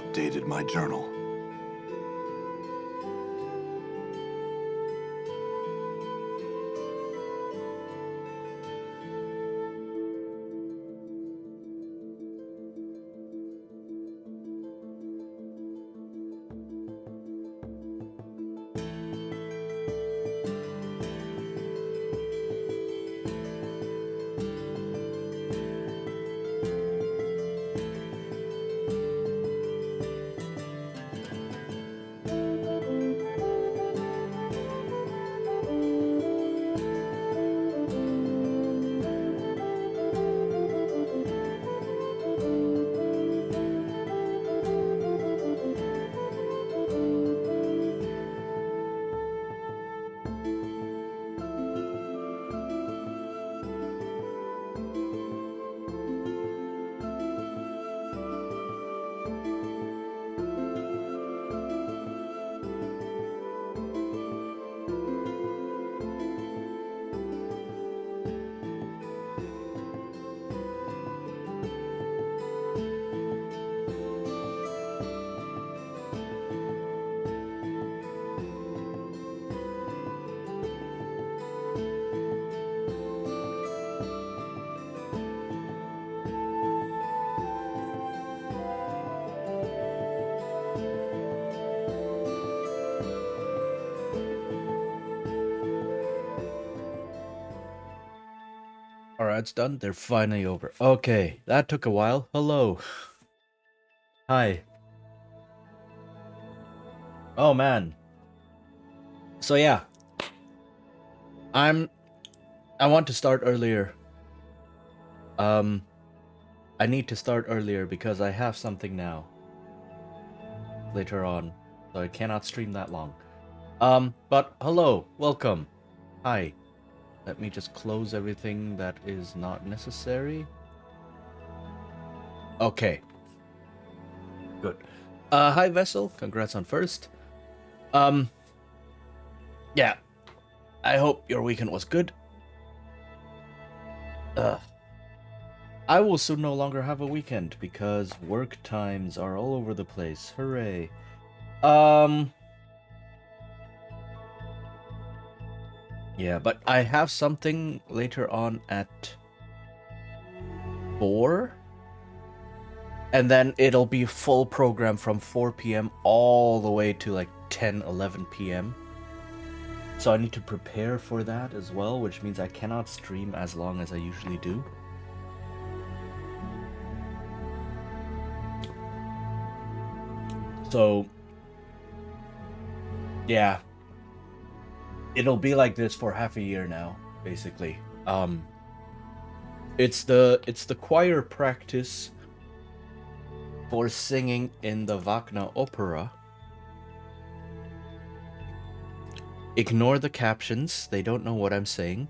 updated my journal. Alright, it's done. They're finally over. Okay, that took a while. Hello. Hi. Oh man. So yeah. I want to start earlier. I need to start earlier because I have something now. Later on. So I cannot stream that long. But hello, welcome. Hi. Let me just close everything that is not necessary. Okay. Good. Hi Vessel, congrats on first. Yeah. I hope your weekend was good. I will soon no longer have a weekend because work times are all over the place. Hooray. Yeah, but I have something later on at 4. And then it'll be full program from 4 p.m. all the way to like 10, 11 p.m. So I need to prepare for that as well, which means I cannot stream as long as I usually do. So, yeah. It'll be like this for half a year now, basically. It's the choir practice for singing in the Wagner opera. Ignore the captions, they don't know what I'm saying.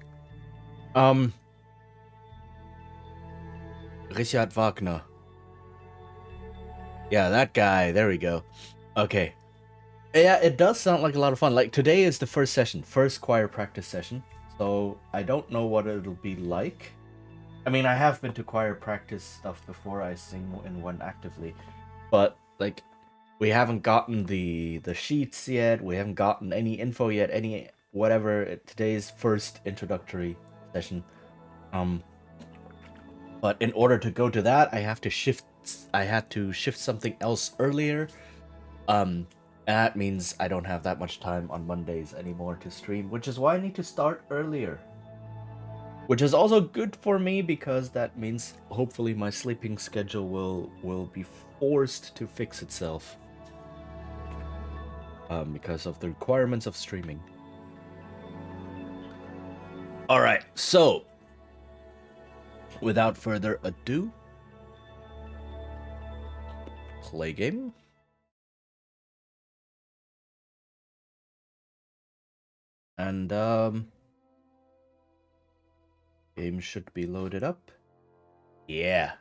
Richard Wagner. Yeah, that guy, there we go. Okay. Yeah, it does sound like a lot of fun. Like, today is the first session, first choir practice session. So, I don't know what it'll be like. I mean, I have been to choir practice stuff before, I sing in one actively. But, like, we haven't gotten the sheets yet, we haven't gotten any info yet, any whatever. Today's first introductory session. But in order to go to that, I had to shift something else earlier. That means I don't have that much time on Mondays anymore to stream, which is why I need to start earlier. Which is also good for me because that means hopefully my sleeping schedule will be forced to fix itself. Because of the requirements of streaming. Alright, so without further ado, play game. And game should be loaded up. Yeah.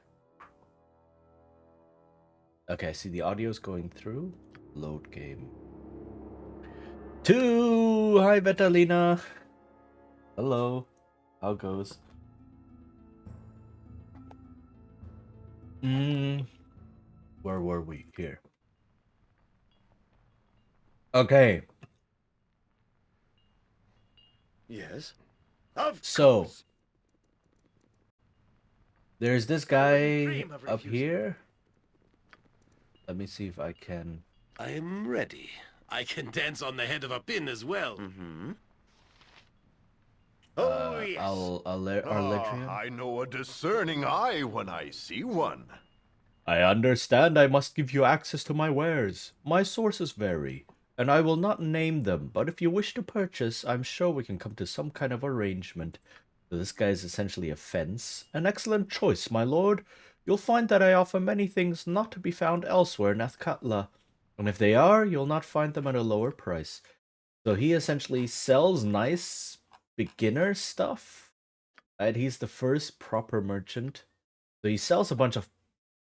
Okay, I see the audio's going through. Load game. 2! Hi, Betalina! Hello. How goes? Where were we? Here. Okay, Yes? Of so course. there's this I wouldn't guy dream of up refusing. here. Let me see if I can. I am ready. I can dance on the head of a pin as well. Mm-hmm. Oh, yes. Arledrian. I know a discerning eye when I see one. I understand I must give you access to my wares. My sources vary, and I will not name them, but if you wish to purchase, I'm sure we can come to some kind of arrangement. So this guy is essentially a fence. An excellent choice, my lord. You'll find that I offer many things not to be found elsewhere in Athkatla, and if they are, you'll not find them at a lower price. So he essentially sells nice beginner stuff. And he's the first proper merchant. So he sells a bunch of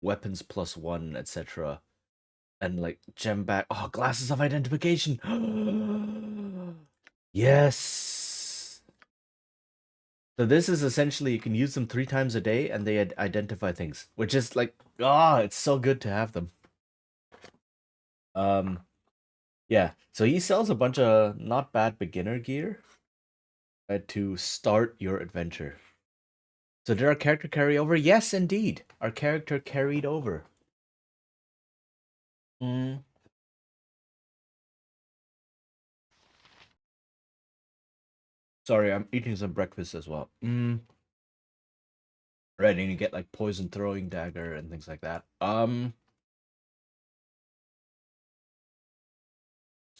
weapons +1, etc. And like gem back. Oh, glasses of identification. Yes. So this is essentially you can use them 3 times a day and they identify things, which is like it's so good to have them. Yeah. So he sells a bunch of not bad beginner gear to start your adventure. So did our character carry over? Yes, indeed. Our character carried over. Mm. Sorry, I'm eating some breakfast as well. Right, and you get like poison throwing dagger and things like that.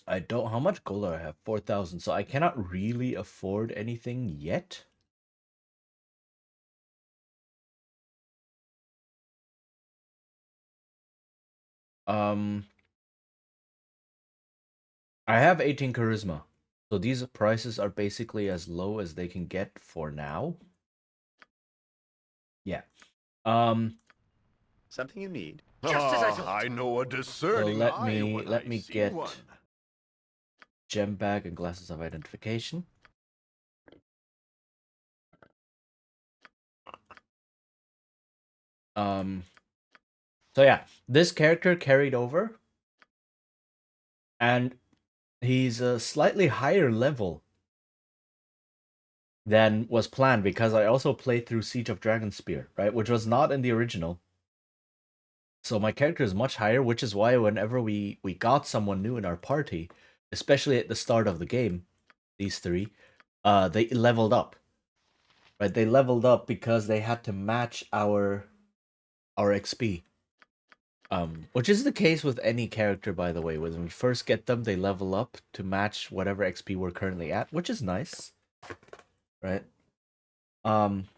I don't. How much gold do I have? 4,000. So I cannot really afford anything yet. Um, I have 18 charisma, so these prices are basically as low as they can get for now. Yeah. Um. Something you need? Just as I thought. I know a So discerning eye when let I me see get one. gem bag and glasses of identification. So yeah, this character carried over, and he's a slightly higher level than was planned because I also played through Siege of Dragonspear, right, which was not in the original. So my character is much higher, which is why whenever we got someone new in our party, especially at the start of the game, these three, they leveled up. Right, they leveled up because they had to match our XP. Which is the case with any character, by the way. When we first get them, they level up to match whatever XP we're currently at, which is nice, right? Um,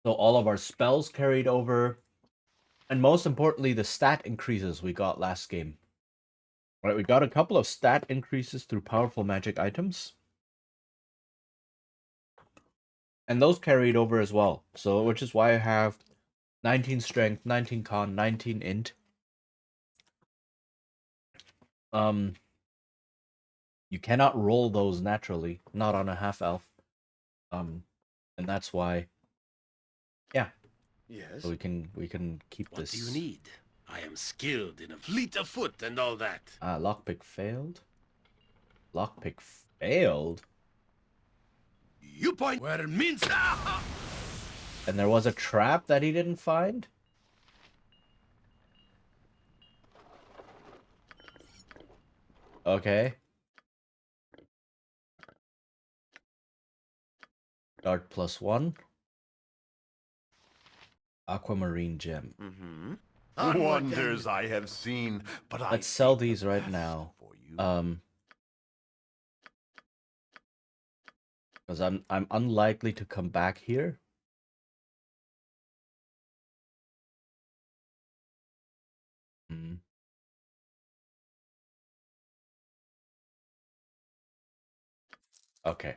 so all of our spells carried over, and most importantly, the stat increases we got last game. Right, we got a couple of stat increases through powerful magic items, and those carried over as well. So, which is why I have 19 strength, 19 con, 19 int. Um, you cannot roll those naturally, not on a half elf. And that's why, yeah. So Yes? we can keep What do you this. need? I am skilled in a fleet of foot and all that. Lockpick failed. Lockpick failed. You point where it means. And there was a trap that he didn't find. Okay. Dart +1. Aquamarine gem. Mm-hmm. Onward, Wonders then. I have seen, but I Let's sell think the these right best now. for you. Because I'm unlikely to come back here. Hmm. Okay.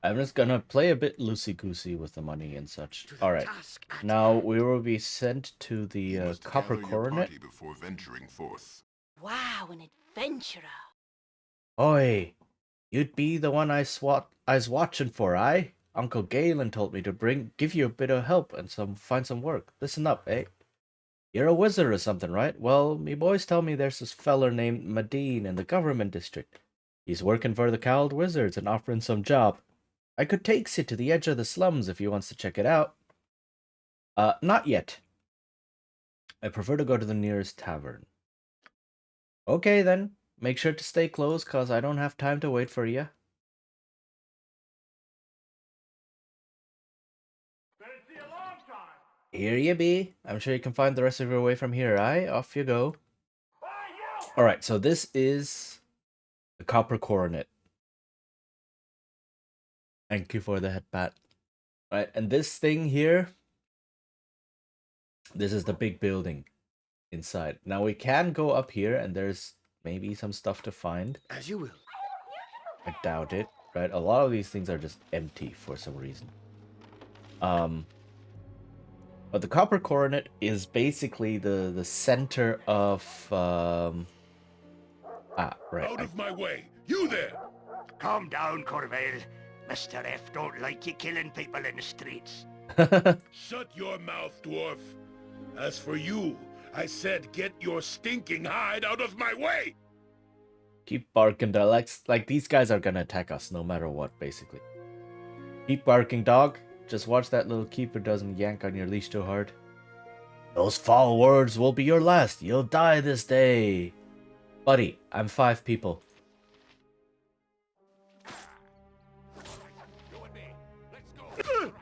I'm just gonna play a bit loosey-goosey with the money and such. To the Alright. task at Now hand. we will be sent to You the must Copper gather your Coronet. party before venturing forth. Wow, an adventurer. Oi! You'd be the one I's watching for, aye? Uncle Galen told me to give you a bit of help and find some work. Listen up, eh? You're a wizard or something, right? Well, me boys tell me there's this feller named Medine in the government district. He's working for the Cowled Wizards and offering some job. I could take you to the edge of the slums if you wants to check it out. Not yet. I prefer to go to the nearest tavern. Okay then. Make sure to stay close, cause I don't have time to wait for you. Here you be. I'm sure you can find the rest of your way from here, aye? Off you go. Alright, so this is the Copper Coronet. Thank you for the head pat. Right, and this thing here, this is the big building inside. Now we can go up here and there's maybe some stuff to find. As you will. I doubt it, right? A lot of these things are just empty for some reason. But the Copper Coronet is basically the center of right. Out of my way! You there! Calm down, Corvale. Mr. F don't like you killing people in the streets. Shut your mouth, dwarf! As for you, I said get your stinking hide out of my way! Keep barking, dog. Like these guys are gonna attack us no matter what, basically. Keep barking, dog. Just watch that little keeper doesn't yank on your leash too hard. Those foul words will be your last. You'll die this day. Buddy, I'm 5 people. You and me. Let's go. All right.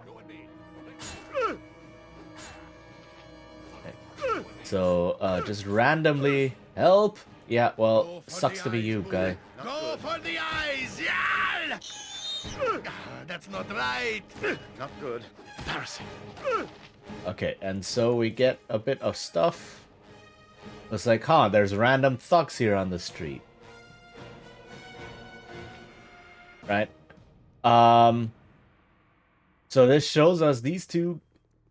You and me. Let's So, just randomly help. Yeah, well, Go for sucks the to be eyes, you, fool. guy. Go for the eyes! Yeah! That's not right. Not good. Embarrassing. Okay, and so we get a bit of stuff. It's like, huh, there's random thugs here on the street. Right? So this shows us these two.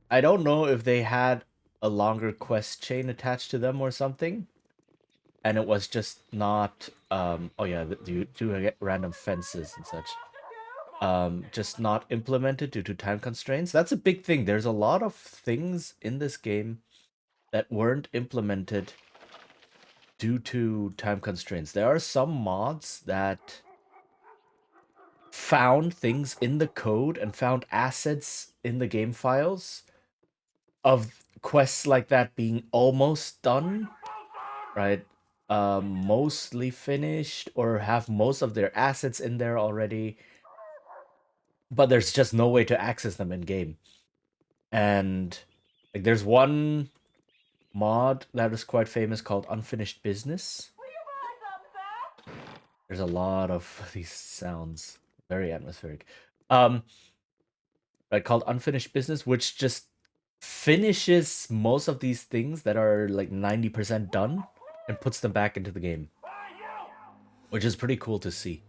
I don't know if they had a longer quest chain attached to them or something. And it was just not, oh yeah, you do get random fences and such. Just not implemented due to time constraints. That's a big thing. There's a lot of things in this game that weren't implemented due to time constraints. There are some mods that found things in the code and found assets in the game files of quests like that being almost done, right? Mostly finished or have most of their assets in there already, but there's just no way to access them in game. And like there's one mod that is quite famous called Unfinished Business. There's a lot of these sounds, very atmospheric. Right, called Unfinished Business, which just finishes most of these things that are like 90% done and puts them back into the game, which is pretty cool to see.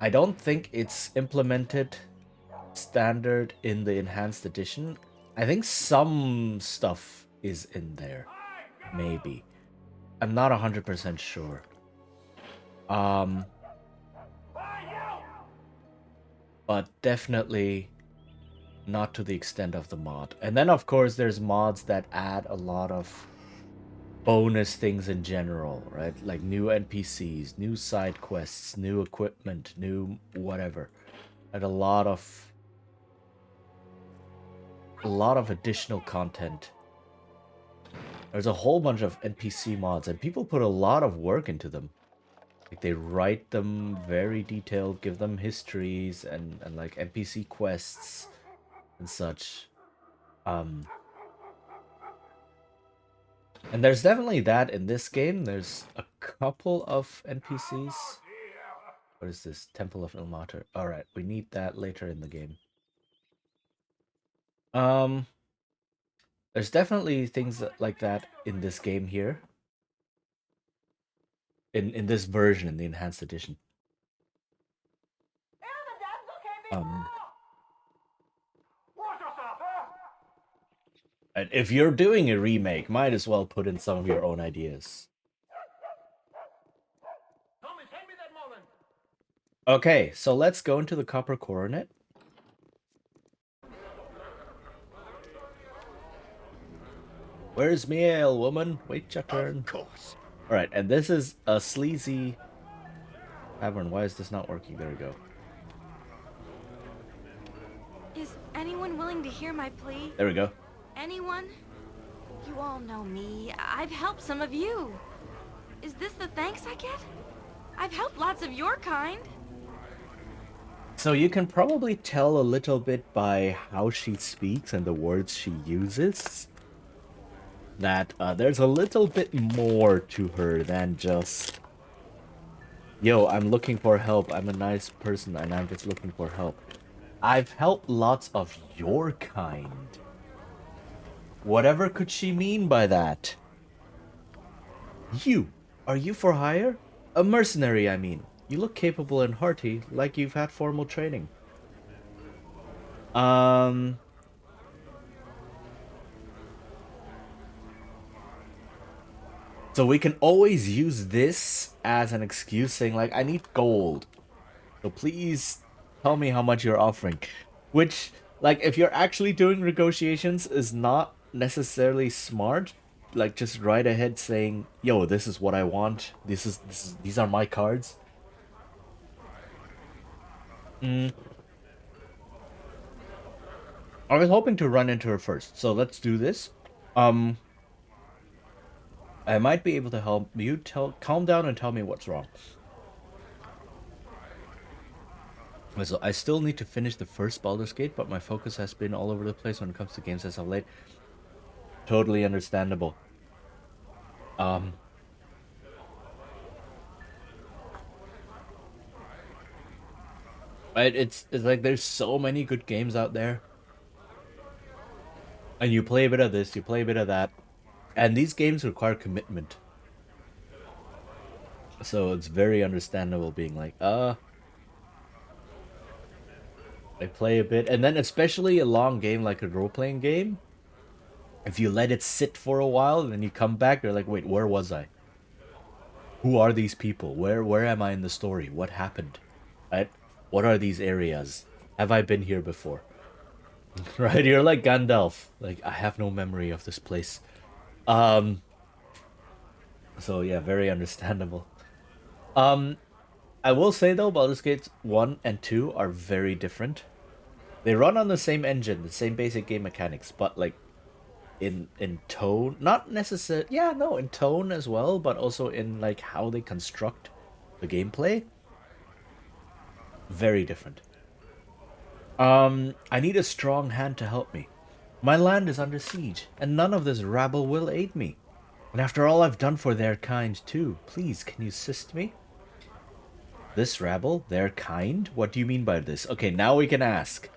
I don't think it's implemented standard in the enhanced edition. I think some stuff is in there, maybe. I'm not 100% sure. But definitely not to the extent of the mod. And then of course there's mods that add a lot of bonus things in general, right? Like new NPCs, new side quests, new equipment, new whatever. And a lot of additional content. There's a whole bunch of NPC mods and people put a lot of work into them. Like they write them very detailed, give them histories and like NPC quests and such. And there's definitely that in this game. There's a couple of NPCs. What is this? Temple of Ilmater. Alright, we need that later in the game. There's definitely things like that in this game here. In this version, in the enhanced edition. And if you're doing a remake, might as well put in some of your own ideas. Okay, so let's go into the Copper Coronet. Where's me ale, woman? Wait your turn. Of course. Alright, and this is a sleazy tavern. Why is this not working? There we go. Is anyone willing to hear my plea? There we go. Anyone? You all know me. I've helped some of you. Is this the thanks I get? I've helped lots of your kind. So you can probably tell a little bit by how she speaks and the words she uses that there's a little bit more to her than just, yo, I'm looking for help. I'm a nice person and I'm just looking for help. I've helped lots of your kind. Whatever could she mean by that? You. Are you for hire? A mercenary, I mean. You look capable and hearty, like you've had formal training. So we can always use this as an excuse saying like, I need gold. So please tell me how much you're offering. Which, like, if you're actually doing negotiations is not necessarily smart. Like, just right ahead saying, yo, this is what I want. These are my cards. I was hoping to run into her first, so let's do this. I might be able to help you. Calm down and tell me what's wrong. So I still need to finish the first Baldur's Gate, but my focus has been all over the place when it comes to games as of late. Totally understandable. Right, it's like there's so many good games out there. And you play a bit of this, you play a bit of that. And these games require commitment. So it's very understandable being like, I play a bit. And then especially a long game like a role-playing game, if you let it sit for a while and then you come back, you're like, wait, where was I? Who are these people? Where am I in the story? What happened? Right? What are these areas? Have I been here before? Right? You're like Gandalf. Like, I have no memory of this place. So yeah, very understandable. I will say though, Baldur's Gate 1 and 2 are very different. They run on the same engine, the same basic game mechanics, but like in tone, not necessarily, yeah, no, in tone as well, but also in like how they construct the gameplay. Very different. I need a strong hand to help me. My land is under siege, and none of this rabble will aid me. And after all I've done for their kind too, please, can you assist me? This rabble? Their kind? What do you mean by this? Okay, now we can ask.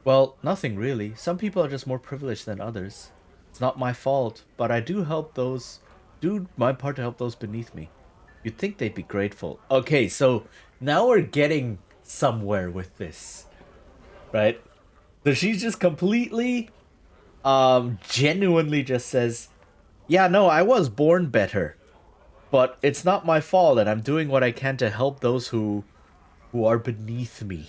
Well, nothing really. Some people are just more privileged than others. It's not my fault, but I do my part to help those beneath me. You'd think they'd be grateful. Okay, so now we're getting somewhere with this. Right? So she's just completely, genuinely just says, yeah, no, I was born better, but it's not my fault, and I'm doing what I can to help those who are beneath me.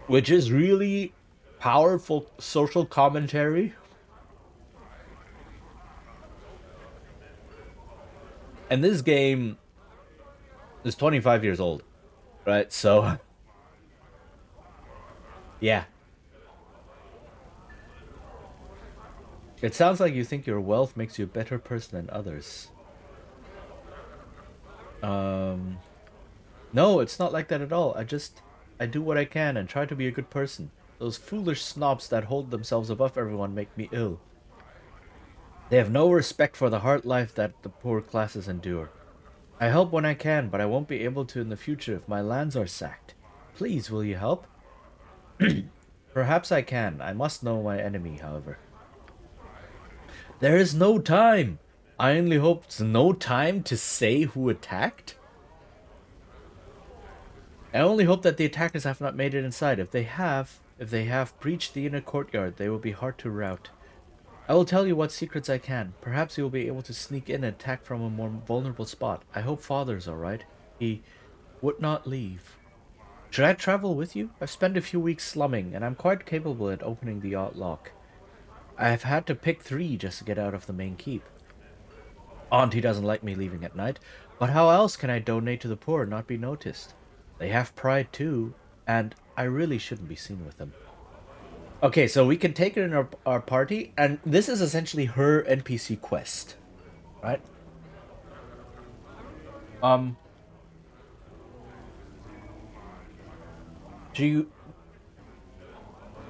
Which is really powerful social commentary. And this game is 25 years old, right? So, yeah. It sounds like you think your wealth makes you a better person than others. No, it's not like that at all. I do what I can and try to be a good person. Those foolish snobs that hold themselves above everyone make me ill. They have no respect for the hard life that the poor classes endure. I help when I can, but I won't be able to in the future if my lands are sacked. Please, will you help? Perhaps I can. I must know my enemy, however. There is no time! I only hope it's no time to say who attacked? I only hope that the attackers have not made it inside. If they have breached the inner courtyard, they will be hard to rout. I will tell you what secrets I can. Perhaps you will be able to sneak in and attack from a more vulnerable spot. I hope Father's alright. He would not leave. Should I travel with you? I've spent a few weeks slumming, and I'm quite capable at opening the odd lock. I've had to pick 3 just to get out of the main keep. Auntie doesn't like me leaving at night, but how else can I donate to the poor and not be noticed? They have pride too, and I really shouldn't be seen with them. Okay, so we can take her in our party, and this is essentially her NPC quest, right?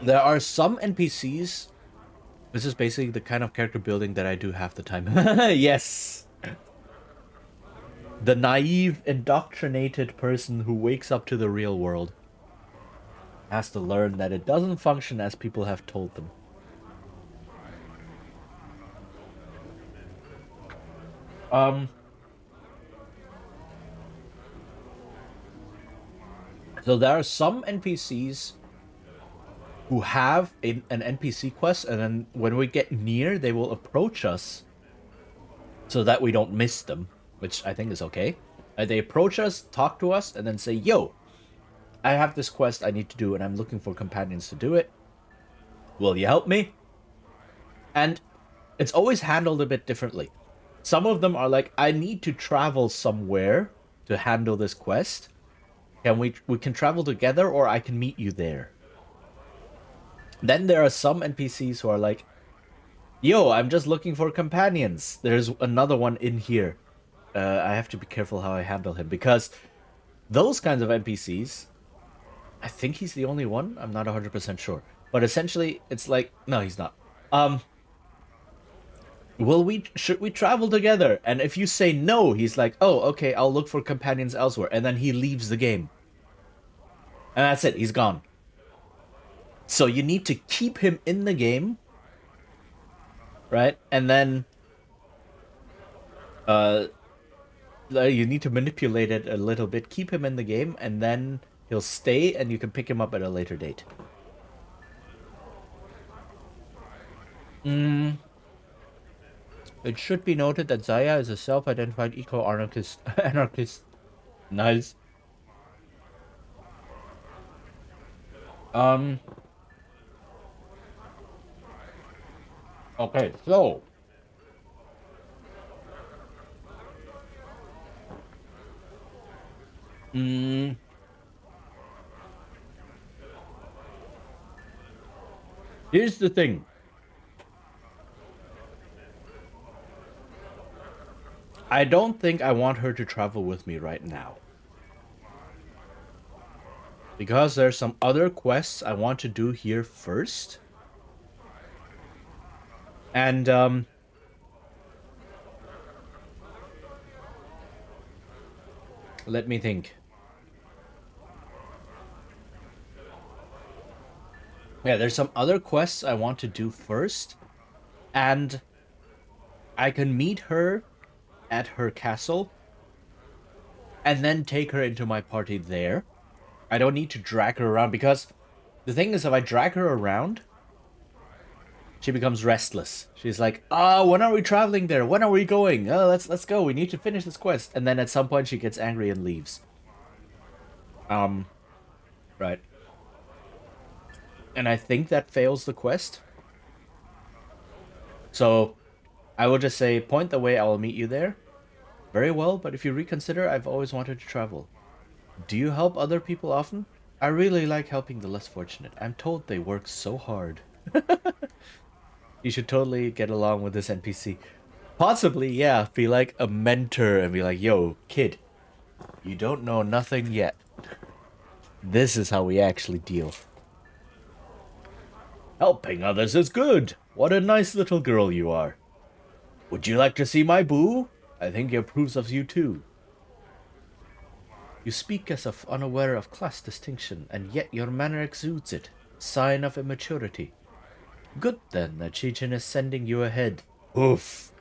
There are some NPCs. This is basically the kind of character building that I do half the time. Yes! The naive, indoctrinated person who wakes up to the real world has to learn that it doesn't function as people have told them. So there are some NPCs who have an NPC quest, and then when we get near, they will approach us so that we don't miss them, which I think is okay. They approach us, talk to us, and then say, yo, I have this quest I need to do, and I'm looking for companions to do it. Will you help me? And it's always handled a bit differently. Some of them are like, I need to travel somewhere to handle this quest. We can travel together, or I can meet you there. Then there are some NPCs who are like, yo, I'm just looking for companions. There's another one in here. I have to be careful how I handle him, because those kinds of NPCs, I think he's the only one. I'm not 100% sure. But essentially, it's like, no, he's not. Should we travel together? And if you say no, he's like, oh, okay, I'll look for companions elsewhere. And then he leaves the game. And that's it, he's gone. So you need to keep him in the game, right? And then you need to manipulate it a little bit, keep him in the game, and then he'll stay and you can pick him up at a later date. It should be noted that Zaya is a self-identified eco-anarchist. Nice. Okay, so here's the thing. I don't think I want her to travel with me right now. Because there's some other quests I want to do here first. And, let me think. Yeah, there's some other quests I want to do first. And I can meet her at her castle. And then take her into my party there. I don't need to drag her around, because the thing is, if I drag her around, she becomes restless. She's like, when are we traveling there? When are we going? Oh, let's go. We need to finish this quest. And then at some point she gets angry and leaves. Right. And I think that fails the quest. So I will just say, point the way, I will meet you there. Very well, but if you reconsider, I've always wanted to travel. Do you help other people often? I really like helping the less fortunate. I'm told they work so hard. You should totally get along with this NPC. Possibly, yeah, be like a mentor and be like, yo, kid, you don't know nothing yet. This is how we actually deal. Helping others is good. What a nice little girl you are. Would you like to see my boo? I think he approves of you too. You speak as if unaware of class distinction, and yet your manner exudes it. Sign of immaturity. Good then that Chichin is sending you ahead. Oof.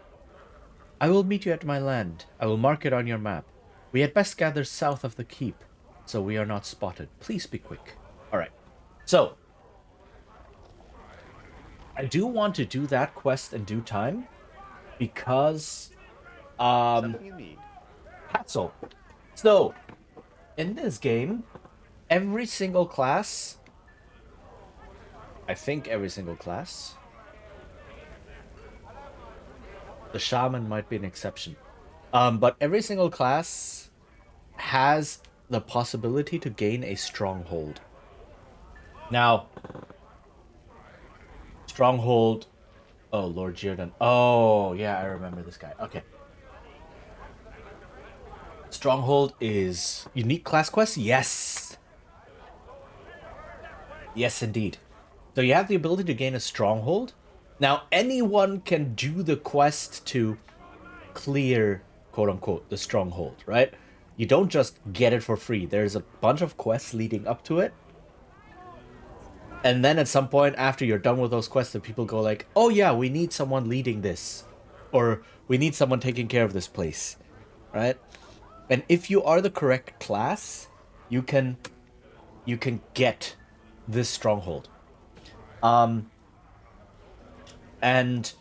I will meet you at my land. I will mark it on your map. We had best gather south of the keep, so we are not spotted. Please be quick. Alright. So, I do want to do that quest in due time, because, Something you need. Hassel. So, in this game, every single class, I think every single class, the shaman might be an exception, but every single class has the possibility to gain a stronghold. Now, stronghold. Oh, Lord Jirdan. Oh, yeah, I remember this guy. Okay. Stronghold is unique class quest? Yes. Yes, indeed. So you have the ability to gain a stronghold. Now, anyone can do the quest to clear, quote unquote, the stronghold, right? You don't just get it for free. There's a bunch of quests leading up to it. And then at some point after you're done with those quests, the people go like, oh yeah, we need someone leading this. Or we need someone taking care of this place. Right? And if you are the correct class, you can get this stronghold. And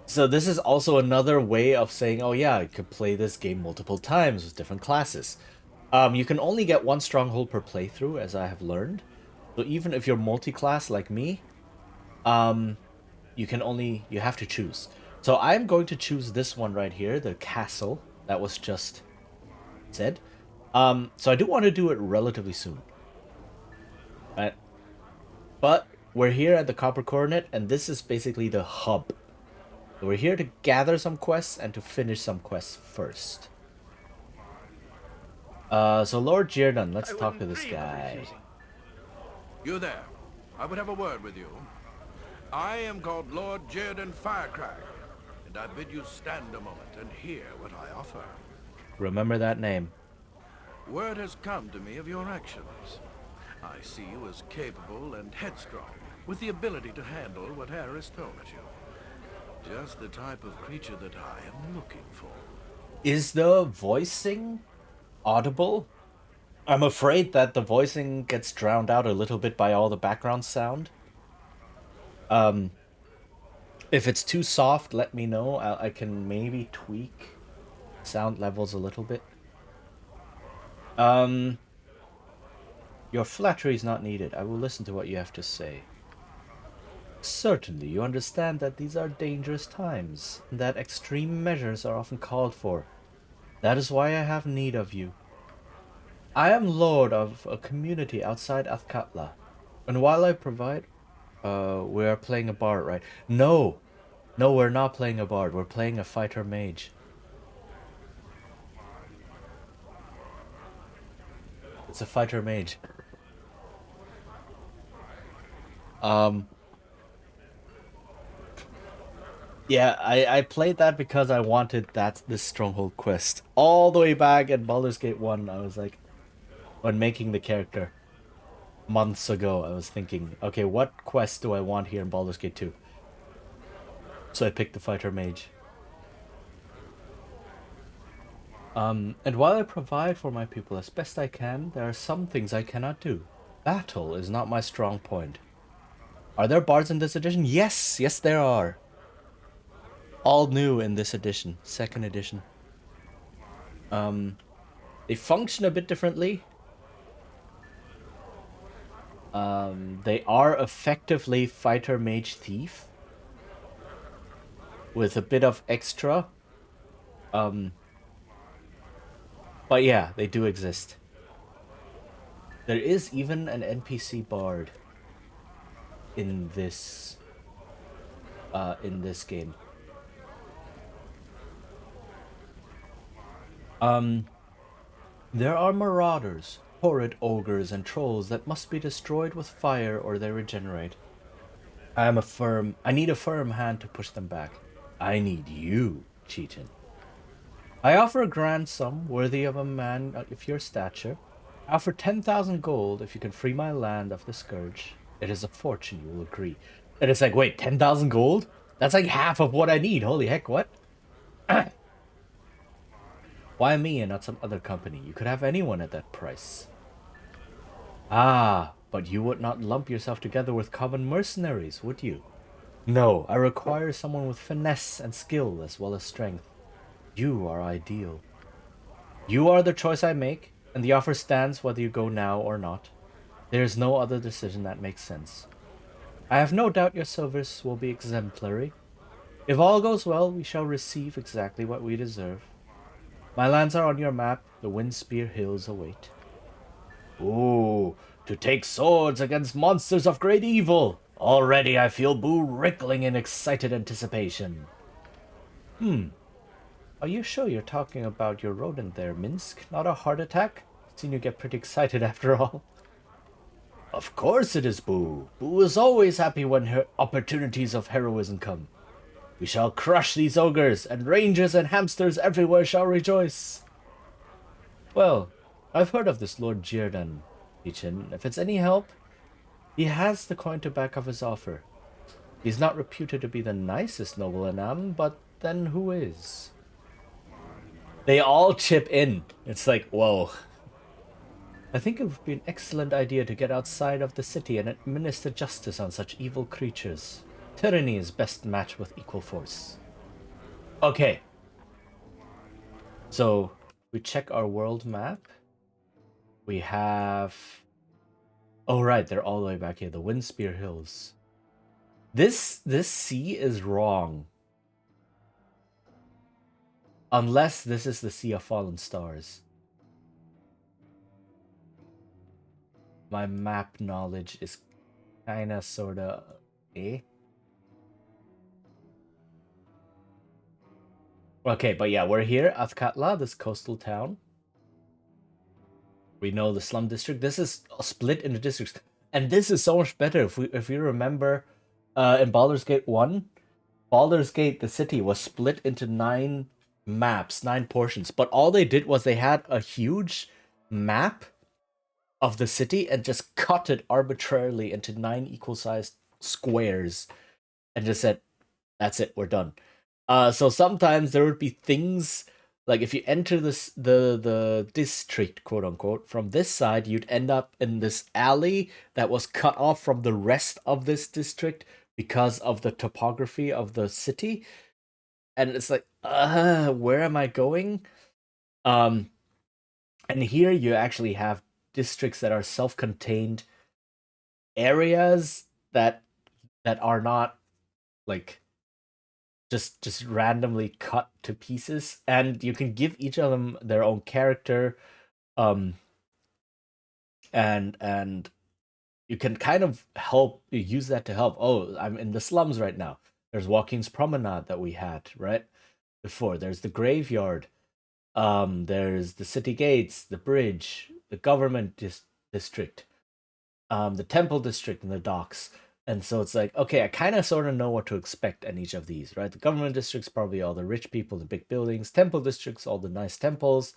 so this is also another way of saying, oh yeah, I could play this game multiple times with different classes. You can only get one stronghold per playthrough, as I have learned. So even if you're multi-class like me, you have to choose. So I'm going to choose this one right here, the castle that was just said. So I do want to do it relatively soon. Right? But we're here at the Copper Coronet, and this is basically the hub. So we're here to gather some quests and to finish some quests first. So Lord Jirdan, let's talk to this guy. You there. I would have a word with you. I am called Lord Jirdan Firecrack, and I bid you stand a moment and hear what I offer. Remember that name. Word has come to me of your actions. I see you as capable and headstrong, with the ability to handle whatever is thrown at you. Just the type of creature that I am looking for. Is the voicing audible? I'm afraid that the voicing gets drowned out a little bit by all the background sound. If it's too soft, let me know. I can maybe tweak sound levels a little bit. Your flattery is not needed. I will listen to what you have to say. Certainly, you understand that these are dangerous times, and that extreme measures are often called for. That is why I have need of you. I am lord of a community outside Athkatla, and while I provide... we are playing a bard, right? No! No, we're not playing a bard. We're playing a fighter mage. It's a fighter mage. Yeah, I played that because I wanted this stronghold quest. All the way back at Baldur's Gate 1, I was like, when making the character months ago, I was thinking, okay, what quest do I want here in Baldur's Gate 2? So I picked the fighter mage. And while I provide for my people as best I can, there are some things I cannot do. Battle is not my strong point. Are there bards in this edition? Yes, yes there are. All new in this edition, second edition. They function a bit differently. They are effectively fighter mage thief with a bit of extra. But yeah, they do exist. There is even an NPC bard in this game. There are marauders, horrid ogres and trolls that must be destroyed with fire or they regenerate. I need a firm hand to push them back. I need you, Cheatin. I offer a grand sum worthy of a man of your stature. I offer 10,000 gold if you can free my land of the scourge. It is a fortune, you will agree. And it's like, wait, 10,000 gold? That's like half of what I need. Holy heck, what? Why me and not some other company? You could have anyone at that price. Ah, but you would not lump yourself together with common mercenaries, would you? No, I require someone with finesse and skill as well as strength. You are ideal. You are the choice I make, and the offer stands whether you go now or not. There is no other decision that makes sense. I have no doubt your service will be exemplary. If all goes well, we shall receive exactly what we deserve. My lands are on your map. The Windspear Hills await. Ooh, to take swords against monsters of great evil. Already I feel Boo wriggling in excited anticipation. Are you sure you're talking about your rodent there, Minsk? Not a heart attack? Seen you get pretty excited after all. Of course it is Boo. Boo is always happy when her opportunities of heroism come. We shall crush these ogres, and rangers and hamsters everywhere shall rejoice. Well, I've heard of this Lord Jirdan, Ichin. If it's any help, he has the coin to back up his offer. He's not reputed to be the nicest noble in Am, but then who is? They all chip in. It's like, whoa. I think it would be an excellent idea to get outside of the city and administer justice on such evil creatures. Tyranny is best matched with equal force. Okay. So, we check our world map. We have... Oh, right, they're all the way back here. The Windspear Hills. This sea is wrong. Unless this is the Sea of Fallen Stars. My map knowledge is kinda sorta... eh? Okay, but yeah, we're here, Athkatla, this coastal town. We know the slum district. This is split into districts. And this is so much better if you remember in Baldur's Gate 1, Baldur's Gate, the city, was split into 9 maps, 9 portions. But all they did was they had a huge map of the city and just cut it arbitrarily into 9 equal-sized squares and just said, that's it, we're done. So sometimes there would be things like if you enter the district, quote unquote, from this side, you'd end up in this alley that was cut off from the rest of this district because of the topography of the city. And it's like, where am I going? And here you actually have districts that are self-contained areas that are not like just randomly cut to pieces, and you can give each of them their own character, and you can kind of use that to help. Oh, I'm in the slums right now. There's Joaquin's Promenade that we had right before. There's the graveyard. There's the city gates, the bridge, the government district, the temple district, and the docks. And so it's like, okay, I kind of sort of know what to expect in each of these, right? The government district's probably all the rich people, the big buildings. Temple district's all the nice temples.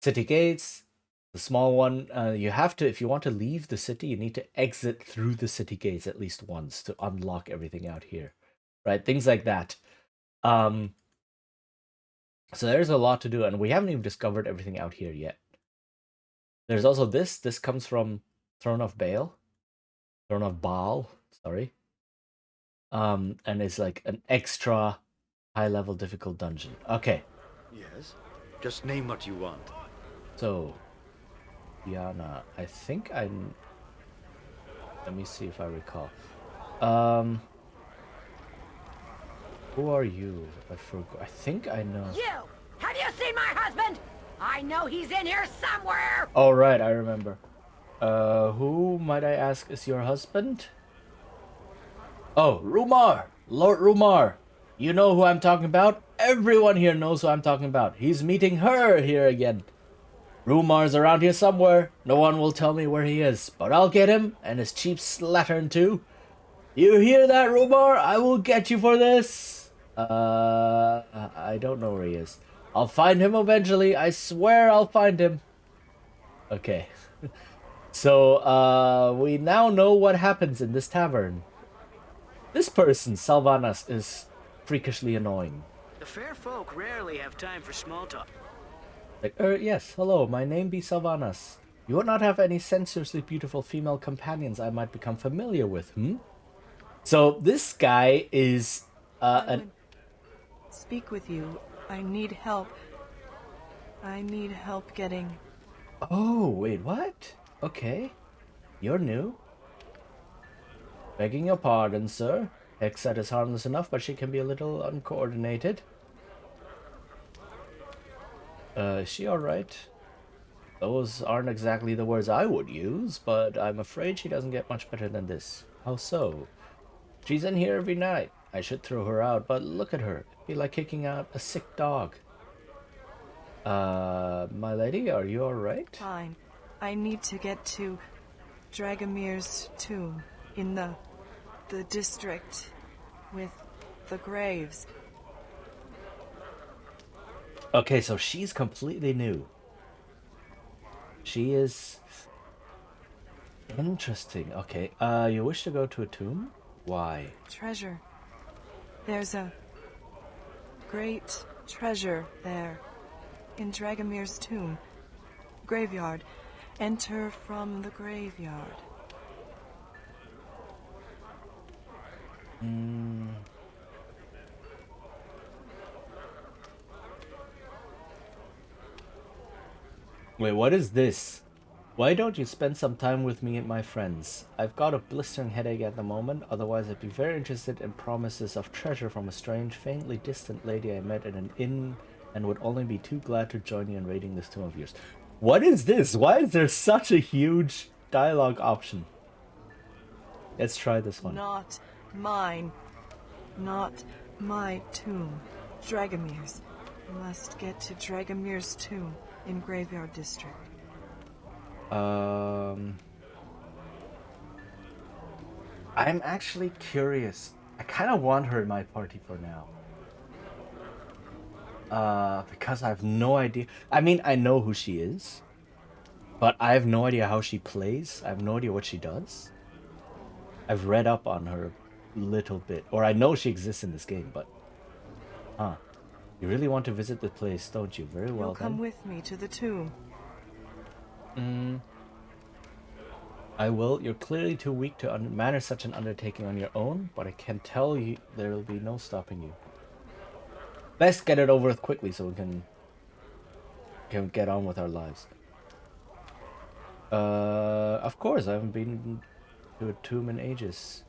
City gates, the small one. You have to, if you want to leave the city, you need to exit through the city gates at least once to unlock everything out here, right? Things like that. So there's a lot to do, and we haven't even discovered everything out here yet. There's also this. This comes from Throne of Baal. Throne of Baal, sorry. And it's like an extra high-level difficult dungeon. Okay. Yes? Just name what you want. So, Diana, I think I'm... Let me see if I recall. Who are you? I forgot. I think I know. You! Have you seen my husband? I know he's in here somewhere! Oh, right, I remember. Who, might I ask, is your husband? Oh, Rumar! Lord Rumar! You know who I'm talking about? Everyone here knows who I'm talking about. He's meeting her here again. Rumar's around here somewhere. No one will tell me where he is, but I'll get him, and his cheap slattern too. You hear that, Rumar? I will get you for this! I don't know where he is. I'll find him eventually. I swear I'll find him. Okay. So, we now know what happens in this tavern. This person, Salvanas, is freakishly annoying. The fair folk rarely have time for small talk. Like, yes, hello, my name be Salvanas. You would not have any sensuously beautiful female companions I might become familiar with, So, this guy is, Speak with you. I need help. I need help getting Oh, wait, what? Okay. You're new. Begging your pardon, sir. Hexet is harmless enough, but she can be a little uncoordinated. Is she alright? Those aren't exactly the words I would use, but I'm afraid she doesn't get much better than this. How so? She's in here every night. I should throw her out, but look at her. It'd be like kicking out a sick dog. My lady, are you alright? Fine. I need to get to Dragomir's tomb in the district with the graves. Okay, so she's completely new. She is interesting. Okay, you wish to go to a tomb? Why? Treasure. There's a great treasure there in Dragomir's tomb. Graveyard. Enter from the graveyard. Wait, what is this? Why don't you spend some time with me and my friends? I've got a blistering headache at the moment, otherwise I'd be very interested in promises of treasure from a strange, faintly distant lady I met at an inn and would only be too glad to join you in raiding this tomb of yours. What is this? Why is there such a huge dialogue option? Let's try this one. Not mine. Not my tomb. Dragomir's. Must get to Dragomir's tomb in Graveyard District. I'm actually curious. I kind of want her in my party for now. Because I have no idea. I mean, I know who she is, but I have no idea how she plays. I have no idea what she does. I've read up on her a little bit, or I know she exists in this game, but you really want to visit the place, don't you? Very well. You'll come with me to the tomb. I will. You're clearly too weak to manage such an undertaking on your own, but I can tell you there will be no stopping you. Best get it over with quickly so we can get on with our lives. Of course, I haven't been to a tomb in ages.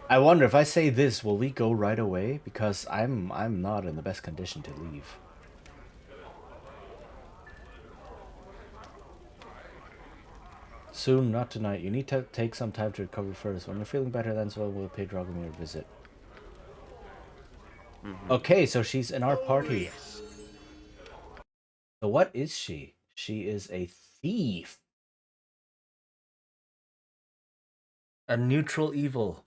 I wonder if I say this, will we go right away? Because I'm not in the best condition to leave. Soon, not tonight. You need to take some time to recover first. When you're feeling better, then so we'll pay Dragomir a visit. Okay, so she's in our party. Yes. So what is she? She is a thief. A neutral evil.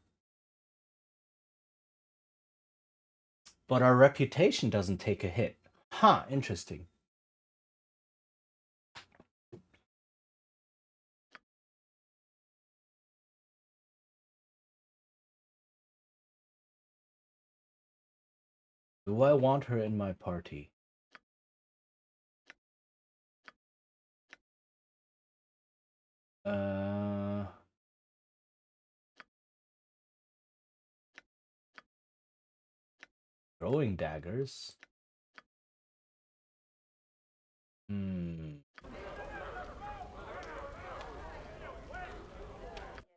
But our reputation doesn't take a hit. Huh, interesting. Do I want her in my party? Throwing daggers?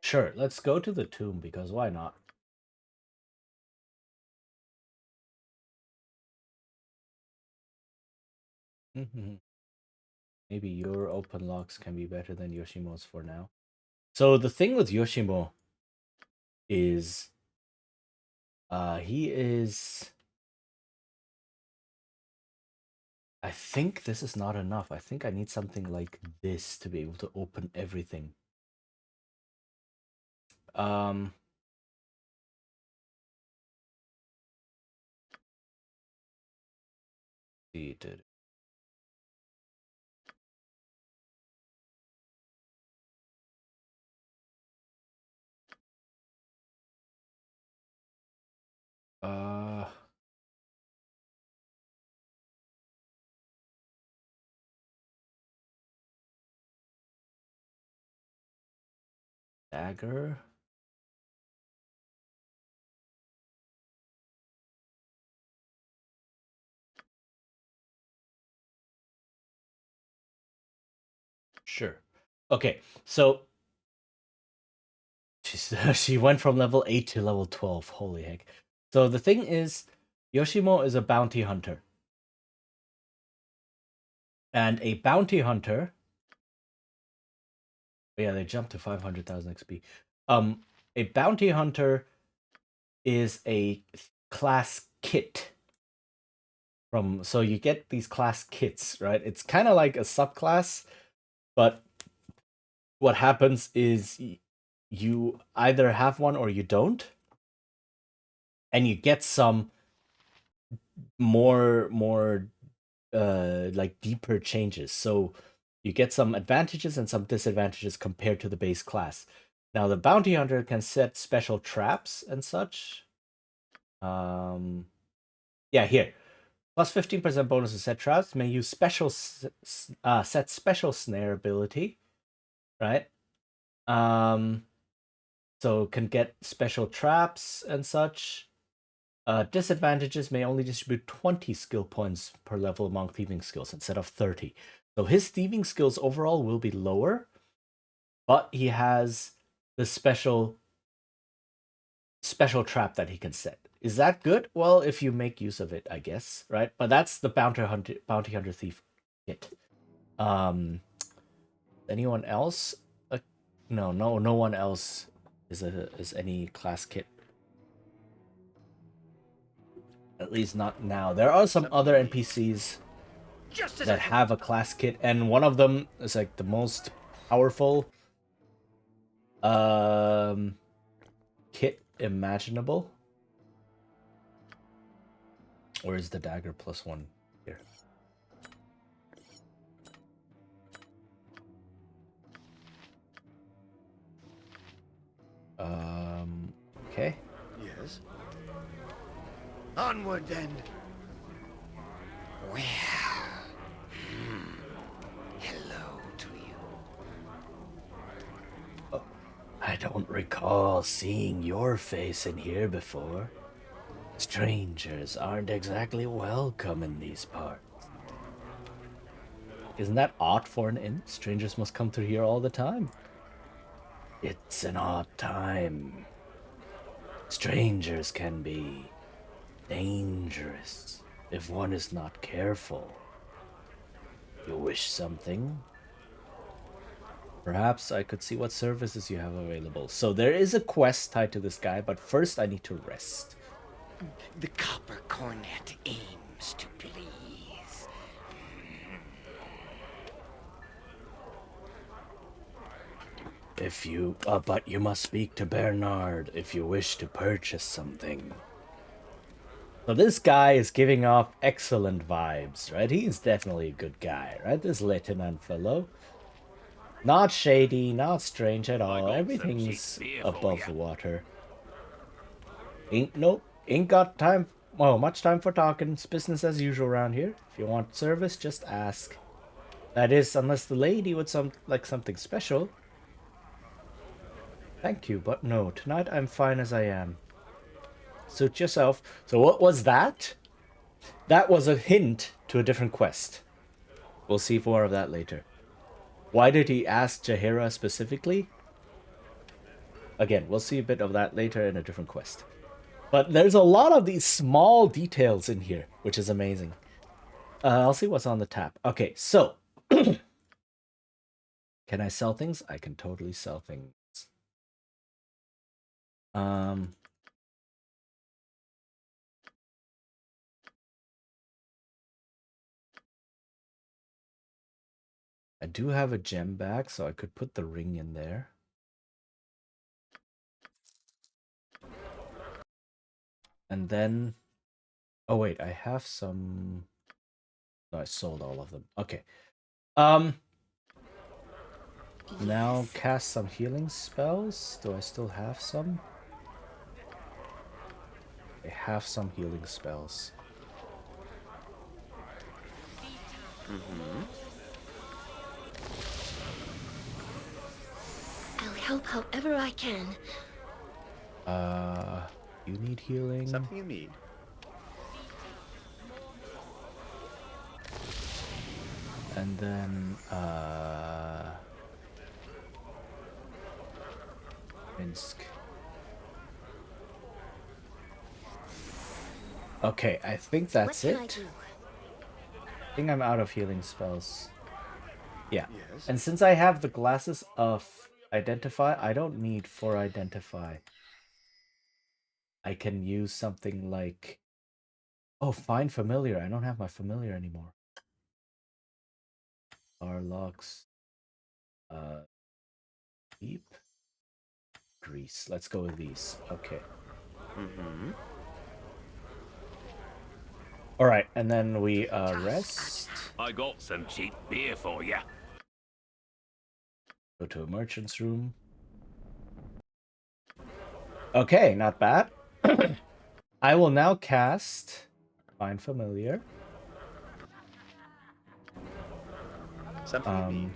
Sure, let's go to the tomb, because why not? Maybe your open locks can be better than Yoshimo's for now. So the thing with Yoshimo is he is, I think this is not enough. I think I need something like this to be able to open everything. Did dagger? Sure. Okay, so she went from level 8 to level 12. Holy heck. So the thing is, Yoshimo is a bounty hunter. And a bounty hunter... Yeah, they jumped to 500,000 XP. A bounty hunter is a class kit. So you get these class kits, right? It's kind of like a subclass, but what happens is you either have one or you don't, and you get some more like deeper changes. So you get some advantages and some disadvantages compared to the base class. Now the bounty hunter can set special traps and such. Yeah, here. Plus 15% bonus to set traps. May use special set special snare ability, right? So can get special traps and such. Disadvantages may only distribute 20 skill points per level among thieving skills instead of 30. So his thieving skills overall will be lower, but he has the special trap that he can set. Is that good? Well, if you make use of it, I guess, right? But that's the bounty hunter thief kit. Anyone else? No one else is any class kit. At least not now. There are some other NPCs that have a class kit, and one of them is like the most powerful kit imaginable. Or is the dagger +1 here? Okay. Yes. Onward then. Well. Hello to you. Oh, I don't recall seeing your face in here before. Strangers aren't exactly welcome in these parts. Isn't that odd for an inn? Strangers must come through here all the time. It's an odd time. Strangers can be dangerous if one is not careful. You wish something? Perhaps I could see what services you have available. So there is a quest tied to this guy, but first I need to rest. The copper cornet aims to please. But you must speak to Bernard if you wish to purchase something. So this guy is giving off excellent vibes, right? He's definitely a good guy, right? This lieutenant fellow. Not shady, not strange at all. Everything's above the water. Ain't got time, much time for talking. It's business as usual around here. If you want service, just ask. That is, unless the lady would something special. Thank you, but no. Tonight I'm fine as I am. Suit yourself. So what was that? That was a hint to a different quest. We'll see more of that later. Why did he ask Jaheira specifically? Again, we'll see a bit of that later in a different quest. But there's a lot of these small details in here, which is amazing. I'll see what's on the tap. Okay, so... Can I sell things? I can totally sell things. I do have a gem bag, so I could put the ring in there. And then... Oh, wait, I have some... No, I sold all of them. Okay. Now cast some healing spells. Do I still have some? I have some healing spells. I'll help however I can. You need healing? Something you need. And then, Minsk. Okay, I think that's it. I think I'm out of healing spells. Yeah. Yes. And since I have the glasses of Identify, I don't need for Identify. I can use something like... Oh, Find Familiar. I don't have my Familiar anymore. Arlocks. Deep. Grease. Let's go with these. Okay. Mm-hmm. Alright, and then we rest. I got some cheap beer for you. Go to a merchant's room. Okay, not bad. I will now cast Find Familiar. Something you need.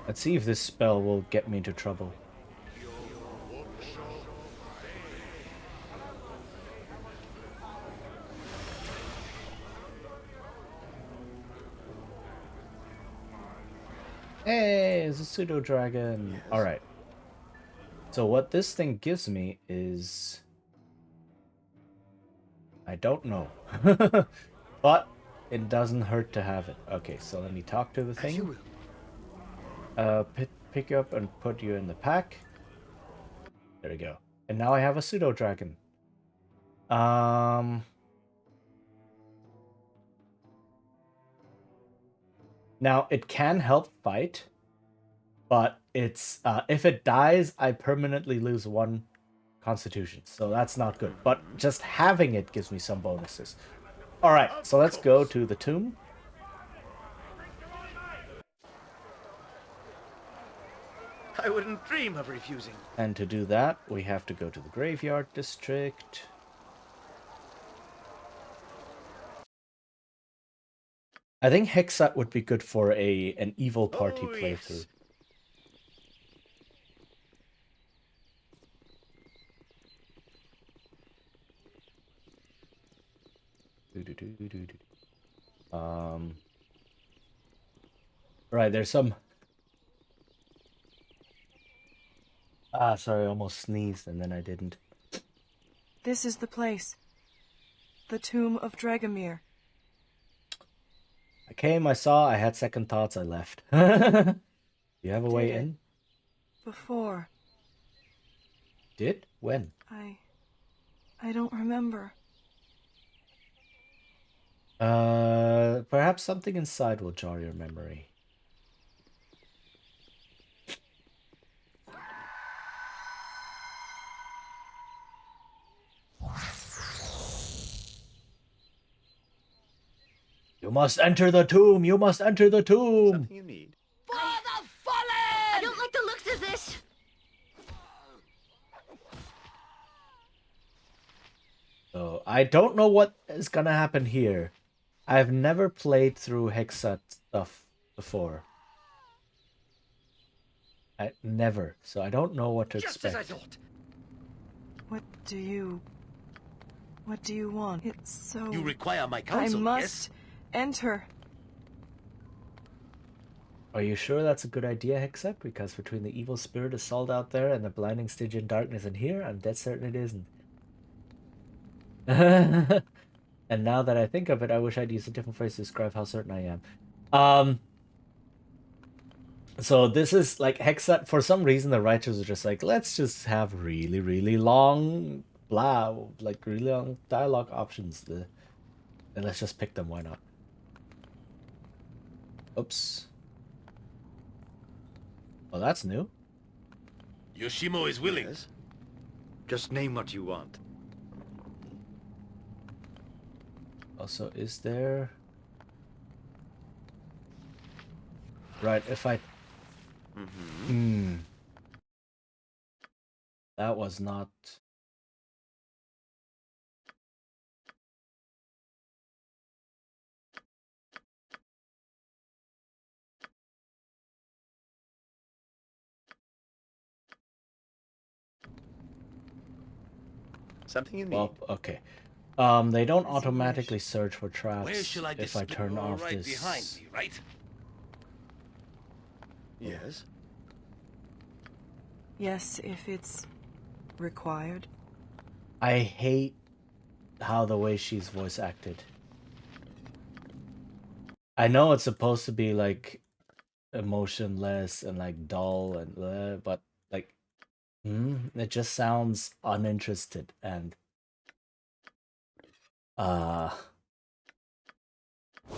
Let's see if this spell will get me into trouble. Hey, it's a pseudo dragon. Yes. All right. So what this thing gives me is... I don't know. But it doesn't hurt to have it. Okay, so let me talk to the As you thing. will. Pick you up and put you in the pack. There we go. And now I have a pseudo dragon. Now it can help fight, but it's if it dies, I permanently lose 1 constitution, so that's not good. But just having it gives me some bonuses. All right, so let's go to the tomb. I wouldn't dream of refusing. And to do that, we have to go to the graveyard district. I think Hexat would be good for an evil party playthrough. Right, there's some... sorry, I almost sneezed and then I didn't. This is the place. The tomb of Dragomir. I came, I saw, I had second thoughts, I left. You have a way in? Before. Did? When? I don't remember. Perhaps something inside will jar your memory. You must enter the tomb! You must enter the tomb! Something you need. For the fallen! I don't like the looks of this. So, I don't know what is gonna happen here. I've never played through Hexat stuff before. Never. So I don't know what to Just expect. as I thought. What do you want? It's so... You require my counsel, I must enter. Are you sure that's a good idea, Hexat? Because between the evil spirit assault out there and the blinding Stygian darkness in here, I'm dead certain it isn't. And now that I think of it, I wish I'd used a different phrase to describe how certain I am. So this is like Hexat. For some reason, the writers are just like, let's just have really, really long, really long dialogue options. And let's just pick them. Why not? Oops. Well, that's new. Yoshimo is willing. Yes. Just name what you want. Also, is there... Right, if I... That was not... Something you need. Well, okay. They don't As you automatically wish. search for Where traps shall I if I display? turn You're off right this. behind me, right? Yes? Yes, if it's required. I hate how the way she's voice acted. I know it's supposed to be like emotionless and like dull and but like it just sounds uninterested and uh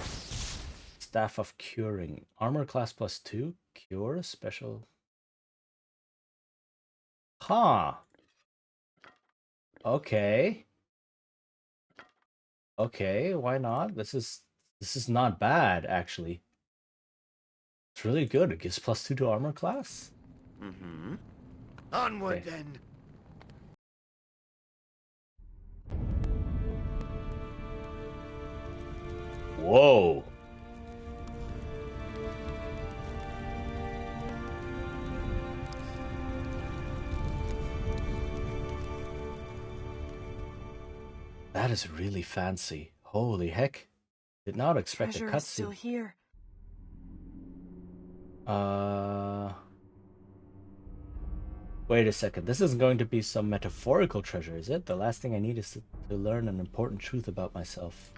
staff of curing armor class +2 cure special. Huh. Okay. Okay, why not? This is not bad actually. It's really good. It gives +2 to armor class. Mm-hmm. Onward Okay. then. Whoa. That is really fancy. Holy heck. Did not expect Treasure a is still cutscene. here. Wait a second. This isn't going to be some metaphorical treasure, is it? The last thing I need is to learn an important truth about myself.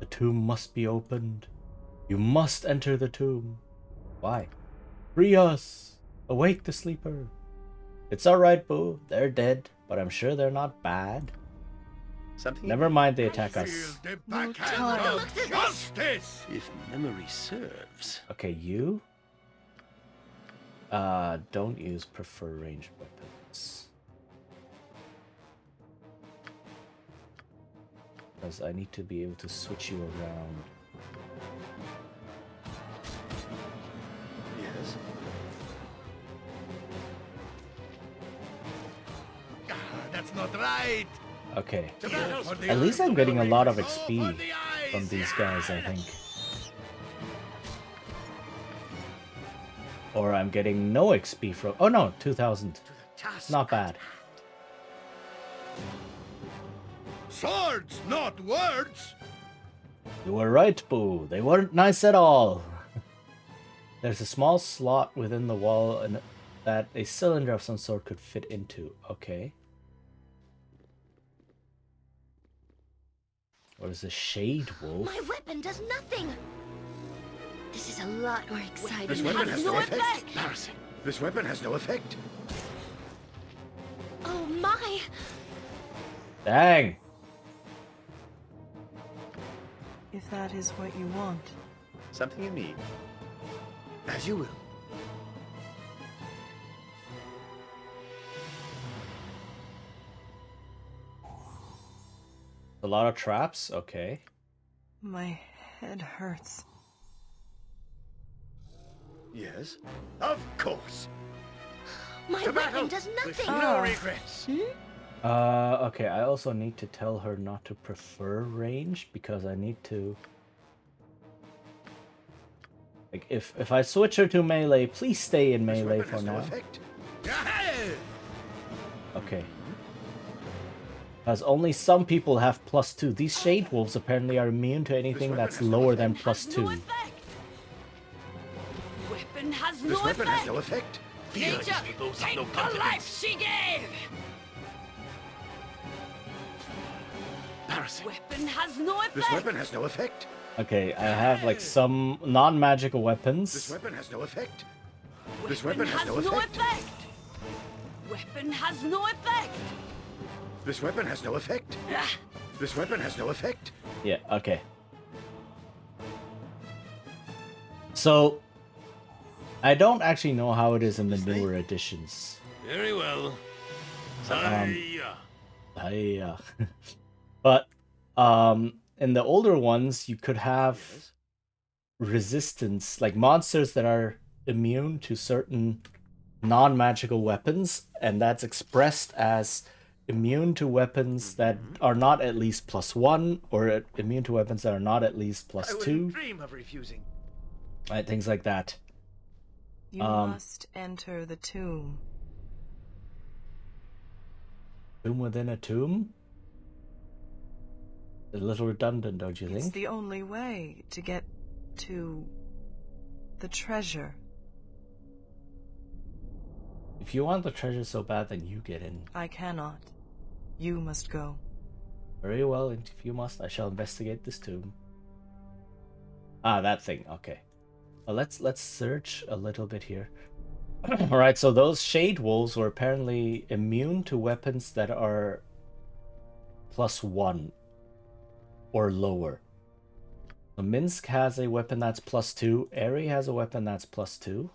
The tomb must be opened. You must enter the tomb. Why? Free us! Awake the sleeper. It's alright, Boo. They're dead, but I'm sure they're not bad. Something. Never mind they attack Feel us. the No backhand time. of justice! If memory serves. Okay, you? Don't use prefer ranged weapons. Because I need to be able to switch you around. Yes? Ah, that's not right! Okay. To battle for the At least eyes I'm getting a glory. lot of Oh, XP for the eyes, from these guys, I yeah! think. Or I'm getting no XP from... Oh no, 2,000. It's not bad. Swords, not words! You were right, Boo. They weren't nice at all. There's a small slot within the wall and that a cylinder of some sort could fit into. Okay. What is a shade wolf? My weapon does nothing. This is a lot more exciting. This than weapon has no effect. effect. Embarrassing. This weapon has no effect. Oh my! Dang. If that is what you want. Something you need. As you will. A lot of traps? Okay. My head hurts. Yes? Of course! My To battle weapon does with nothing. no regrets! Okay, I also need to tell her not to prefer range because I need to... Like, if I switch her to melee, please stay in This melee weapon for has no now. effect. Okay. Because only some people have +2. These Shade Wolves apparently are immune to anything weapon that's has no lower than effect. No +2. effect. Weapon has This no weapon has effect. no effect. Nature, take the life she gave. Embarrassing. Weapon has no effect. This weapon has no effect. Okay, I have like some non-magical This weapons. weapon has no effect. This weapon has no effect. Weapon has no effect. This weapon has no effect. Ah, This weapon has no effect. Yeah, okay. So, I don't actually know how it is in the newer editions. Very well. Hiya. I, but, in the older ones, you could have resistance, like monsters that are immune to certain non-magical weapons, and that's expressed as immune to weapons that are not at least +1, or immune to weapons that are not at least I +2, wouldn't dream of refusing. right, things like that. You must enter the tomb. Tomb within a tomb? A little redundant, don't you It's think? the only way to get to the treasure. If you want the treasure so bad, then you get in. I cannot. You must go. Very well, and if you must, I shall investigate this tomb. Ah, that thing. Okay. Well, let's search a little bit here. All right. So those shade wolves were apparently immune to weapons that are +1 or lower. So Minsk has a weapon that's +2. Eri has a weapon that's +2.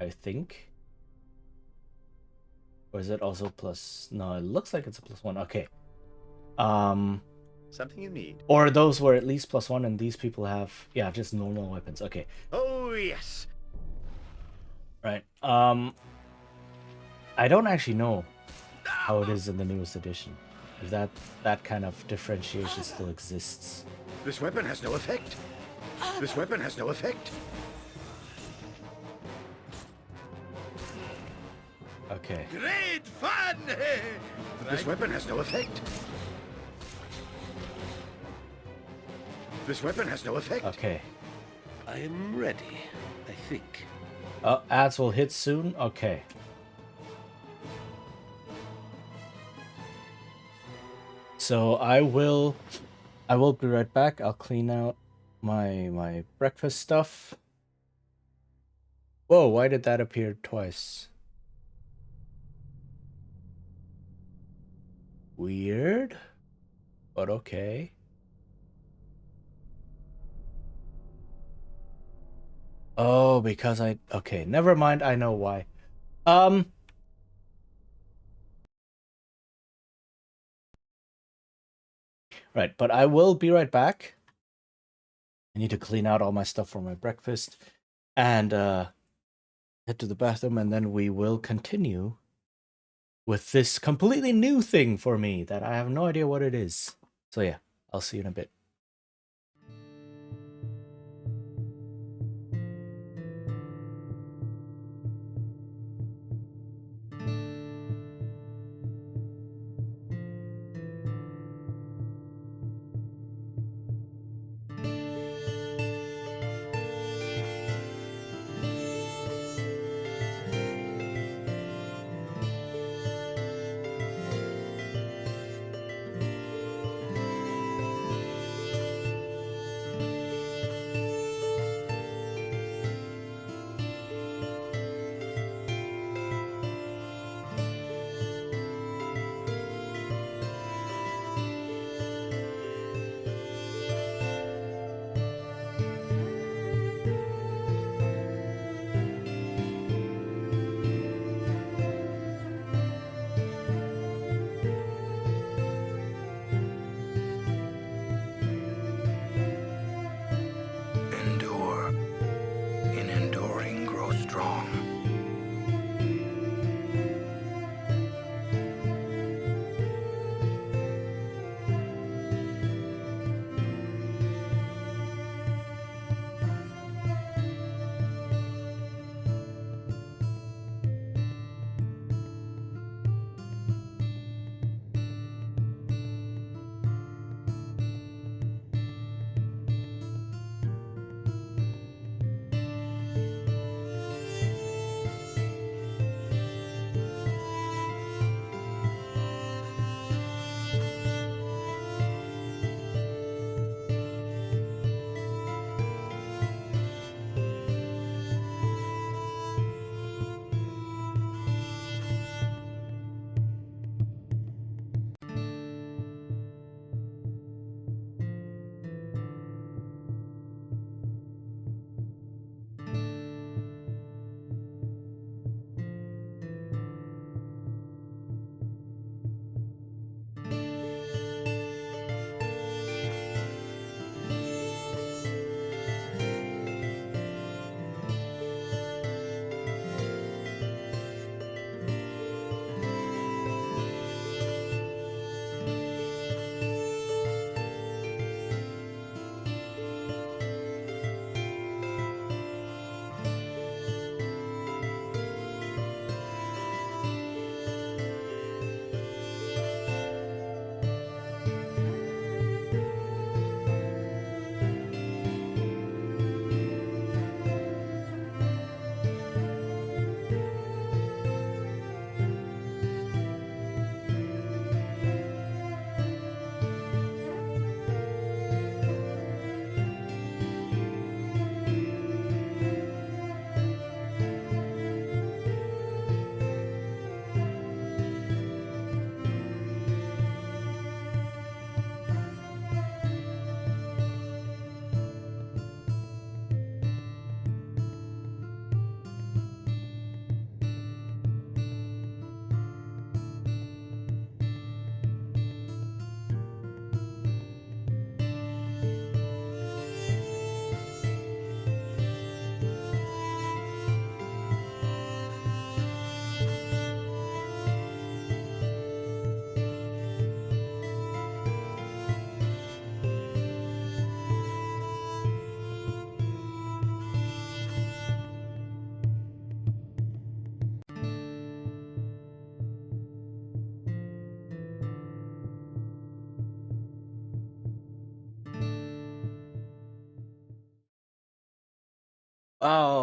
I think. Or is it also plus? No, it looks like it's a +1. Okay. Something you need. Or those were at least +1, and these people have, yeah, just normal weapons. Okay. Oh, yes. Right. I don't actually know how it is in the newest edition. If that kind of differentiation still exists. This weapon has no effect. This weapon has no effect. Okay. Great fun! This weapon has no effect. This weapon has no effect. Okay. I am ready, I think. Oh, ads will hit soon. Okay. So I will be right back. I'll clean out my breakfast stuff. Whoa, why did that appear twice? Weird, but okay. Oh, because okay, never mind, I know why. Right, but I will be right back. I need to clean out all my stuff for my breakfast and head to the bathroom, and then we will continue with this completely new thing for me that I have no idea what it is. So yeah, I'll see you in a bit.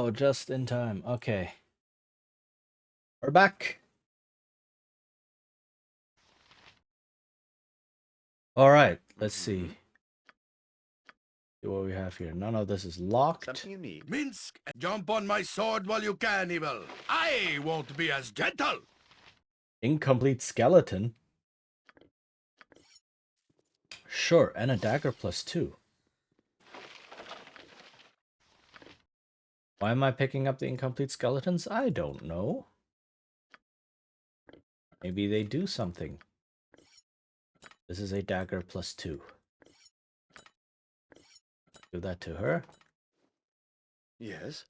Oh, just in time. Okay. We're back. Alright, let's see. See what we have here. None of this is locked. Something you need. Minsk, jump on my sword while you can, Evil. I won't be as gentle. Incomplete skeleton. Sure, and a dagger +2. Why am I picking up the incomplete skeletons? I don't know. Maybe they do something. This is a dagger +2. Give that to her. Yes.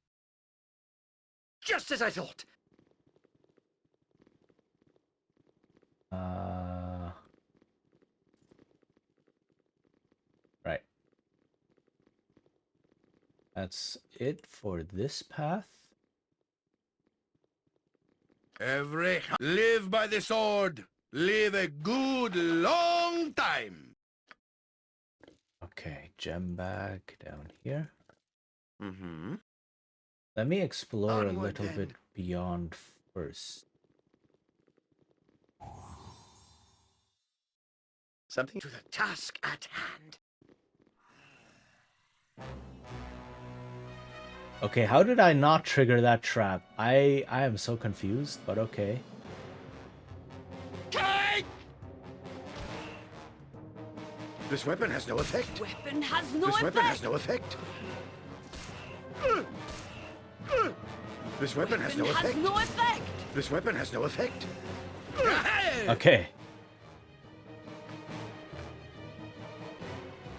Just as I thought. Right. That's it for this path. Live by the sword. Live a good long time. Okay, gem bag down here. Mm-hmm. Let me explore a Onward, little then. bit beyond first. Something To the task at hand. Okay, how did I not trigger that trap? I am so confused, but okay. This weapon has no effect. Weapon has no This effect. weapon has no effect. This weapon has no Weapon has effect. no effect. This weapon has no effect. Okay.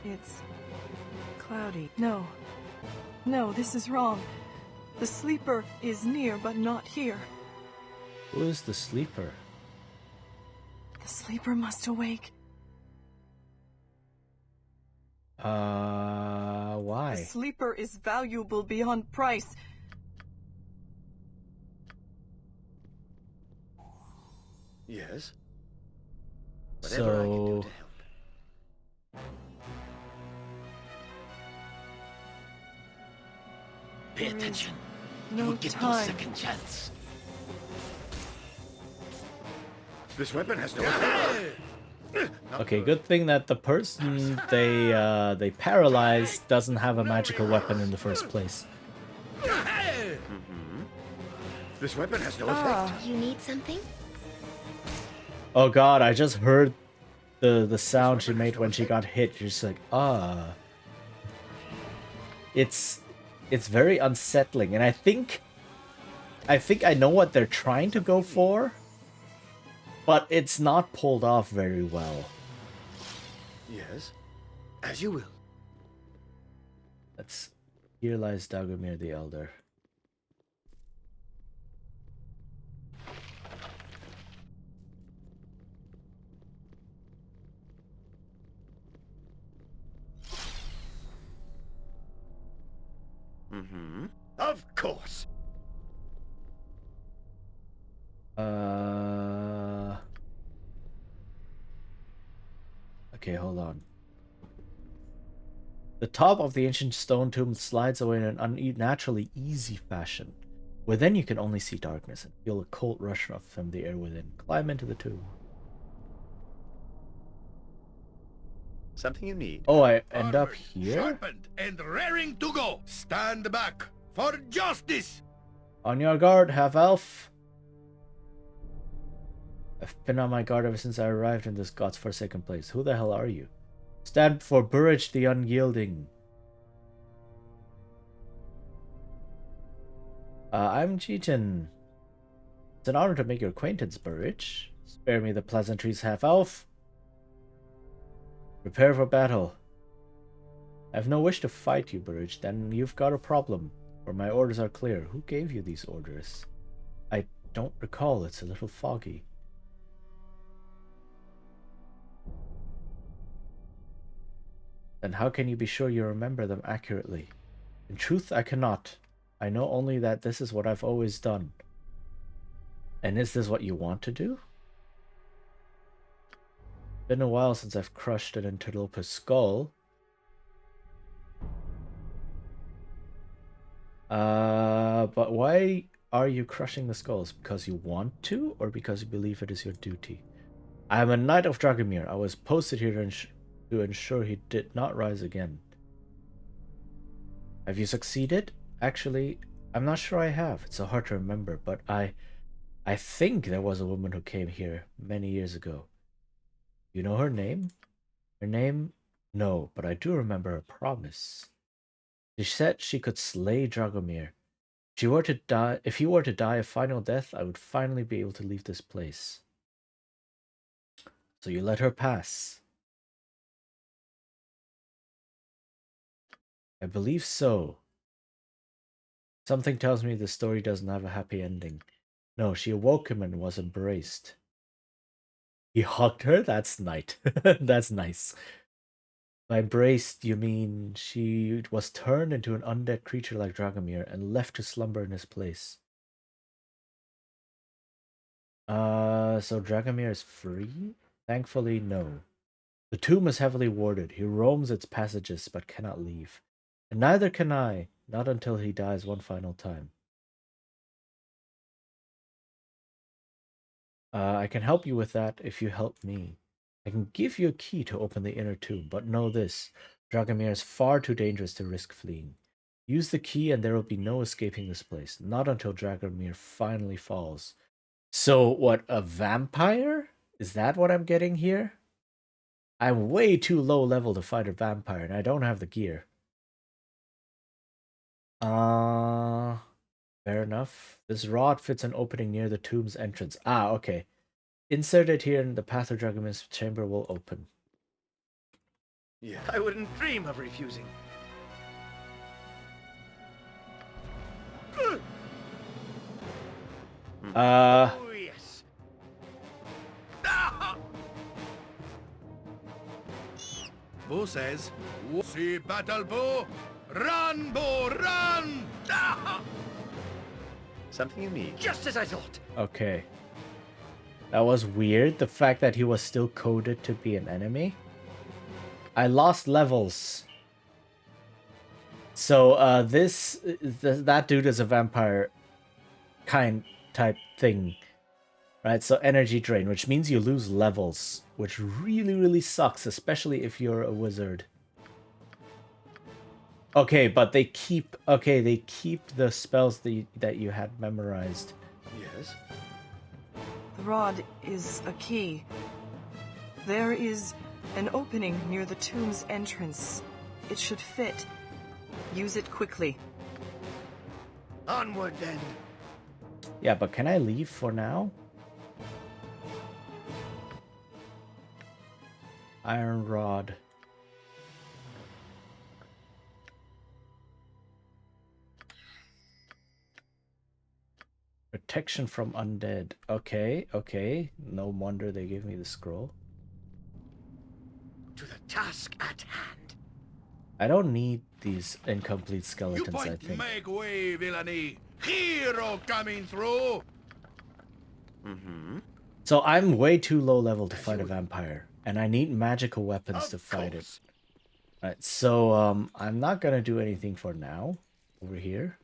It's cloudy. No. No, this is wrong. The sleeper is near, but not here. Who is the sleeper? The sleeper must awake. The Why? sleeper is valuable beyond price. Yes. Whatever I can do So, to help. Pay There is attention. no You get no time. second chance. This weapon has no effect. okay, good thing that the person they paralyzed doesn't have a magical weapon in the first place. This weapon has no effect. You need something? Oh god, I just heard the sound she made when she got hit. You're just like, ah. It's very unsettling, and I think I know what they're trying to go for, but it's not pulled off very well. Yes. As you will. Here lies Dagomir the Elder. Mm-hmm. Of course. Okay, hold on. The top of the ancient stone tomb slides away in an unnaturally easy fashion. Within you can only see darkness and feel a cold rush from the air within. Climb into the tomb. Something you need. Oh, I end up Armored, here? sharpened, and raring to go. Stand back for justice. On your guard, half-elf. I've been on my guard ever since I arrived in this god's forsaken place. Who the hell are you? Stand for Burrich the Unyielding. I'm Cheaton. It's an honor to make your acquaintance, Burrich. Spare me the pleasantries, half-elf. Prepare for battle. I have no wish to fight you, Burrich. Then you've got a problem. For my orders are clear. Who gave you these orders? I don't recall. It's a little foggy. Then how can you be sure you remember them accurately? In truth, I cannot. I know only that this is what I've always done. And is this what you want to do? Been a while since I've crushed an interloper's skull. But why are you crushing the skulls? Because you want to, or because you believe it is your duty? I am a knight of Dragomir. I was posted here to ensure he did not rise again. Have you succeeded? Actually, I'm not sure I have. It's so hard to remember, but I think there was a woman who came here many years ago. You know her name? Her name? No, but I do remember her promise. She said she could slay Dragomir. If he were to die a final death, I would finally be able to leave this place. So you let her pass? I believe so. Something tells me the story doesn't have a happy ending. No, she awoke him and was embraced. He hugged her? That's nice. That's nice. By embraced, you mean she was turned into an undead creature like Dragomir and left to slumber in his place. So Dragomir is free? Thankfully, no. The tomb is heavily warded. He roams its passages but cannot leave. And neither can I, not until he dies one final time. I can help you with that if you help me. I can give you a key to open the inner tomb, but know this. Dragomir is far too dangerous to risk fleeing. Use the key and there will be no escaping this place. Not until Dragomir finally falls. So, what, a vampire? Is that what I'm getting here? I'm way too low level to fight a vampire, and I don't have the gear. Fair enough. This rod fits an opening near the tomb's entrance. Ah, okay. Insert it here and the path of Dragomir's chamber will open. Yeah, I wouldn't dream of refusing. Oh, yes. Bo says, See battle bow, run bow, run! Something you need. Just as I thought. Okay. That was weird, the fact that he was still coded to be an enemy. I lost levels. So, that dude is a vampire kind type thing. Right, so energy drain, which means you lose levels, which really, really sucks, especially if you're a wizard. Okay, but they keep the spells that you had memorized. Yes. The rod is a key. There is an opening near the tomb's entrance. It should fit. Use it quickly. Onward then. Yeah, but can I leave for now? Iron rod. Protection from undead. Okay, okay. No wonder they gave me the scroll. To the task at hand. I don't need these incomplete You skeletons, I point, think. make way, villainy. Hero coming through. So I'm way too low level to fight a vampire, and I need magical weapons to fight it. Right, so I'm not gonna do anything for now over here.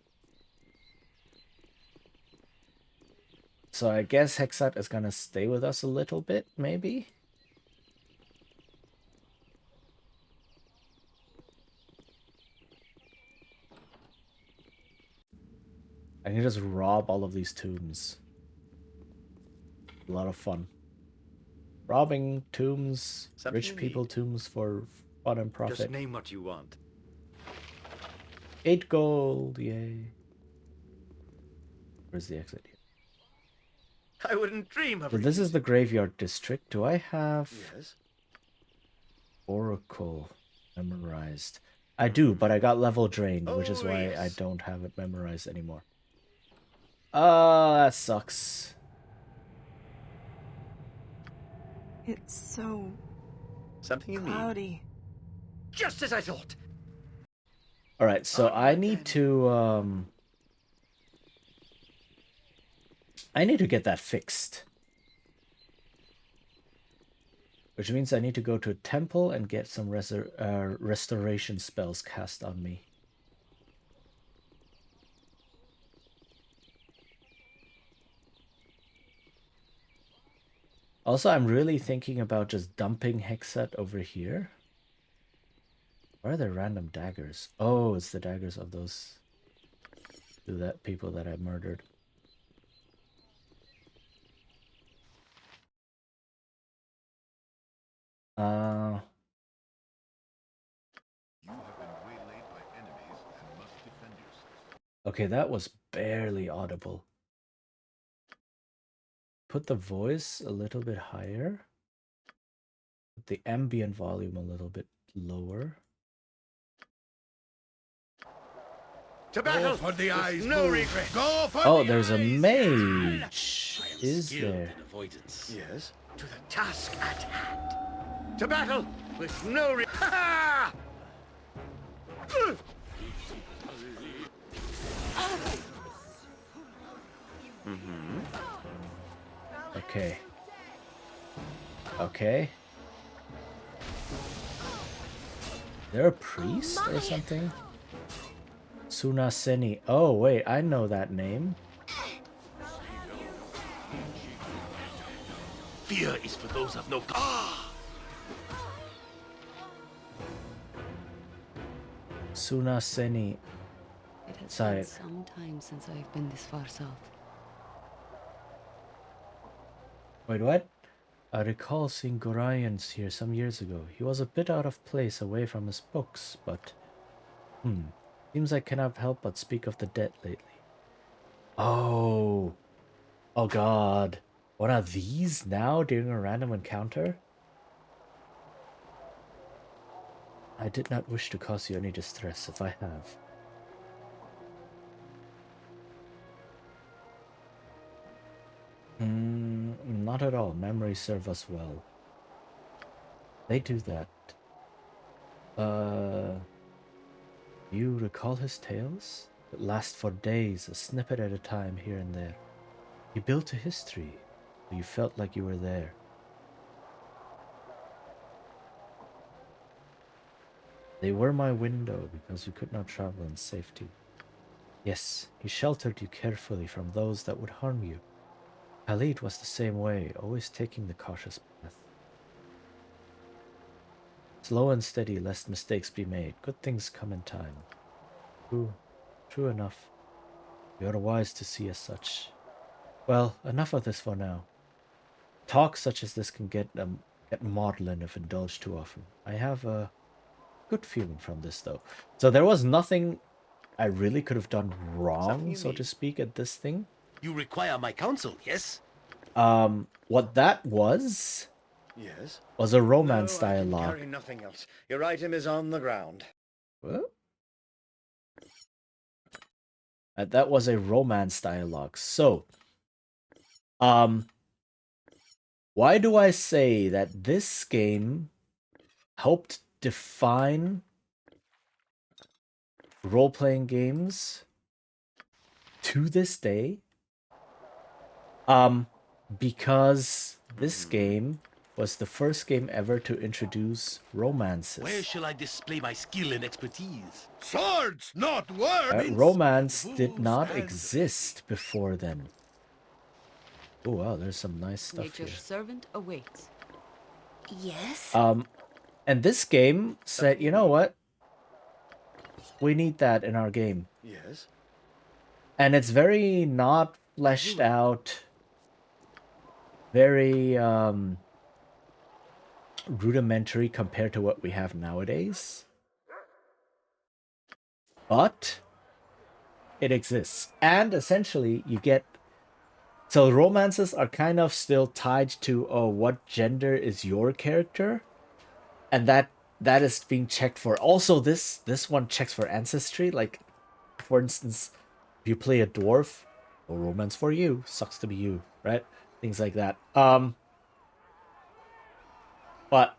So I guess Hexat is gonna stay with us a little bit, maybe? I can just rob all of these tombs. A lot of fun. Robbing tombs, rich people tombs for fun and profit. Just name what you want. 8 gold, yay. Where's the exit here? I wouldn't dream of So this is the graveyard district. Do I have Yes. Oracle memorized? I do, but I got level drained, which is Oh, why I yes. don't have it memorized anymore. That sucks. It's so Something you need. cloudy. Just as I thought. Alright, so I need to I need to get that fixed. Which means I need to go to a temple and get some restoration spells cast on me. Also, I'm really thinking about just dumping Hexet over here. Where are the random daggers? Oh, it's the daggers of those people that I murdered. You have been waylaid by enemies and must defend yourself. Okay, that was barely audible. Put the voice a little bit higher. Put the ambient volume a little bit lower. To battle for the eyes. No regret. Go for Oh, the there's a eyes. mage. I am Is skilled there? in avoidance. Yes? To the task at hand. To battle with no Okay. Okay. They're a priest or something? Sunaseni. Oh, wait, I know that name. Fear is for those of no Sunaseni. It has Sorry. been some time since I've been this far south. Wait, what? I recall seeing Gorians here some years ago. He was a bit out of place away from his books, but... Seems I cannot help but speak of the dead lately. Oh. Oh god. What are these now during a random encounter? I did not wish to cause you any distress if I have. Not at all. Memories serve us well. They do that. You recall his tales? That last for days, a snippet at a time here and there. He built a history, so you felt like you were there. They were my window because you could not travel in safety. Yes, he sheltered you carefully from those that would harm you. Khalid was the same way, always taking the cautious path. Slow and steady, lest mistakes be made. Good things come in time. True enough. You are wise to see as such. Well, enough of this for now. Talk such as this can get maudlin if indulged too often. I have a good feeling from this, though. So there was nothing I really could have done wrong, so to speak, at this thing. You require my counsel, yes? What that was Yes? a romance No, I can dialogue. carry nothing else. Your item is on the ground. What? That was a romance dialogue. So, why do I say that this game helped define role-playing games to this day? Because this game was the first game ever to introduce romances. Where shall I display my skill and expertise? Swords, not words! Romance did not exist before then. Oh wow, there's some nice stuff Nature's here. servant awaits. Yes? And this game said, you know what? We need that in our game. Yes? And it's very not fleshed out, very rudimentary compared to what we have nowadays. But it exists. And essentially you get... So romances are kind of still tied to what gender is your character. And that is being checked for. Also, this one checks for ancestry. Like, for instance, if you play a dwarf, no romance for you. Sucks to be you, right? Things like that. But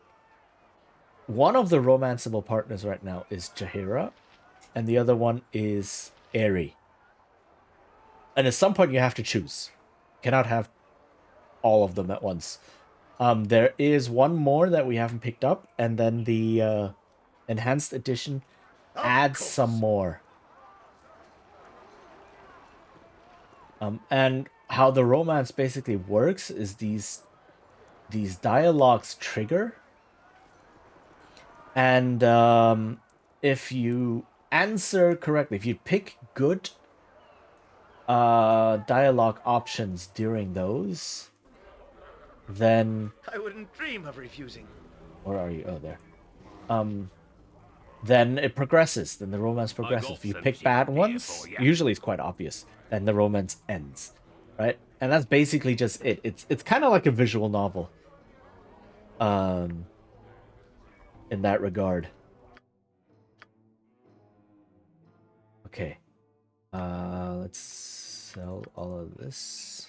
one of the romanceable partners right now is Jaheira, and the other one is Aerie. And at some point you have to choose. You cannot have all of them at once. There is one more that we haven't picked up, and then the enhanced edition adds some more. And how the romance basically works is these these dialogues trigger, and if you answer correctly, if you pick good dialogue options during those, then I wouldn't dream of refusing. where are you? Oh, there. Then it progresses. Then the romance progresses. If you pick bad ones, usually it's quite obvious. Then the romance ends, right? And that's basically just it. It's kind of like a visual novel. In that regard. Okay. Let's sell all of this.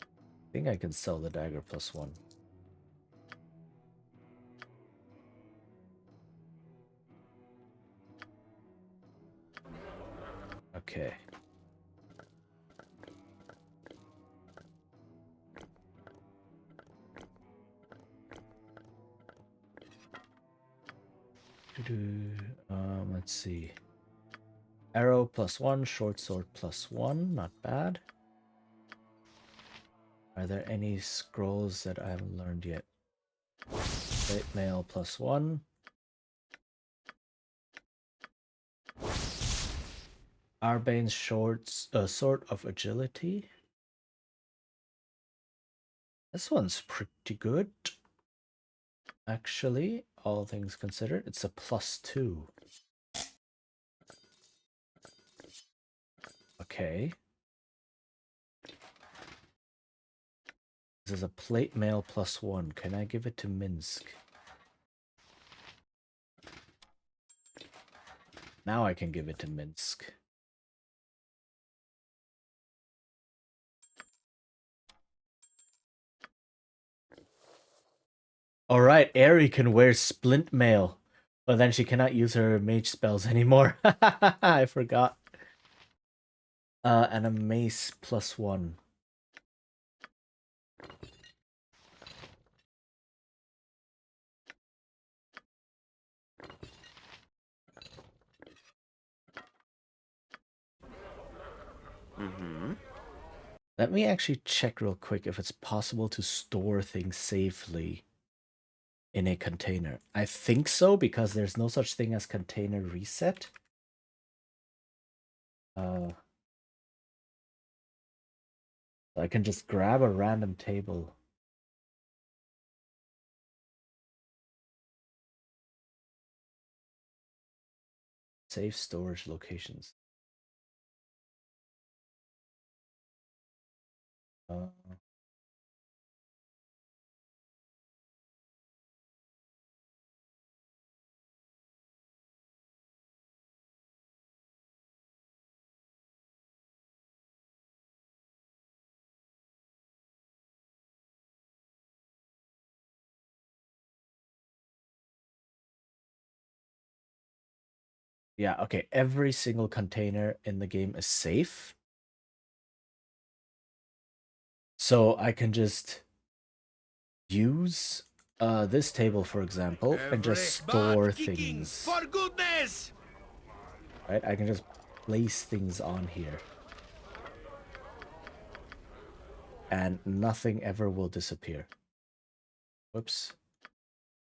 I think I can sell the dagger +1. Okay. Let's see. Arrow +1, short sword +1, not bad. Are there any scrolls that I haven't learned yet? Plate mail +1. Arbane's sword of agility. This one's pretty good. Actually, all things considered, it's a +2. Okay. This is a plate mail +1. Can I give it to Minsk? Now I can give it to Minsk. Alright, Aerie can wear splint mail, but then she cannot use her mage spells anymore. I forgot. And a mace +1. Let me actually check real quick if it's possible to store things safely in a container. I think so, because there's no such thing as container reset. I can just grab a random table. Safe storage locations. Yeah, okay. Every single container in the game is safe. So I can just use this table, for example, and just store things. For goodness! Right? I can just place things on here. And nothing ever will disappear. Whoops.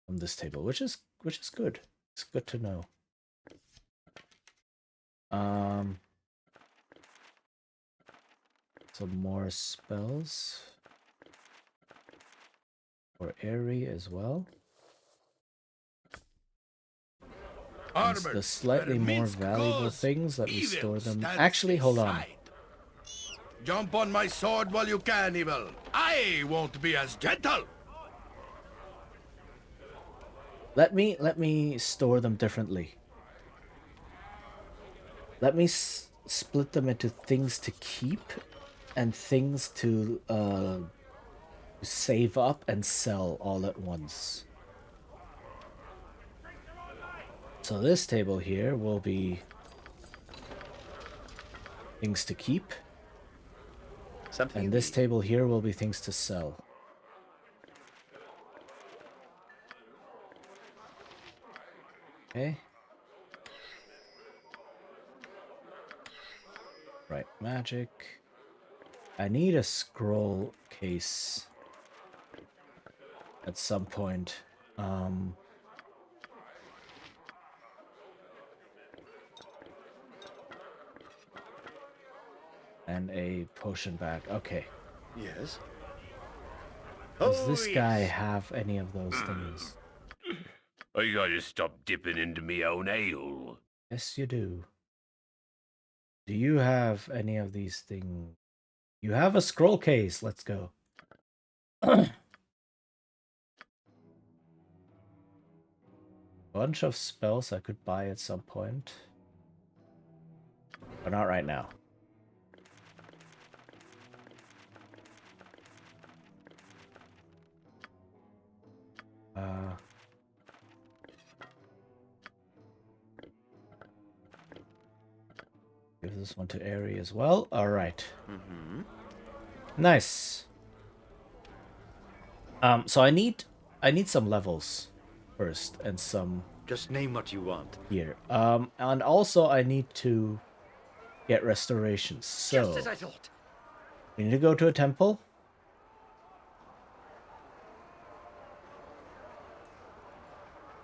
From this table, which is good. It's good to know. Some more spells for Aerie as well. And the slightly more valuable things, let me store them. Actually, hold on. Jump on my sword while you can, evil. I won't be as gentle. Let me store them differently. Let me split them into things to keep and things to save up and sell all at once. So this table here will be things to keep. And this table here will be things to sell. Okay. Right, magic. I need a scroll case at some point. And a potion bag. Okay. Yes? Does Oh, this guy yes. have any of those things? I gotta stop dipping into me own ale. Yes, you do. Do you have any of these things? You have a scroll case. Let's go. Bunch of spells I could buy at some point. But not right now. Give this one to Airy as well. Alright. Nice. So I need some levels first and some Just name what you want. here. And also I need to get restorations. So Just as I thought. we need to go to a temple.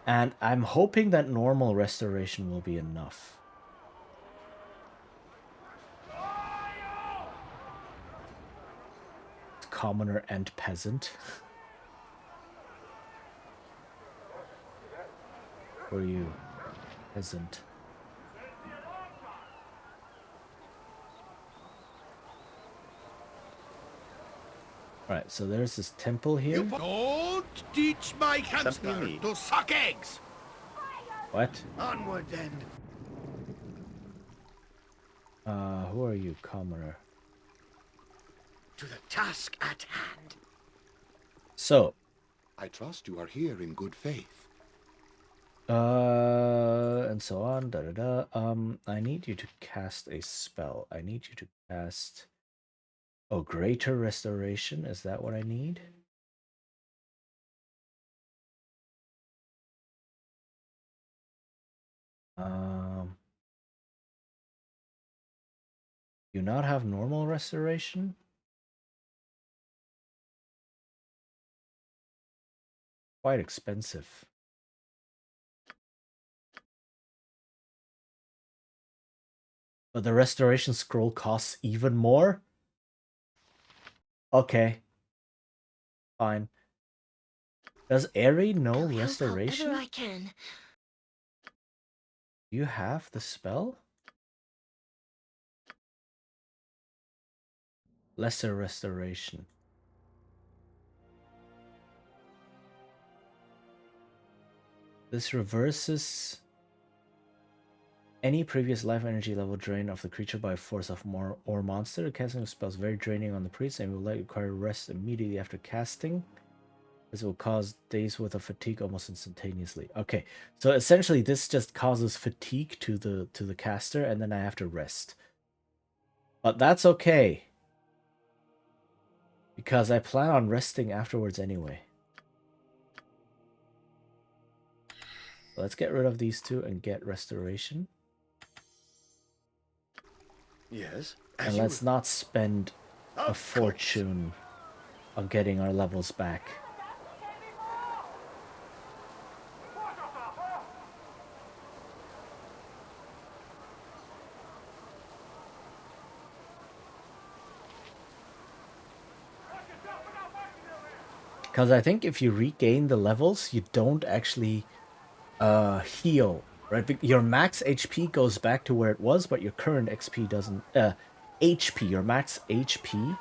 And I'm hoping that normal restoration will be enough. Commoner and peasant. Who are you? Peasant. Alright, so there's this temple here. Don't teach my hamster to suck eggs! What? Onward then. Who are you, commoner? To the task at hand. So, I trust you are here in good faith. and so on, I need you to cast a spell. I need you to cast... Oh, Greater Restoration, is that what I need? Do you not have normal restoration? Quite expensive. But the restoration scroll costs even more? Okay. Fine. Does Eri know restoration? However I can. Do you have the spell? Lesser restoration. This reverses any previous life energy level drain of the creature by force of more or monster. Casting a spell is very draining on the priest and will require rest immediately after casting. This will cause days worth of fatigue almost instantaneously. Okay, so essentially this just causes fatigue to the caster, and then I have to rest. But that's okay, because I plan on resting afterwards anyway. Let's get rid of these two and get restoration. Yes? And let's not spend a fortune on getting our levels back. Because I think if you regain the levels, you don't actually heal, right? Your max HP goes back to where it was, but your current XP doesn't. HP, your max HP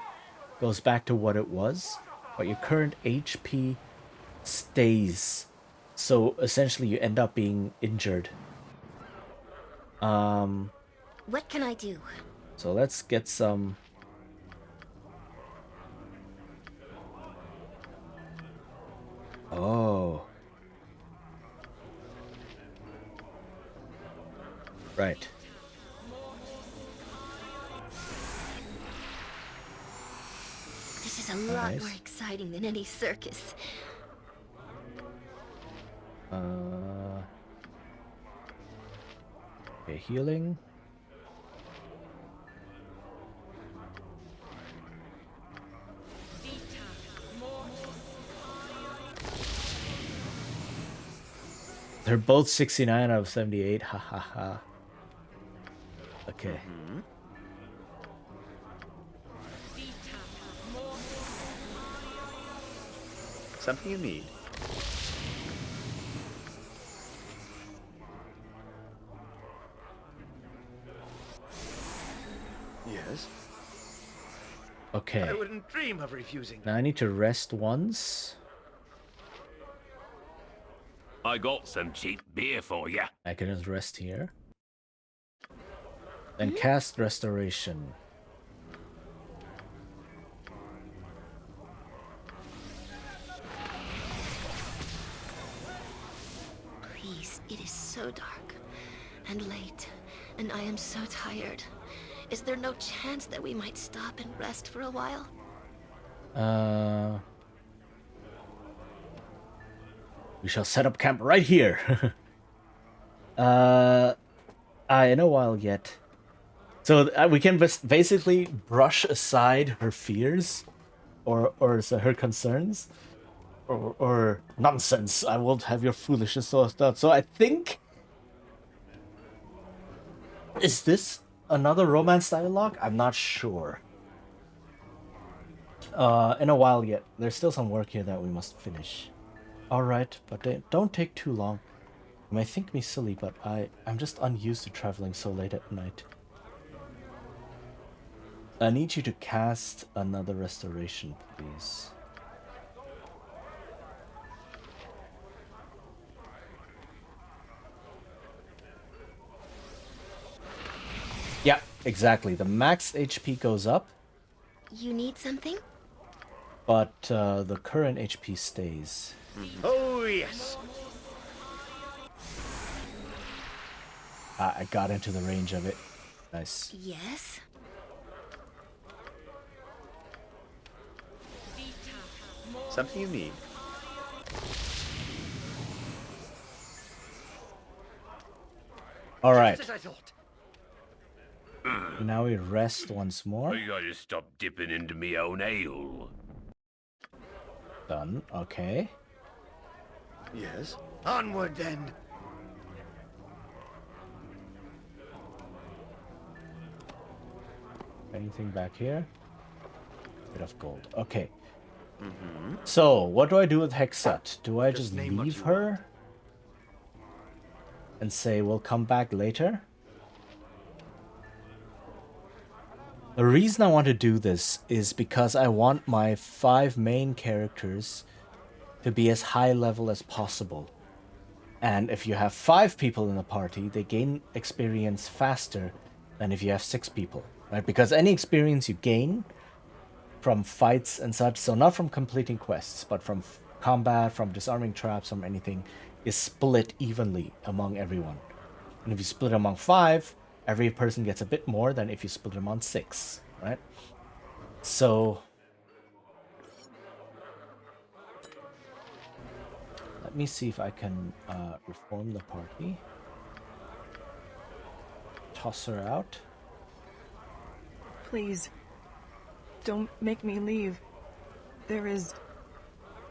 goes back to what it was, but your current HP stays. So essentially, you end up being injured. What can I do? So let's get some. Oh. Right. This is a lot more exciting than any circus. Okay, healing. They're both 69 out of 78. Ha ha ha. Okay. Something you need. Yes? Okay. I wouldn't dream of refusing. Now I need to rest once. I got some cheap beer for you. I can just rest here. Then cast Restoration. Please, it is so dark and late, and I am so tired. Is there no chance that we might stop and rest for a while? We shall set up camp right here. In a while yet. So we can basically brush aside her fears, or so her concerns, or nonsense. I won't have your foolishness sorted out. So I think, is this another romance dialogue? I'm not sure. In a while yet. There's still some work here that we must finish. Alright, but don't take too long. You may think me silly, but I'm just unused to traveling so late at night. I need you to cast another restoration, please. Yeah, exactly. The max HP goes up. You need something? But the current HP stays. Oh, yes. I got into the range of it. Nice. Yes? Something you need. All right. Just as I thought. Now we rest once more. I gotta stop dipping into me own ale. Done. Okay. Yes? Onward then. Anything back here? Bit of gold. Okay. So, what do I do with Hexat? Do I just name what leave you her? And say we'll come back later? The reason I want to do this is because I want my 5 main characters to be as high level as possible. And if you have 5 people in the party, they gain experience faster than if you have 6 people, right? Because any experience you gain from fights and such, so not from completing quests, but from combat, from disarming traps, from anything, is split evenly among everyone. And if you split among 5, every person gets a bit more than if you split them on 6, right? So let me see if I can reform the party. Toss her out. Please, don't make me leave. There is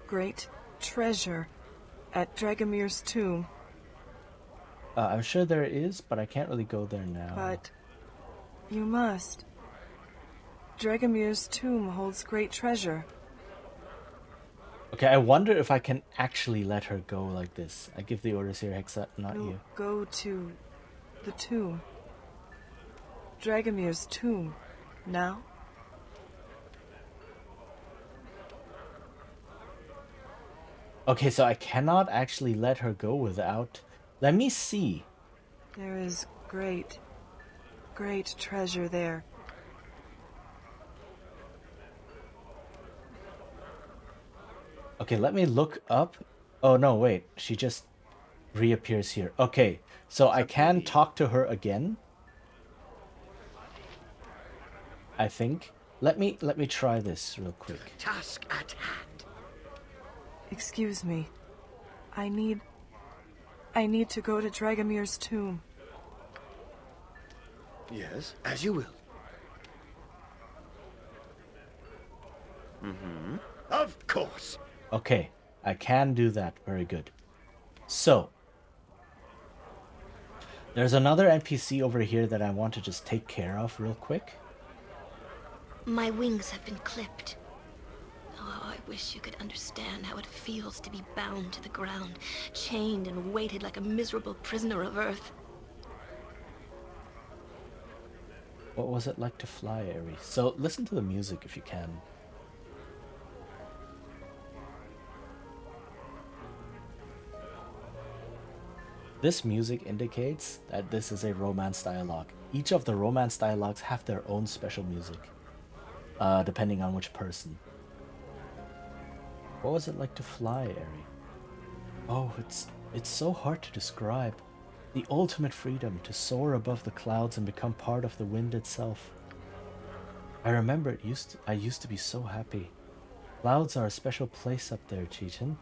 great treasure at Dragomir's tomb. I'm sure there is, but I can't really go there now. But you must. Dragomir's tomb holds great treasure. Okay, I wonder if I can actually let her go like this. I give the orders here, Hexat, not We'll you. go to the tomb. Dragomir's tomb. Now? Okay, so I cannot actually let her go without... Let me see. There is great treasure there. Okay, let me look up. Oh, no, wait. She just reappears here. Okay, so I can talk to her again. I think. Let me try this real quick. Task at hand. Excuse me. I need to go to Dragomir's tomb. Yes? As you will. Of course. Okay, I can do that. Very good. So, There's another NPC over here that I want to just take care of real quick. My wings have been clipped. Oh, I wish you could understand how it feels to be bound to the ground, chained and weighted like a miserable prisoner of Earth. What was it like to fly, Aerie? So listen to the music if you can. This music indicates that this is a romance dialogue. Each of the romance dialogues have their own special music, depending on which person. What was it like to fly, Aerie? Oh, it's so hard to describe. The ultimate freedom to soar above the clouds and become part of the wind itself. I remember I used to be so happy. Clouds are a special place up there, Cheatin.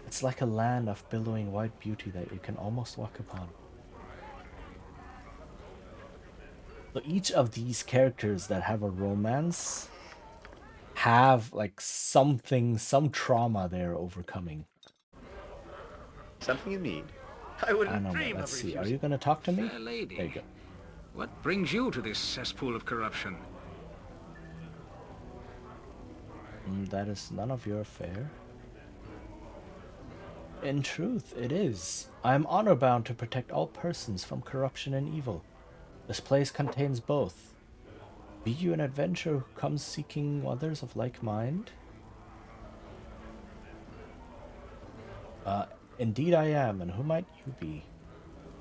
It's like a land of billowing white beauty that you can almost walk upon. So each of these characters that have a romance have like something, some trauma they're overcoming. Something you need? I wouldn't know, dream let's of see. Are refusing. you gonna talk to me? Fair lady, there you go. What brings you to this cesspool of corruption? That is none of your affair. In truth, it is. I am honor bound to protect all persons from corruption and evil. This place contains both. Be you an adventurer who comes seeking others of like mind? Indeed I am, and who might you be?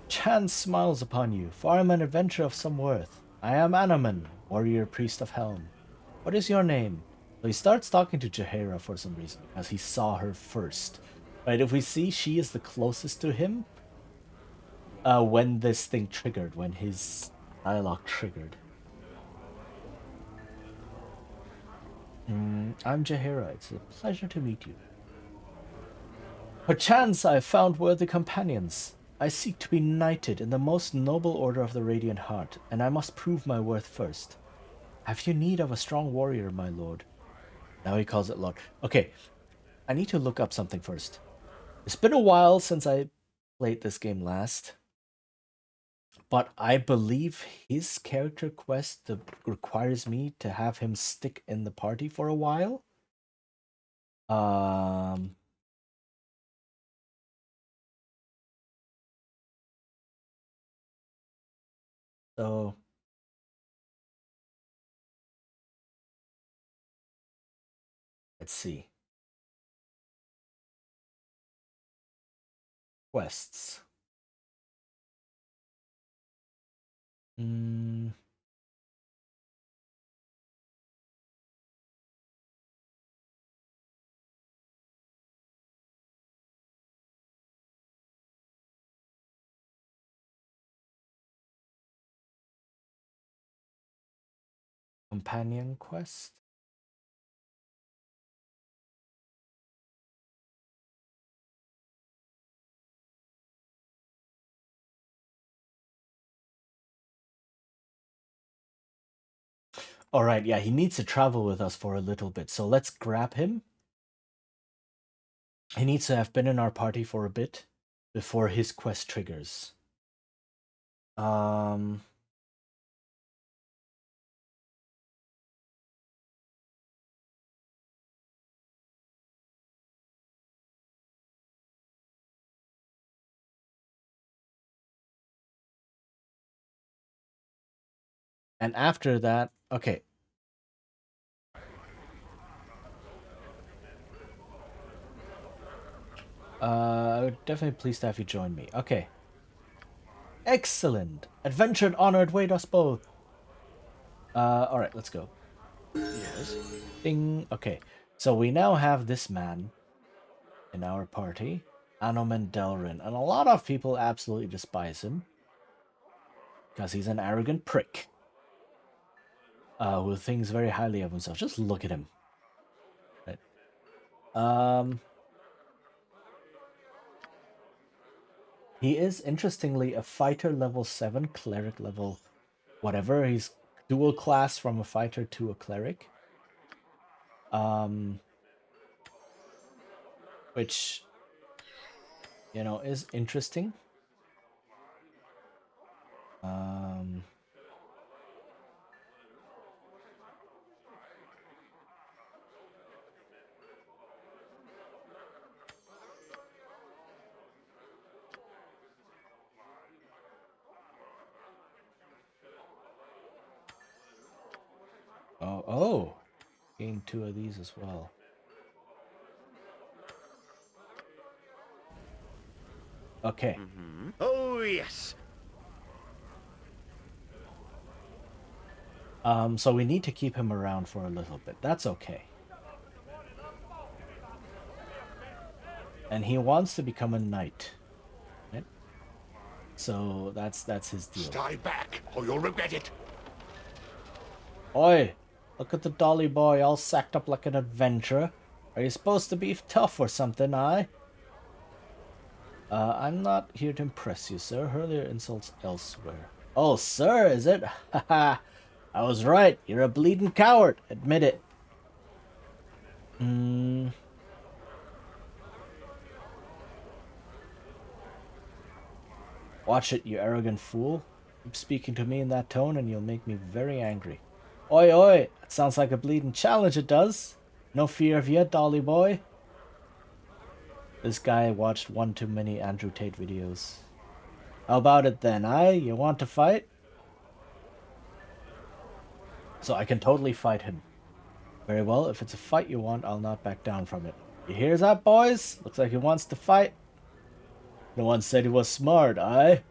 Chance smiles upon you, for I am an adventurer of some worth. I am Anomen, warrior priest of Helm. What is your name? So he starts talking to Jaheira for some reason, because he saw her first. Right, if we see she is the closest to him, when this thing triggered, when his dialogue triggered. I'm Jaheira. It's a pleasure to meet you. Perchance I have found worthy companions. I seek to be knighted in the most noble order of the Radiant Heart, and I must prove my worth first. Have you need of a strong warrior, my lord? Now he calls it lord. Okay, I need to look up something first. It's been a while since I played this game last, but I believe his character quest requires me to have him stick in the party for a while. So let's see. Quests. Companion quest. All right, yeah, he needs to travel with us for a little bit, so let's grab him. He needs to have been in our party for a bit before his quest triggers. And after that, okay. I would definitely pleased to have you join me. Okay. Excellent. Adventure and honor await us both. Alright, let's go. Yes? Ding. Okay. So we now have this man in our party, Anomen Delrin, and a lot of people absolutely despise him because he's an arrogant prick who thinks very highly of himself. Just look at him. Right. He is interestingly a fighter level 7, cleric level whatever. He's dual class from a fighter to a cleric. Which, you know, is interesting. Oh. Gain 2 of these as well. Okay. Oh, yes. So we need to keep him around for a little bit. That's okay. And he wants to become a knight. Right? So that's his deal. Stay back, or you'll regret it. Oi! Look at the dolly boy all sacked up like an adventurer. Are you supposed to be tough or something, aye? I'm not here to impress you, sir. Hurl your insults elsewhere. Oh, sir, is it? Haha. I was right. You're a bleeding coward. Admit it. Watch it, you arrogant fool. Keep speaking to me in that tone and you'll make me very angry. Oi, oi! That sounds like a bleeding challenge, it does. No fear of you, dolly boy. This guy watched one too many Andrew Tate videos. How about it then, aye? You want to fight? So I can totally fight him. Very well, if it's a fight you want, I'll not back down from it. You hear that, boys? Looks like he wants to fight. No one said he was smart, aye?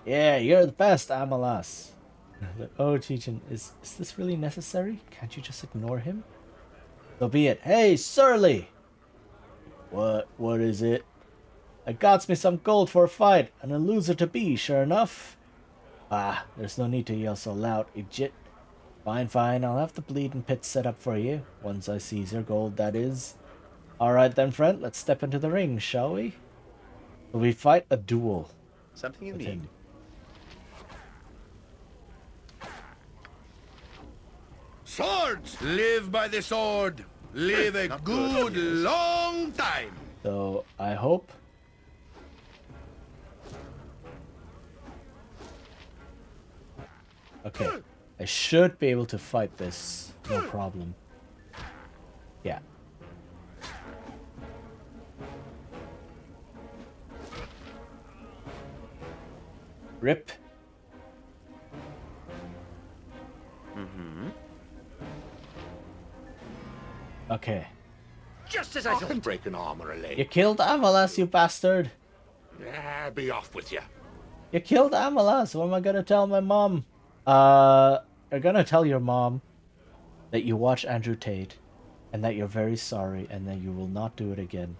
Yeah, you're the best, Amalas. Oh, Chichin, is this really necessary? Can't you just ignore him? So be it. Hey, Surly! What is it? I got me some gold for a fight, and a loser to be, sure enough. Ah, there's no need to yell so loud, idiot. Fine, I'll have the bleeding pit set up for you, once I seize your gold, that is. Alright then, friend, let's step into the ring, shall we? So we fight a duel. Something you need. Him. Swords! Live by the sword. Live a good, long time. So, I hope. Okay. I should be able to fight this. No problem. Yeah. Rip. Okay. Just as I can break an arm or a leg. You killed Amalas, you bastard. Yeah, be off with you. You killed Amalas. What am I gonna tell my mom? You're gonna tell your mom that you watch Andrew Tate and that you're very sorry and that you will not do it again.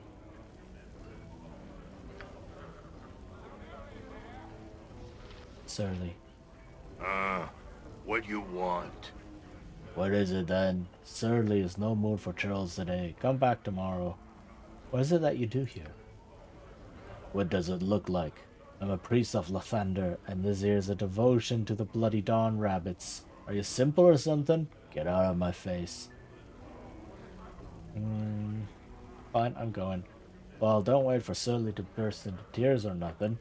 Surly. What you want? What is it then? Surly is no mood for churls today. Come back tomorrow. What is it that you do here? What does it look like? I'm a priest of Lathander, and this here's a devotion to the Bloody Dawn rabbits. Are you simple or something? Get out of my face. Fine, I'm going. Well, don't wait for Surly to burst into tears or nothing.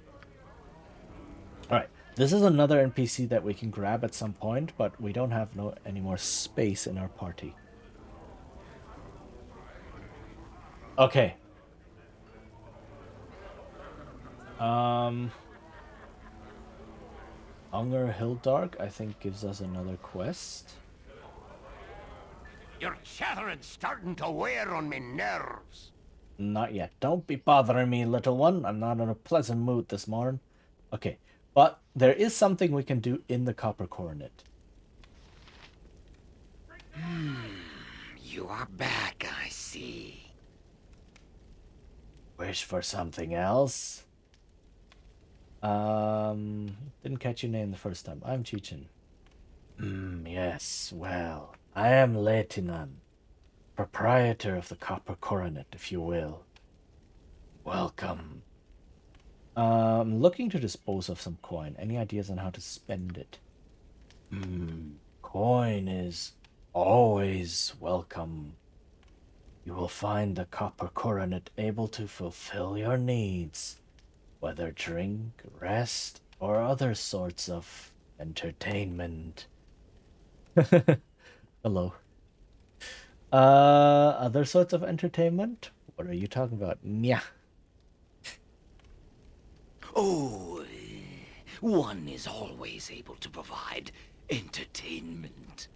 Alright, this is another NPC that we can grab at some point, but we don't have any more space in our party. Okay. Unger Hildark, I think, gives us another quest. Your chattering's starting to wear on me nerves. Not yet. Don't be bothering me, little one. I'm not in a pleasant mood this morning. Okay, but there is something we can do in the Copper Coronet. You are back, I see. Wish for something else? Didn't catch your name the first time. I'm Chichin. Yes, well, I am Leitinan, proprietor of the Copper Coronet, if you will. Welcome. Looking to dispose of some coin. Any ideas on how to spend it? Coin is always welcome. You will find the Copper Coronet able to fulfill your needs, whether drink, rest, or other sorts of entertainment. Hello. Other sorts of entertainment? What are you talking about? Nya. Oh, one is always able to provide entertainment.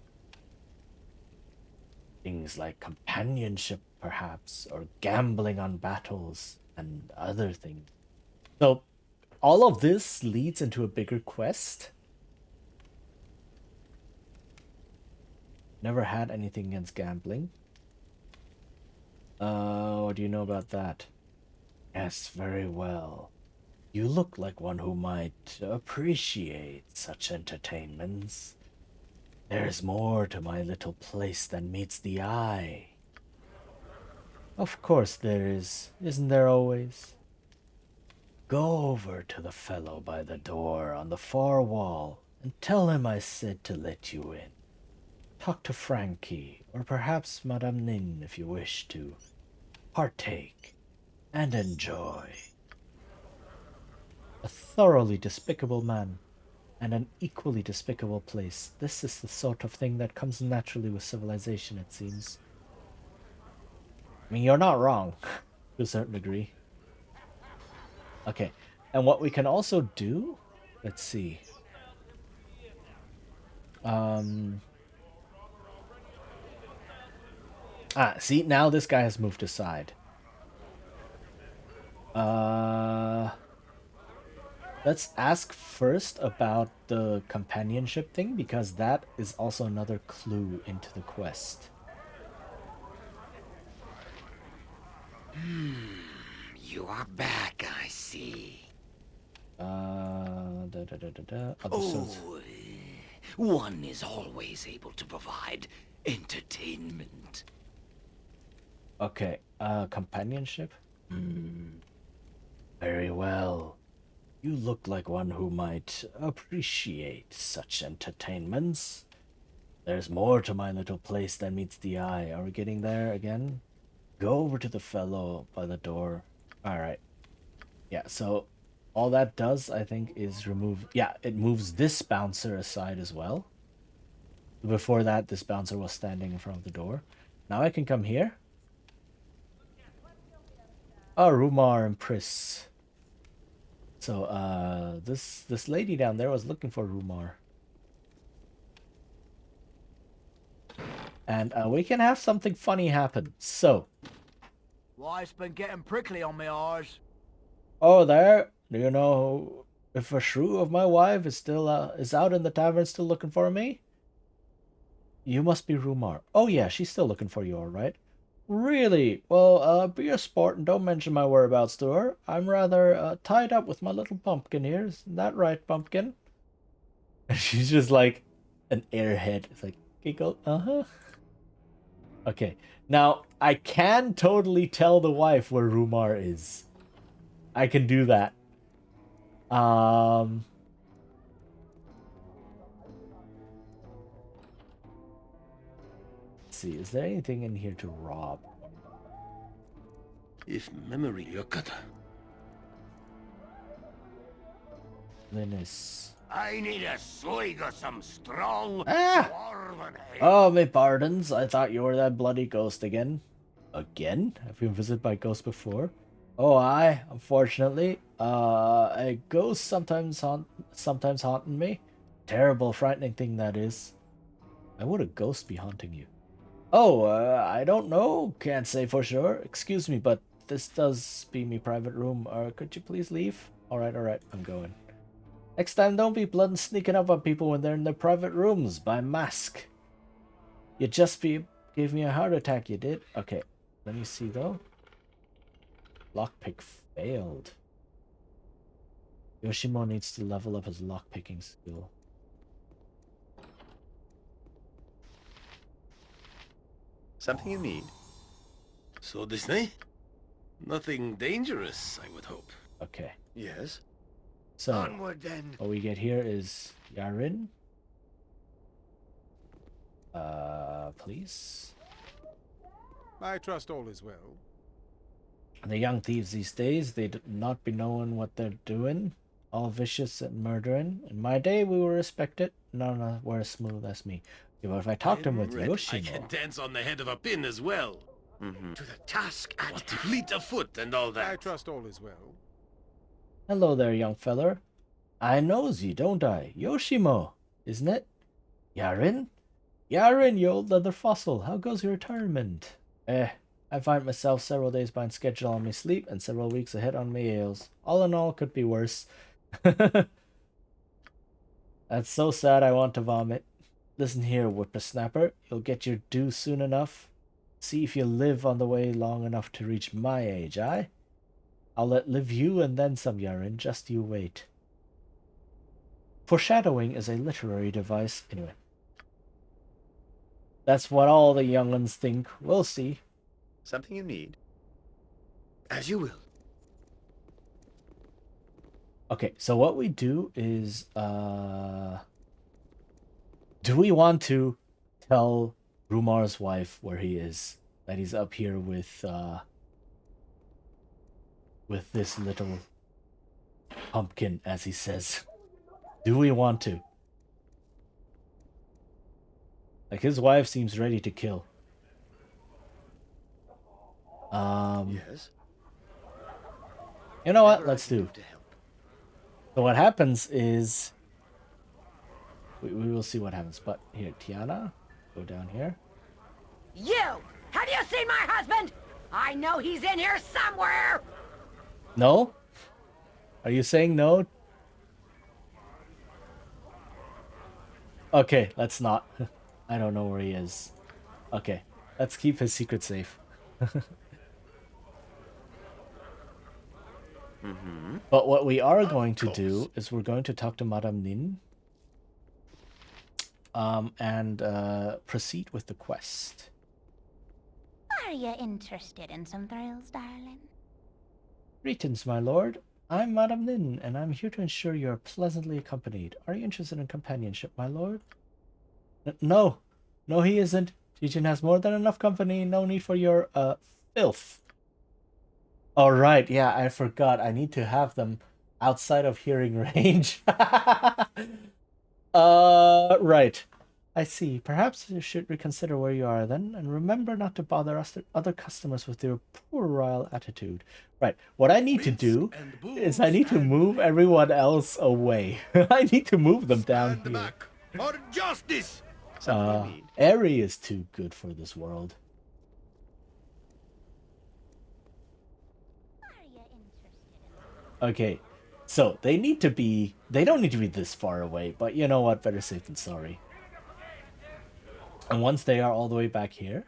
Things like companionship, perhaps, or gambling on battles and other things. So, all of this leads into a bigger quest. Never had anything against gambling. What do you know about that? Yes, very well. You look like one who might appreciate such entertainments. There's more to my little place than meets the eye. Of course there is. Isn't there always? Go over to the fellow by the door on the far wall and tell him I said to let you in. Talk to Frankie, or perhaps Madame Nin if you wish to. Partake and enjoy. A thoroughly despicable man, and an equally despicable place. This is the sort of thing that comes naturally with civilization, it seems. I mean, you're not wrong, to a certain degree. Okay, and what we can also do, let's see. See, now this guy has moved aside. Let's ask first about the companionship thing, because that is also another clue into the quest. You are back, I see. One is always able to provide entertainment. Okay, companionship? Very well. You look like one who might appreciate such entertainments. There's more to my little place than meets the eye. Are we getting there again? Go over to the fellow by the door. Alright. Yeah, so all that does, I think, is remove... Yeah, it moves this bouncer aside as well. Before that, this bouncer was standing in front of the door. Now I can come here. Oh, Rumar and Pris. So, this lady down there was looking for Rumar. And we can have something funny happen. So. Wife's been getting prickly on me eyes. Oh, there. Do you know if a shrew of my wife is still is out in the tavern still looking for me? You must be Rumar. Oh yeah, she's still looking for you, all right. Really? Well, be a sport and don't mention my whereabouts to her. I'm rather tied up with my little pumpkin here. Isn't that right, pumpkin? And she's just like an airhead. It's like, giggle, uh-huh. Okay, now I can totally tell the wife where Rumar is. I can do that. Let's see, is there anything in here to rob? If memory yokata. Linus. I need a swig of some strong dwarven ale. Oh, my pardons. I thought you were that bloody ghost again. Again? Have you been visited by ghosts before? Oh, aye. Unfortunately, a ghost sometimes haunting me. Terrible, frightening thing that is. Why would a ghost be haunting you? Oh, I don't know. Can't say for sure. Excuse me, but this does be me private room. Could you please leave? Alright, I'm going. Next time, don't be blood and sneaking up on people when they're in their private rooms by mask. You just gave me a heart attack, you did. Okay, let me see though. Lockpick failed. Yoshimo needs to level up his lockpicking skill. Something you need? So this night? Nothing dangerous, I would hope. Okay. Yes. So, onward then. What we get here is Yarin. Please. I trust all is well. The young thieves these days, they do not be knowing what they're doing. All vicious and murdering. In my day, we were respected. None were as smooth as me. Okay, but if I talked him with Yoshimo... I can dance on the head of a pin as well. To the task at What, fleet of foot and all that. I trust all is well. Hello there, young feller. I knows you, don't I? Yoshimo, isn't it? Yarin? Yaren, you old leather fossil, how goes your retirement? I find myself several days behind schedule on my sleep and several weeks ahead on my ales. All in all, could be worse. That's so sad I want to vomit. Listen here, whippersnapper, you'll get your due soon enough. See if you live on the way long enough to reach my age, aye? I'll live you and then some, Yaren, just you wait. Foreshadowing is a literary device. Anyway. That's what all the younguns think. We'll see. Something you need? As you will. Okay, so what we do is, do we want to tell Rumar's wife where he is? That he's up here with this little pumpkin, as he says. Do we want to? Like, his wife seems ready to kill. Yes. You know what? Let's do. So what happens is we will see what happens. But here, Tiana, go down here. You! Have you seen my husband? I know he's in here somewhere! No? Are you saying no? Okay, let's not. I don't know where he is. Okay, let's keep his secret safe. But what we are going to do is we're going to talk to Madame Nin. And proceed with the quest. Are you interested in some thrills, darling? Greetings, my lord. I'm Madame Nin, and I'm here to ensure you're pleasantly accompanied. Are you interested in companionship, my lord? No. No, he isn't. Jijin has more than enough company. No need for your, filth. All right, yeah, I forgot. I need to have them outside of hearing range. Right. I see. Perhaps you should reconsider where you are then, and remember not to bother us other customers with your puerile attitude. Right. What I need to do is I need to move everyone else away. I need to move them down here. For justice! Eri is too good for this world. Okay, so they don't need to be this far away, but you know what, better safe than sorry. And once they are all the way back here,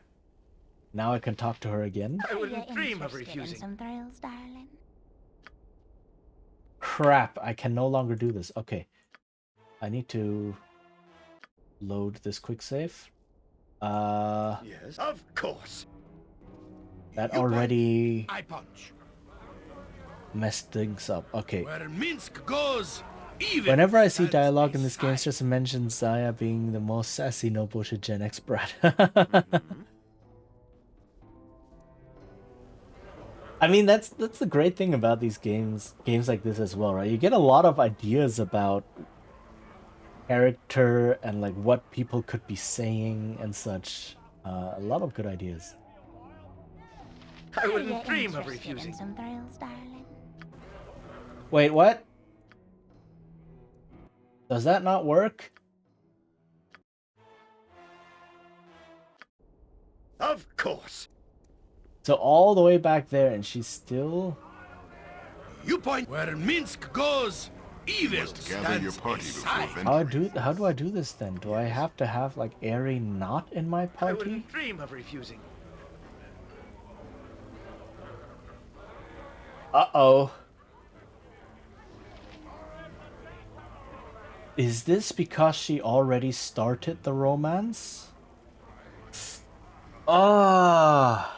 now I can talk to her again. I wouldn't dream of refusing. Some thrills, darling. Crap, I can no longer do this. Okay, I need to load this quick save. Yes, of course. That You already punch, I punch. messed things up. Okay. Where Minsk goes, even Whenever I see dialogue in this game, it just mentions Zaya being the most sassy, no bullshit Gen X brat. I mean, that's the great thing about these games like this as well, right? You get a lot of ideas about character and like what people could be saying and such. A lot of good ideas. I wouldn't dream of refusing. Some thrills, darling. Wait, what? Does that not work? Of course. So all the way back there, and she's still... You point where Minsk goes, evil gather your party before venturing. How do I do this then? Do I have to have like Eri not in my I party? wouldn't dream of refusing. Uh-oh. Is this because she already started the romance? Ah.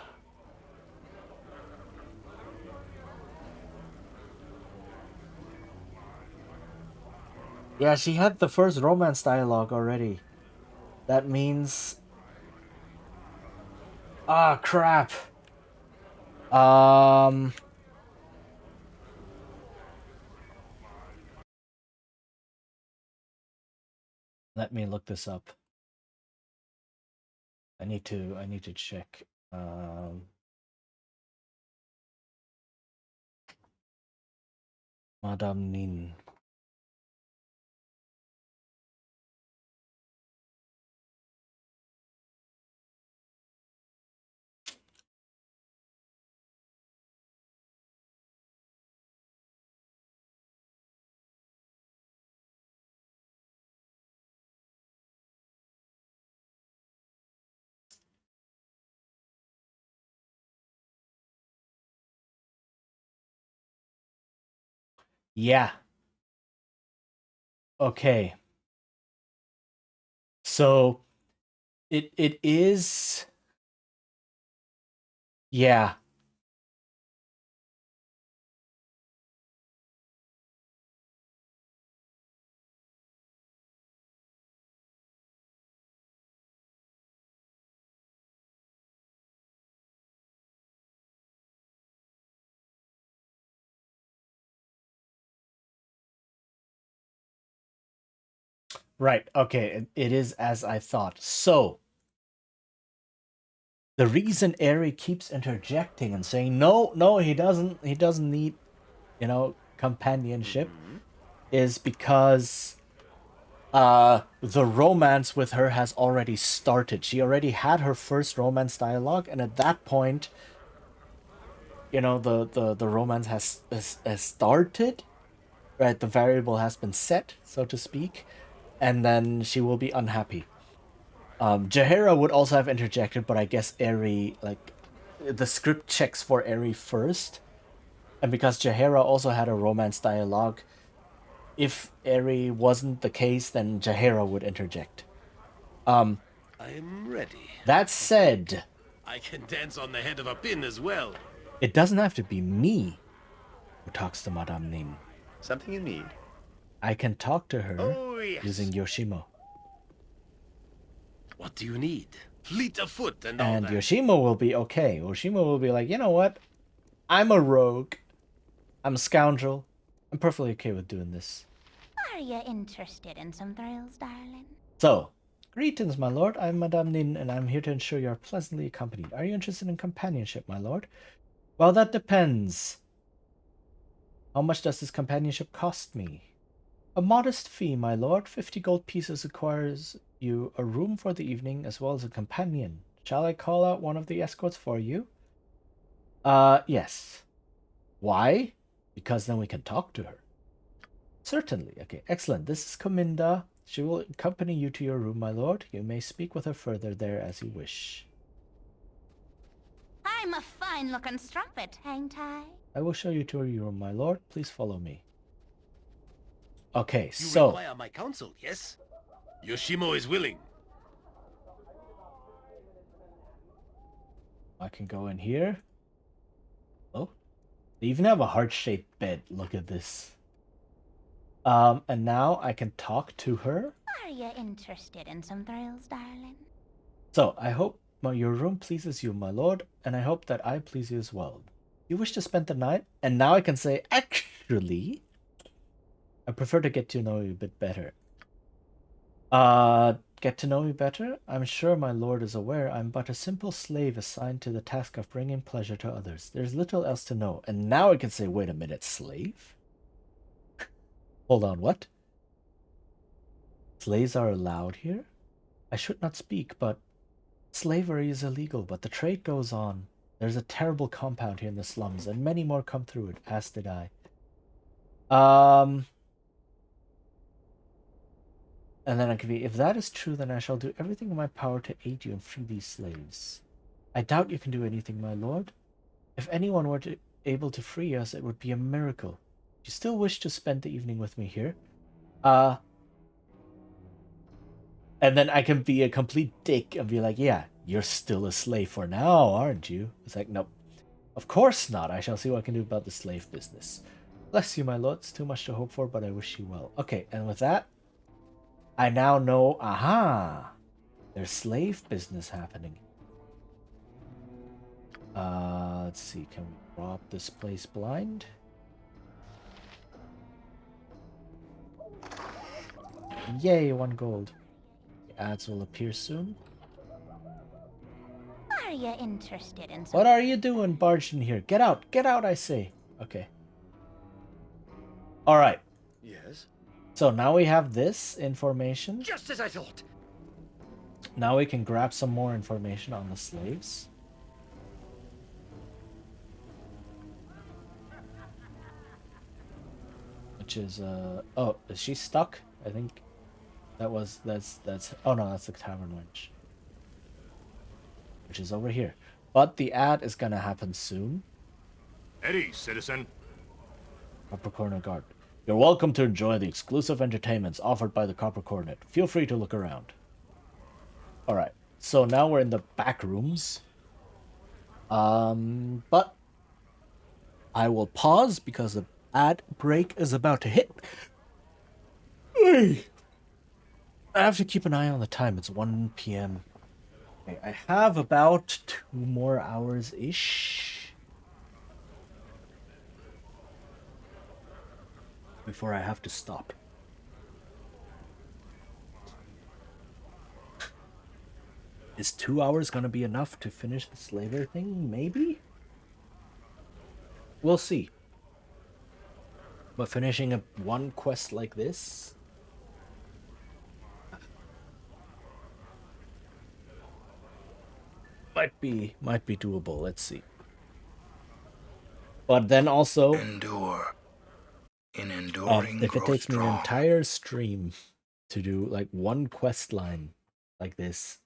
Yeah, she had the first romance dialogue already. That means... Ah, crap. Let me look this up. I need to check. Madame Nin. Yeah. Okay. So it is. Yeah. Right. Okay. It is as I thought. So the reason Eri keeps interjecting and saying no, no, he doesn't need, companionship, is because the romance with her has already started. She already had her first romance dialogue, and at that point, the romance has started, right? The variable has been set, so to speak, and then she will be unhappy. Jaheira would also have interjected, but I guess Eri, like, the script checks for Eri first, and because Jaheira also had a romance dialogue, if Eri wasn't the case, then Jaheira would interject. I'm ready. That said, I can dance on the head of a pin as well. it doesn't have to be me who talks to Madame Nin. Something you need? I can talk to her yes. using Yoshimo. What do you need? Fleet of foot and all And that. Yoshimo will be okay. Yoshimo will be like, you know what? I'm a rogue. I'm a scoundrel. I'm perfectly okay with doing this. Are you interested in some thrills, darling? So, greetings, my lord. I'm Madame Nin, and I'm here to ensure you are pleasantly accompanied. Are you interested in companionship, my lord? Well, that depends. How much does this companionship cost me? A modest fee, my lord. 50 gold pieces acquires you a room for the evening as well as a companion. Shall I call out one of the escorts for you? Yes. Why? Because then we can talk to her. Certainly. Okay, excellent. This is Cominda. She will accompany you to your room, my lord. You may speak with her further there as you wish. I'm a fine-looking strumpet, ain't I? I will show you to your room, my lord. Please follow me. Okay, You so... require my counsel, yes? Yoshimo is willing. I can go in here. Oh, they even have a heart-shaped bed. Look at this. And now I can talk to her. Are you interested in some thrills, darling? So, I hope your room pleases you, my lord, and I hope that I please you as well. You wish to spend the night? And now I can say, actually, I prefer to get to know you a bit better. Get to know me better? I'm sure my lord is aware I'm but a simple slave assigned to the task of bringing pleasure to others. There's little else to know. And now I can say, wait a minute, slave? Hold on, what? Slaves are allowed here? I should not speak, but slavery is illegal, but the trade goes on. There's a terrible compound here in the slums, and many more come through it, as did I. And then I could be, if that is true, then I shall do everything in my power to aid you and free these slaves. I doubt you can do anything, my lord. If anyone were able to free us, it would be a miracle. You still wish to spend the evening with me here? And then I can be a complete dick and be like, yeah, you're still a slave for now, aren't you? It's like, nope. Of course not. I shall see what I can do about the slave business. Bless you, my lord. It's too much to hope for, but I wish you well. Okay, and with that, I now know, aha, there's slave business happening. Let's see, can we rob this place blind? Yay, 1 gold. The ads will appear soon. Are you interested in some... What are you doing barged in here? Get out, I say. Okay. Alright. Yes? So now we have this information. Just as I thought. Now we can grab some more information on the slaves. Which is, oh, is she stuck? I think that's, oh no, that's the tavern wench. Which is over here. But the ad is gonna happen soon. Eddie, citizen. Upper corner guard. You're welcome to enjoy the exclusive entertainments offered by the Copper Coronet. Feel free to look around. Alright, so now we're in the back rooms. But I will pause because the ad break is about to hit. I have to keep an eye on the time. It's 1 p.m. Okay, I have about 2 more hours-ish before I have to stop. Is 2 hours gonna be enough to finish the slaver thing? Maybe? We'll see. But finishing one quest like this... might be doable. Let's see. But then also... Endure. In enduring, if it grow takes me an strong. entire stream to do like one quest line like this,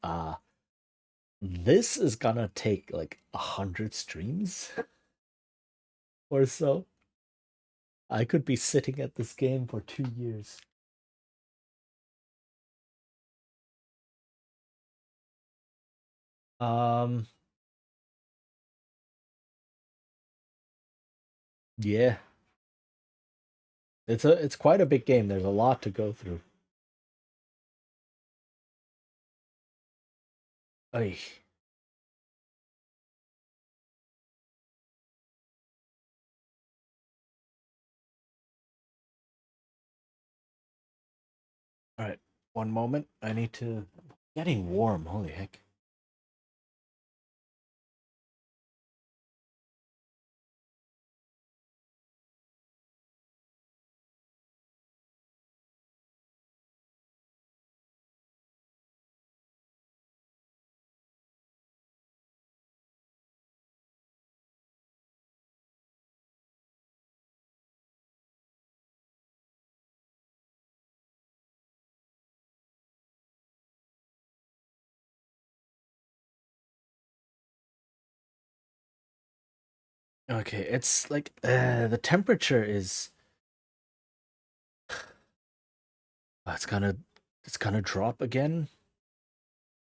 this is gonna take like 100 streams or so. I could be sitting at this game for 2 years. Yeah. It's quite a big game. There's a lot to go through. Ay. All right, one moment. I need to... Getting warm. Holy heck. Okay, it's like the temperature is... it's gonna drop again.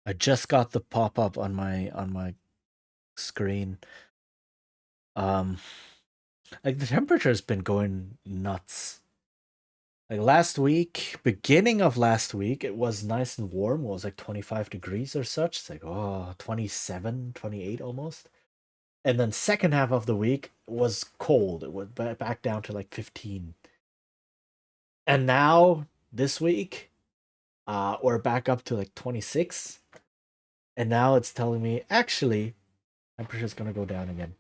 I just got the pop-up on my screen. Like the temperature's been going nuts. Like last week, beginning of last week, it was nice and warm. It was like 25 degrees or such. It's like, 27, 28 almost. And then second half of the week was cold. It went back down to like 15. And now, this week, we're back up to like 26. And now it's telling me, actually, temperature's gonna go down again.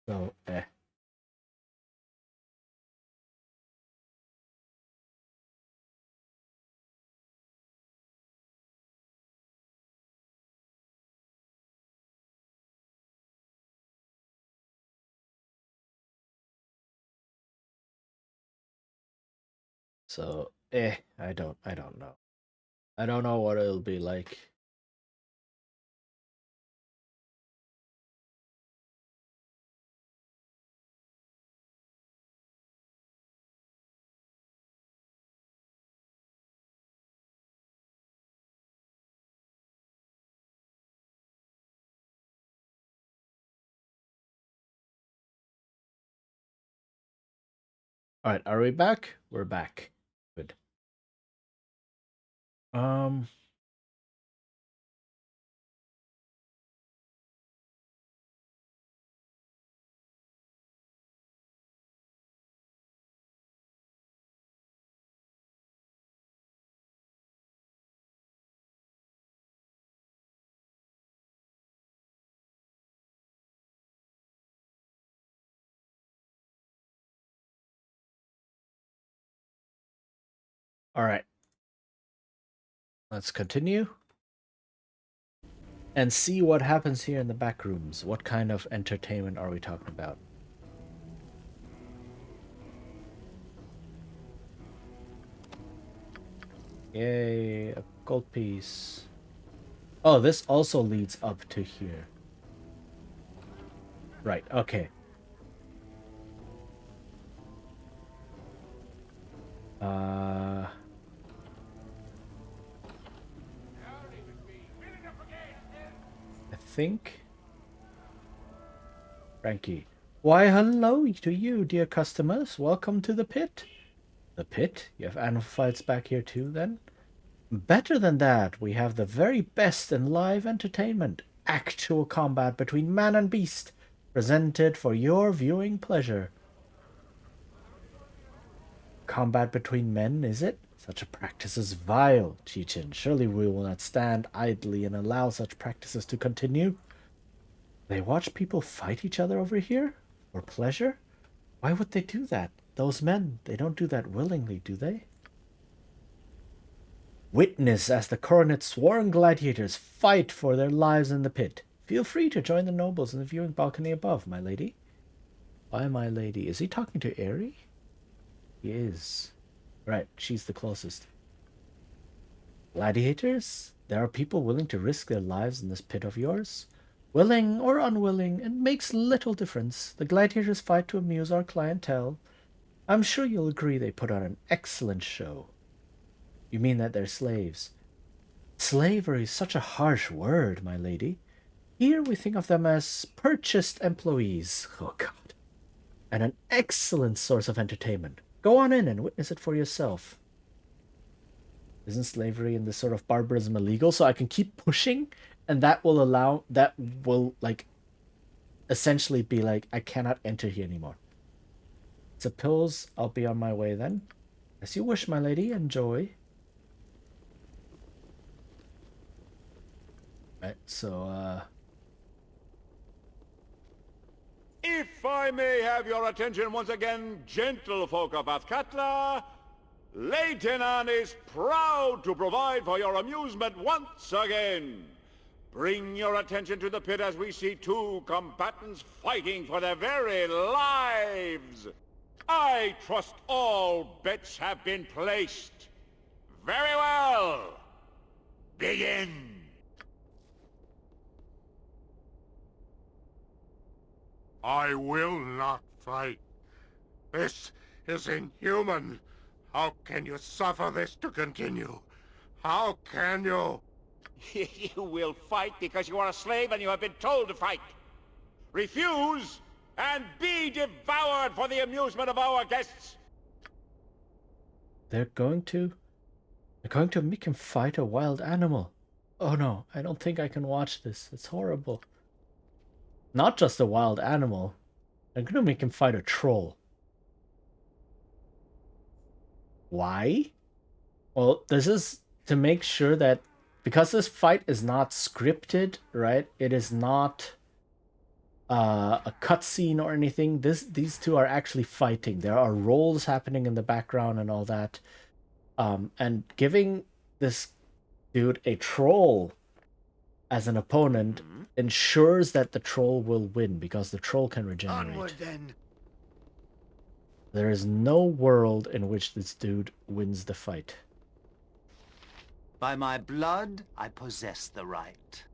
So, So, I don't know. I don't know what it'll be like. All right, are we back? We're back. Good. All right. Let's continue. And see what happens here in the back rooms. What kind of entertainment are we talking about? Yay, a gold piece. Oh, this also leads up to here. Right, okay. I think... Frankie. Why, hello to you, dear customers. Welcome to the pit. The pit? You have animal fights back here too, then? Better than that, we have the very best in live entertainment. Actual combat between man and beast, presented for your viewing pleasure. Combat between men, is it? Such a practice is vile, Chichin. Surely we will not stand idly and allow such practices to continue. They watch people fight each other over here? For pleasure? Why would they do that? Those men, they don't do that willingly, do they? Witness as the coronet's sworn gladiators fight for their lives in the pit. Feel free to join the nobles in the viewing balcony above, my lady. Why, my lady? Is he talking to Aerie? He is. Right, she's the closest. Gladiators? There are people willing to risk their lives in this pit of yours? Willing or unwilling, it makes little difference. The gladiators fight to amuse our clientele. I'm sure you'll agree they put on an excellent show. You mean that they're slaves? Slavery is such a harsh word, my lady. Here we think of them as purchased employees. Oh, God. And an excellent source of entertainment. Go on in and witness it for yourself. Isn't slavery and this sort of barbarism illegal? So I can keep pushing, and that will like essentially be like, I cannot enter here anymore. So pills, I'll be on my way then. As you wish, my lady. Enjoy. Right, so If I may have your attention once again, gentlefolk of Athkatla, Leitenan is proud to provide for your amusement once again. Bring your attention to the pit as we see two combatants fighting for their very lives. I trust all bets have been placed. Very well. Begin. I will not fight. This is inhuman. How can you suffer this to continue? How can you? You will fight because you are a slave and you have been told to fight. Refuse and be devoured for the amusement of our guests. they're going to make him fight a wild animal. Oh no, I don't think I can watch this. It's horrible. Not just a wild animal. They're gonna make him fight a troll. Why? Well, this is to make sure that because this fight is not scripted, right? It is not a cutscene or anything. These two are actually fighting. There are roles happening in the background and all that. And giving this dude a troll as an opponent ensures that the troll will win because the troll can regenerate. Onward then. There is no world in which this dude wins the fight. By my blood, I possess the right.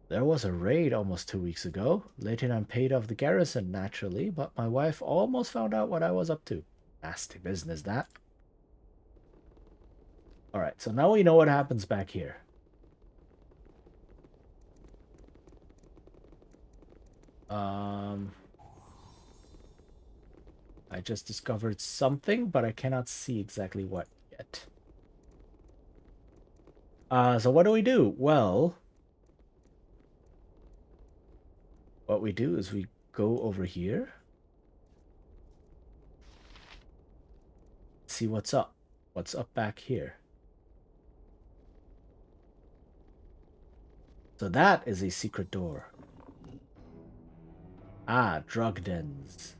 There was a raid almost 2 weeks ago. Lieutenant paid off the garrison, naturally, but my wife almost found out what I was up to. Nasty business, that. Alright, so now we know what happens back here. I just discovered something, but I cannot see exactly what yet. So what do? Well, what we do is we go over here. See what's up. What's up back here? So that is a secret door. Ah, drug dens.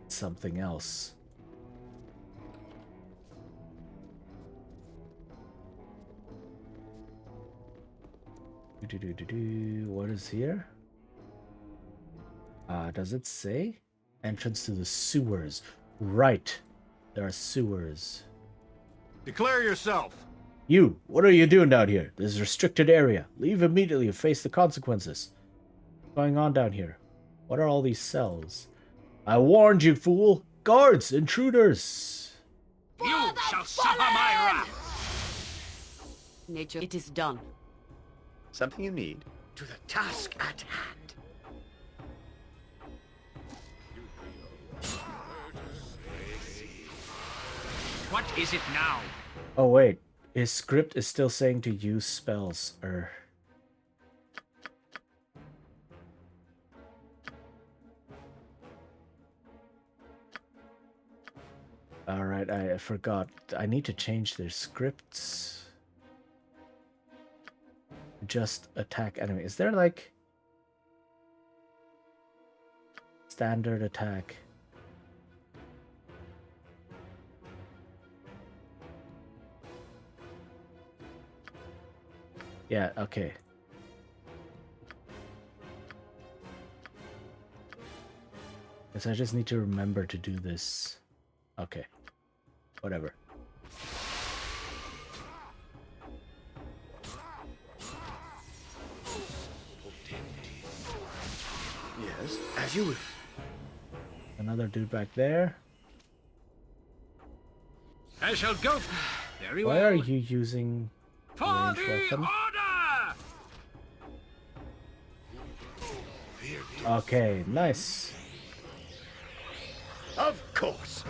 Something else. What is here? Does it say? Entrance to the sewers. Right. There are sewers. Declare yourself. You, what are you doing down here? This is a restricted area. Leave immediately and face the consequences. What's going on down here? What are all these cells? I warned you, fool! Guards! Intruders! You shall suffer my wrath! Nature, it is done. Something you need? To the task at hand. What is it now? Oh wait, his script is still saying to use spells. Alright, I forgot. I need to change their scripts. Just attack enemy. Is there like standard attack? Yeah, okay. Guess I just need to remember to do this. Okay. Whatever. Yes, as you wish. Another dude back there. I shall go. Very Why well. are you using For ranged the weapon? order! Okay, nice. Of course.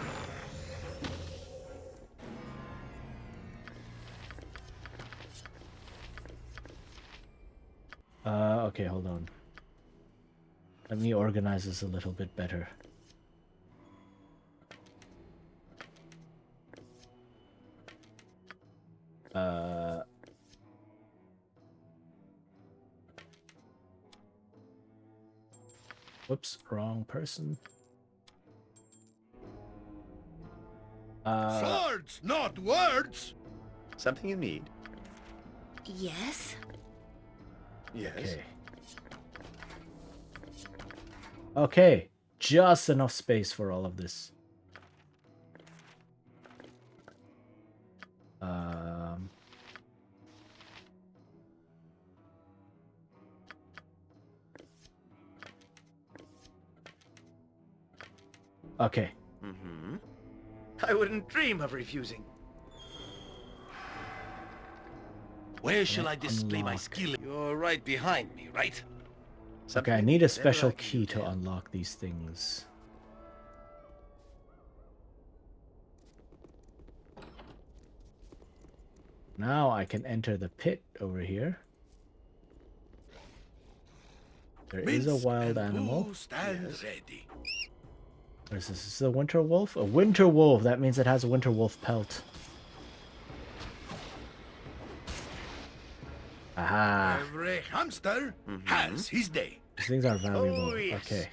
Okay, hold on. Let me organize this a little bit better. Whoops, wrong person. Swords, not words! Something you need? Yes? Yes. Okay. Okay, just enough space for all of this. Okay. Mm-hmm. I wouldn't dream of refusing. Where shall I display my skill? You're right behind me, right? Okay, I need a special key to unlock these things. Now I can enter the pit over here. There is a wild animal. Stand ready. What is this? Is this a winter wolf? A winter wolf! That means it has a winter wolf pelt. Aha! Every hamster has his day. These things are valuable. Oh, yes. Okay.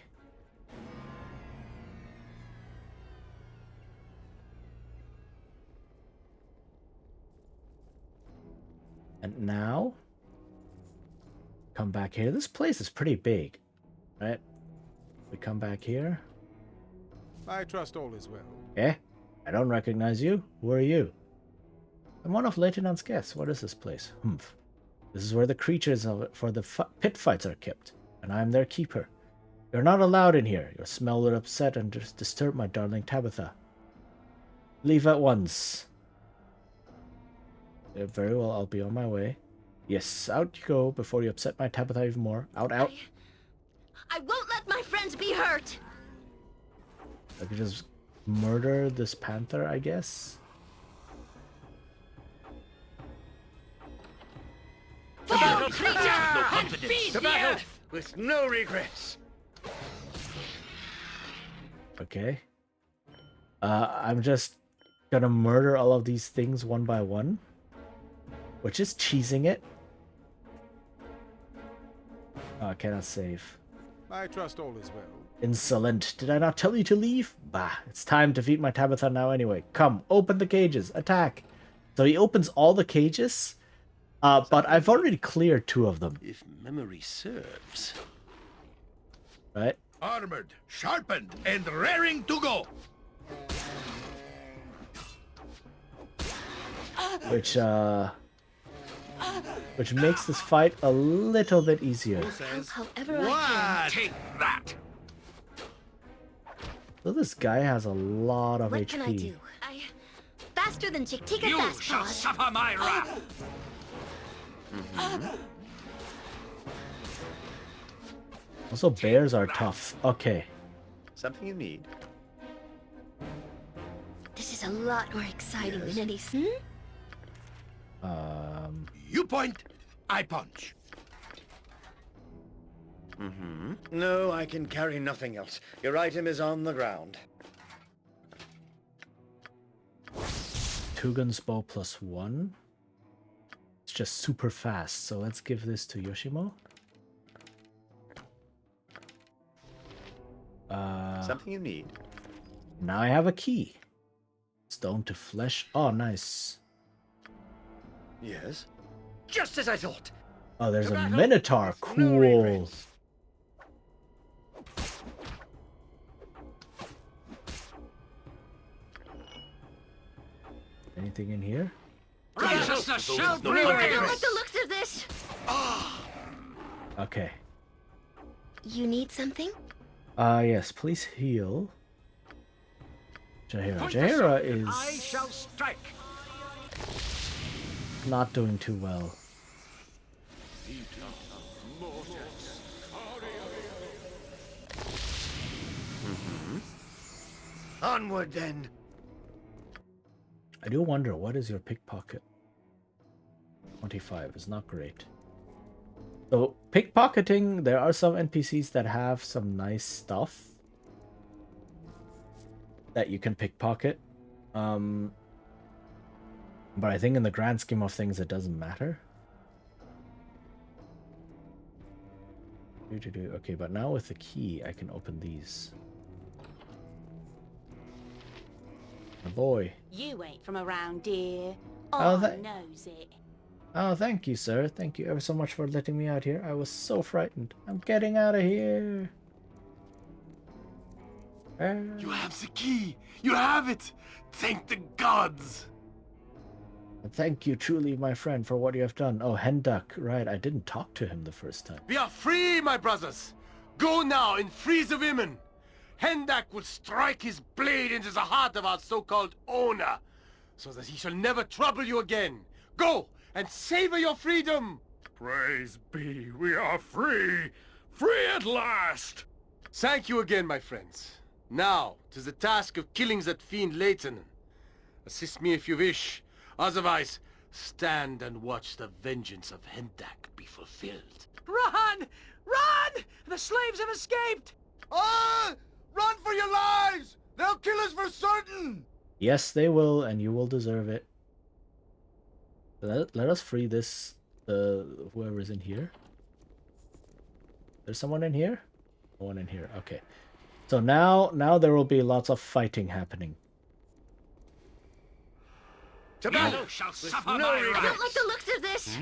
And now, come back here. This place is pretty big, right? We come back here. I trust all is well. Eh? I don't recognize you. Who are you? I'm one of Lieutenant's guests. What is this place? Humph. This is where the creatures for the pit fights are kept, and I am their keeper. You're not allowed in here. Your smell would upset and disturb my darling Tabitha. Leave at once. Yeah, very well, I'll be on my way. Yes, out you go before you upset my Tabitha even more. Out, out. I won't let my friends be hurt! I could just murder this panther, I guess. Foul creature! No confidence. To battle with no regrets. Okay. I'm just gonna murder all of these things one by one. Which is cheesing it. Oh, I cannot save. I trust all is well. Insolent. Did I not tell you to leave? Bah, it's time to feed my Tabitha now anyway. Come, open the cages. Attack. So he opens all the cages. But I've already cleared 2 of them. If memory serves. Right? Armored, sharpened, and raring to go. Which makes this fight a little bit easier. However I can. Take that! So this guy has a lot of What HP. can I do? Faster than Chick-Tika You fast shall paws. suffer my wrath. Also, bears are tough. Okay. Something you need. This is a lot more exciting than any... You point, I punch. No, I can carry nothing else. Your item is on the ground. Two guns bow +1. It's just super fast. So let's give this to Yoshimo. Something you need. Now I have a key. Stone to flesh. Oh, nice. Yes? Just as I thought. Oh, there's a minotaur. Cool. Anything in here? Righteousness shall I don't like prevail. the looks of this. Okay. You need something? Yes, please heal. Jaheira. Jaheira is I shall strike. not doing too well. Onward then. I do wonder, what is your pickpocket? 25 is not great. So, pickpocketing, there are some NPCs that have some nice stuff that you can pickpocket. But I think in the grand scheme of things, it doesn't matter. Okay, but now with the key, I can open these. My boy. You ain't from around here. Oh, I that- knows it. Oh, thank you, sir. Thank you ever so much for letting me out here. I was so frightened. I'm getting out of here. You have the key. You have it. Thank the gods. Thank you truly, my friend, for what you have done. Oh, Hendak. Right, I didn't talk to him the first time. We are free, my brothers. Go now and free the women. Hendak will strike his blade into the heart of our so-called owner, so that he shall never trouble you again. Go and savor your freedom. Praise be, we are free. Free at last. Thank you again, my friends. Now, to the task of killing that fiend Leighton. Assist me if you wish. Otherwise, stand and watch the vengeance of Hendak be fulfilled. Run! Run! The slaves have escaped! Ah! Run for your lives! They'll kill us for certain! Yes, they will, and you will deserve it. Let us free this, whoever's in here. There's someone in here? No one in here. Okay. So now there will be lots of fighting happening. You shall suffer I my don't wrath. like the looks of this.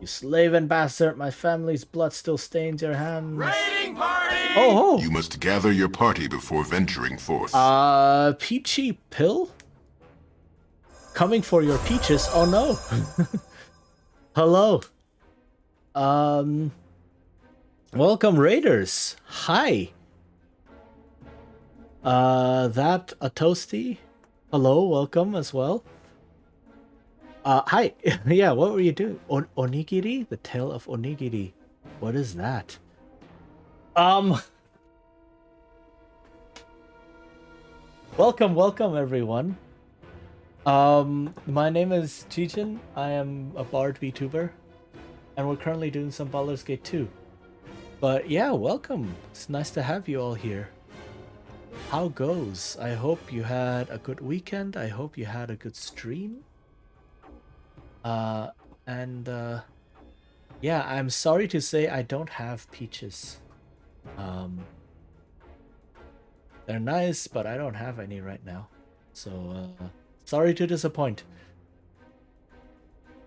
You slave and bastard, my family's blood still stains your hands. Raiding party! Oh, You must gather your party before venturing forth. Peachy Pill? Coming for your peaches. Oh no. Hello. Welcome Raiders. Hi. That a toasty. Hello, welcome as well. Hi. Yeah, what were you doing? Onigiri? The Tale of Onigiri. What is that? Welcome everyone. My name is Chichin. I am a Bard VTuber, and we're currently doing some Baldur's Gate 2. But yeah, welcome. It's nice to have you all here. How goes? I hope you had a good weekend. I hope you had a good stream. Yeah, I'm sorry to say I don't have peaches. They're nice, but I don't have any right now. So, sorry to disappoint.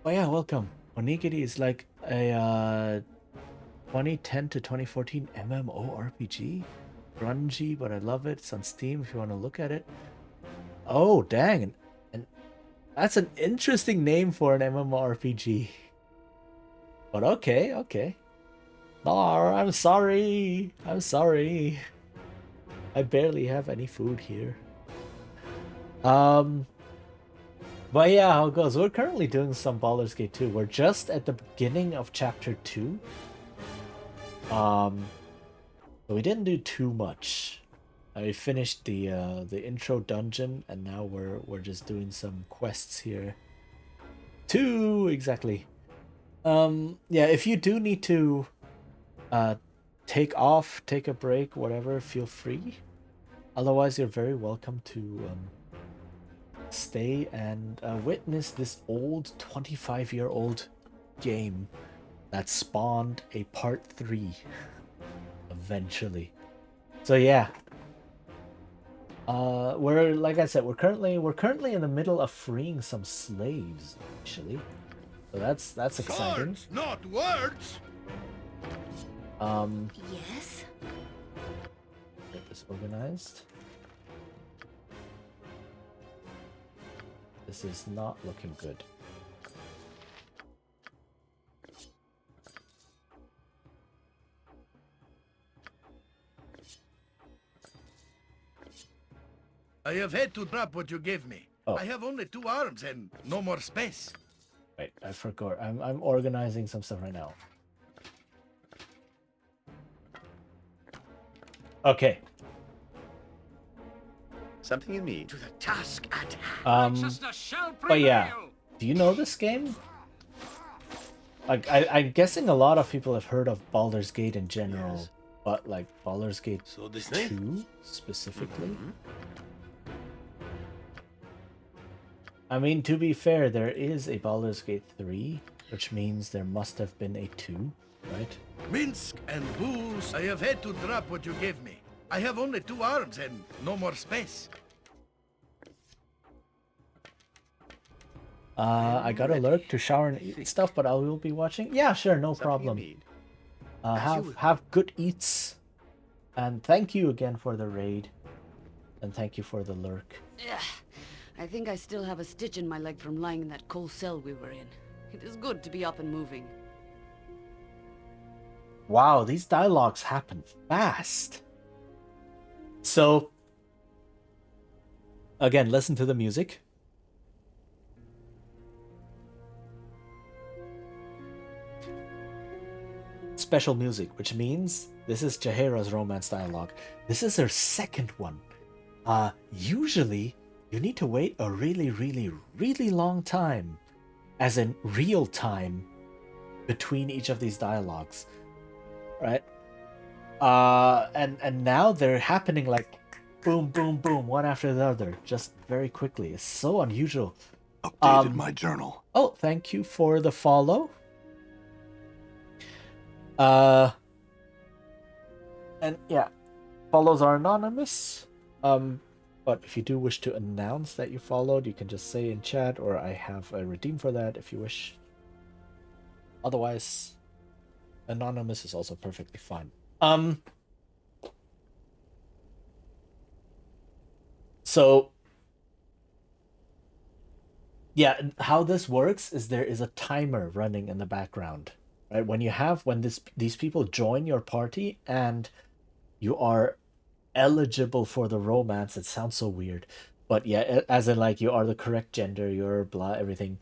Oh yeah, welcome. Onigiri is like a 2010 to 2014 MMORPG. Grungy, but I love it. It's on Steam if you want to look at it. Oh, dang. And that's an interesting name for an MMORPG. But okay. No, I'm sorry. I barely have any food here. But yeah, how it goes. We're currently doing some Baldur's Gate 2. We're just at the beginning of chapter 2. So we didn't do too much. I finished the intro dungeon, and now we're just doing some quests here. 2 exactly. Yeah, if you do need to take a break, whatever, feel free. Otherwise, you're very welcome to stay and witness this old 25-year-old game that spawned a part 3 eventually. So yeah. We're like I said, we're currently in the middle of freeing some slaves, actually. So that's exciting. Swords, not words. Yes? Get this organized. This is not looking good. I have had to drop what you gave me. Oh. I have only 2 arms and no more space. Wait, I forgot. I'm organizing some stuff right now. Okay. Something you need. To the task at hand. But yeah, do you know this game? Like, I'm guessing a lot of people have heard of Baldur's Gate in general, yes. But like Baldur's Gate 2 specifically? Mm-hmm. I mean, to be fair, there is a Baldur's Gate 3, which means there must have been a 2, right? Minsk and booze. I have had to drop what you gave me. I have only 2 arms and no more space. I got a lurk to shower and eat stuff, but I will be watching. Yeah, sure, no problem. Have good eats, and thank you again for the raid, and thank you for the lurk. I think I still have a stitch in my leg from lying in that coal cell we were in. It is good to be up and moving. Wow, these dialogues happen fast. So, again, listen to the music. Special music, which means this is Jaheira's romance dialogue. This is her second one. Usually, you need to wait a really, really, really long time, as in real time, between each of these dialogues, right? And now they're happening like boom, boom, boom, one after the other, just very quickly. It's so unusual. Updated my journal. Oh, thank you for the follow. And yeah, follows are anonymous. But if you do wish to announce that you followed, you can just say in chat, or I have a redeem for that if you wish. Otherwise, anonymous is also perfectly fine. So yeah, how this works is there is a timer running in the background, right? When these people join your party and you are eligible for the romance, it sounds so weird, but yeah, as in like you are the correct gender, you're blah, everything,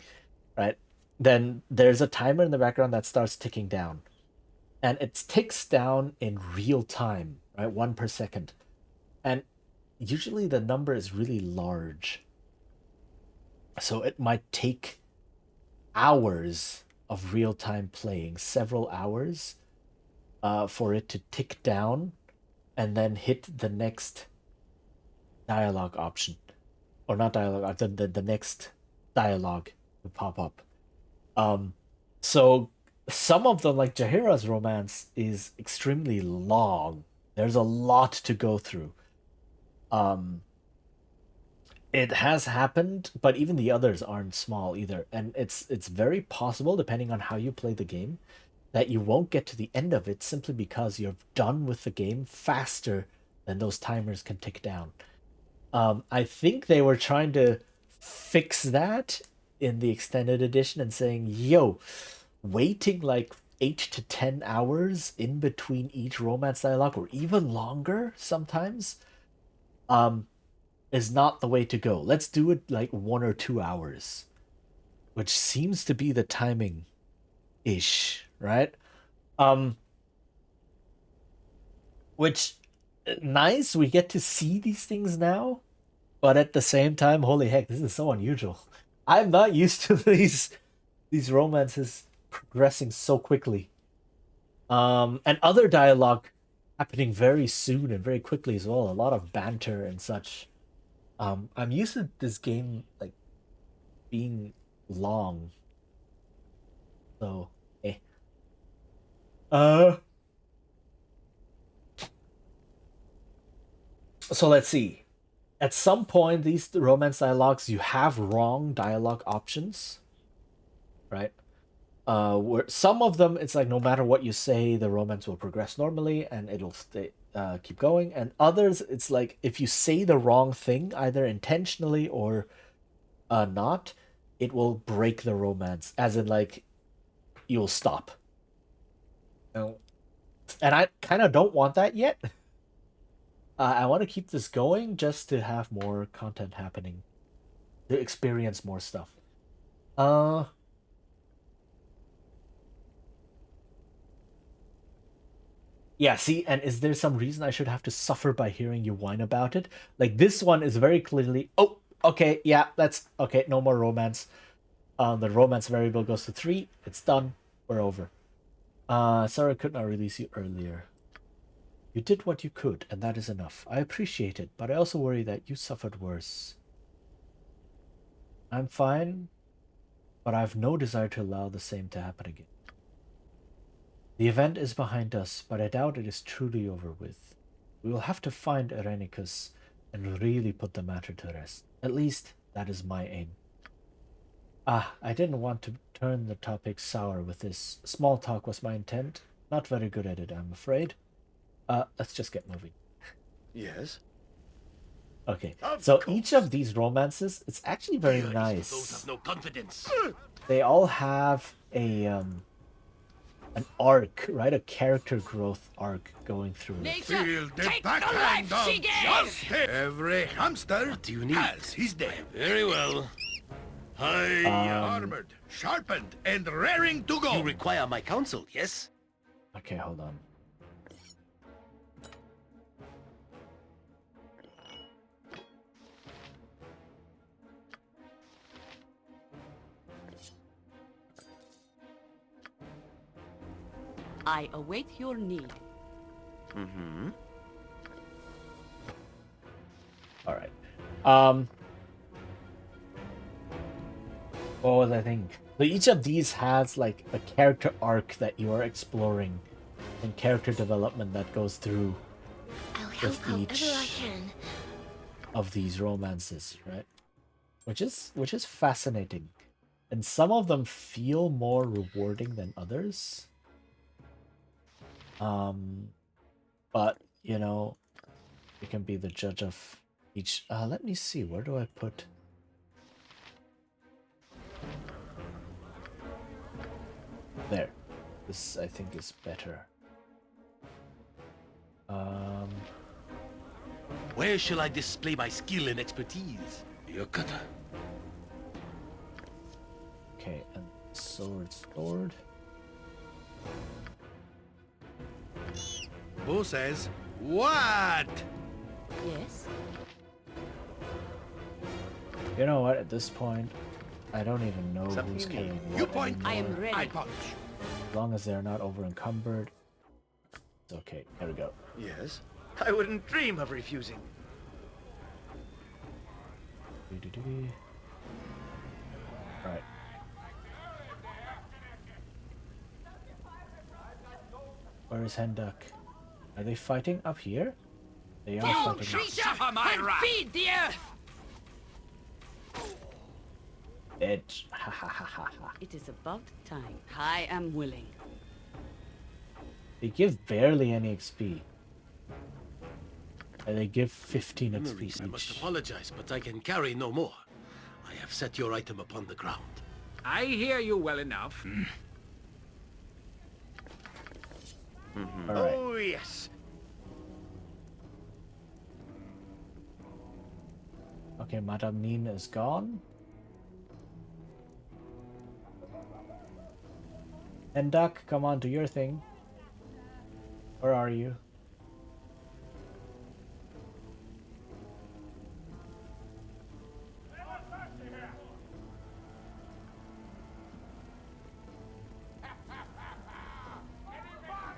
right? Then there's a timer in the background that starts ticking down, and it ticks down in real time, right? 1 per second. And usually the number is really large, so it might take hours of real-time playing, several hours, for it to tick down and then hit the next dialogue option. Or not dialogue, the next dialogue to pop up. So some of them, like Jaheira's romance, is extremely long. There's a lot to go through. It has happened, but even the others aren't small either. And it's very possible, depending on how you play the game, that you won't get to the end of it simply because you're done with the game faster than those timers can tick down. I think they were trying to fix that in the extended edition and saying, yo, waiting like 8 to 10 hours in between each romance dialogue, or even longer sometimes, is not the way to go. Let's do it like 1 or 2 hours, which seems to be the timing ish, right? Which nice, we get to see these things now, but at the same time, holy heck, this is so unusual. I'm not used to these romances progressing so quickly. And other dialogue happening very soon and very quickly as well. A lot of banter and such. I'm used to this game like being long. So, eh. Uh so let's see. At some point these romance dialogues you have wrong dialogue options, right? Where some of them it's like no matter what you say the romance will progress normally and it'll stay keep going, and others it's like if you say the wrong thing either intentionally or not, it will break the romance, as in like you'll stop. No. And I kind of don't want that yet. I want to keep this going just to have more content happening, to experience more stuff. Yeah, see, and is there some reason I should have to suffer by hearing you whine about it? Like this one is very clearly, oh, okay, yeah, that's okay, no more romance. The romance variable goes to 3. It's done. We're over. Sorry I could not release you earlier. You did what you could, and that is enough. I appreciate it, but I also worry that you suffered worse. I'm fine, but I have no desire to allow the same to happen again. The event is behind us, but I doubt it is truly over with. We will have to find Irenicus and really put the matter to rest. At least, that is my aim. I didn't want to turn the topic sour with this. Small talk was my intent. Not very good at it, I'm afraid. Let's just get moving. Yes? Okay, so each of these romances, it's actually very nice. Those have no confidence. They all have a an arc, right? A character growth arc going through it. Feel the backhand of justice. Every hamster has his day. Very well. Armored, sharpened, and raring to go. You require my counsel, yes? Okay, hold on. I await your need. Mm-hmm. All right. What was I thinking? So each of these has like a character arc that you are exploring, and character development that goes through with each of these romances, right? Which is fascinating, and some of them feel more rewarding than others. But you know, you can be the judge of each. Let me see. Where do I put? There. This I think is better. Where shall I display my skill and expertise? Your cutter. Okay, and sword. Bo says, what? Yes? You know what? At this point, I don't even know who's carrying what You point. anymore. I am ready. I punch. As long as they're not over encumbered, it's okay. There we go. Yes? I wouldn't dream of refusing. Right. Where is Hendak? Are they fighting up here? They are fighting. Feed the earth! Edge. Ha ha ha ha ha. It is about time. I am willing. They give barely any XP. And they give 15 XP Memories, I must each. apologize, but I can carry no more. I have set your item upon the ground. I hear you well enough. All right. Oh, yes. Okay, Madame Nina is gone. And Duck, come on, do your thing. Where are you?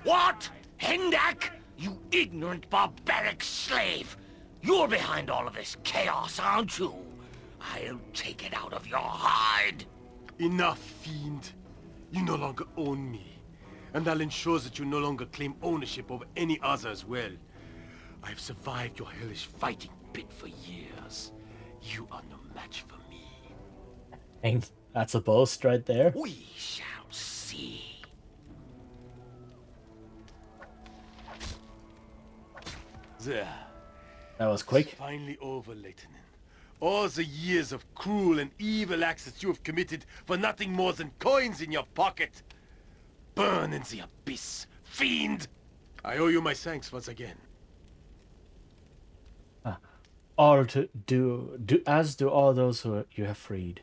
What? Hendak? You ignorant, barbaric slave! You're behind all of this chaos, aren't you? I'll take it out of your hide! Enough, fiend. You no longer own me. And I'll ensure that you no longer claim ownership over any other as well. I've survived your hellish fighting pit for years. You are no match for me. Dang, that's a boast right there. We shall see. There. That was quick. It's finally over, Lieutenant. All the years of cruel and evil acts that you have committed for nothing more than coins in your pocket. Burn in the abyss, fiend! I owe you my thanks once again. All to do as do all those who you have freed.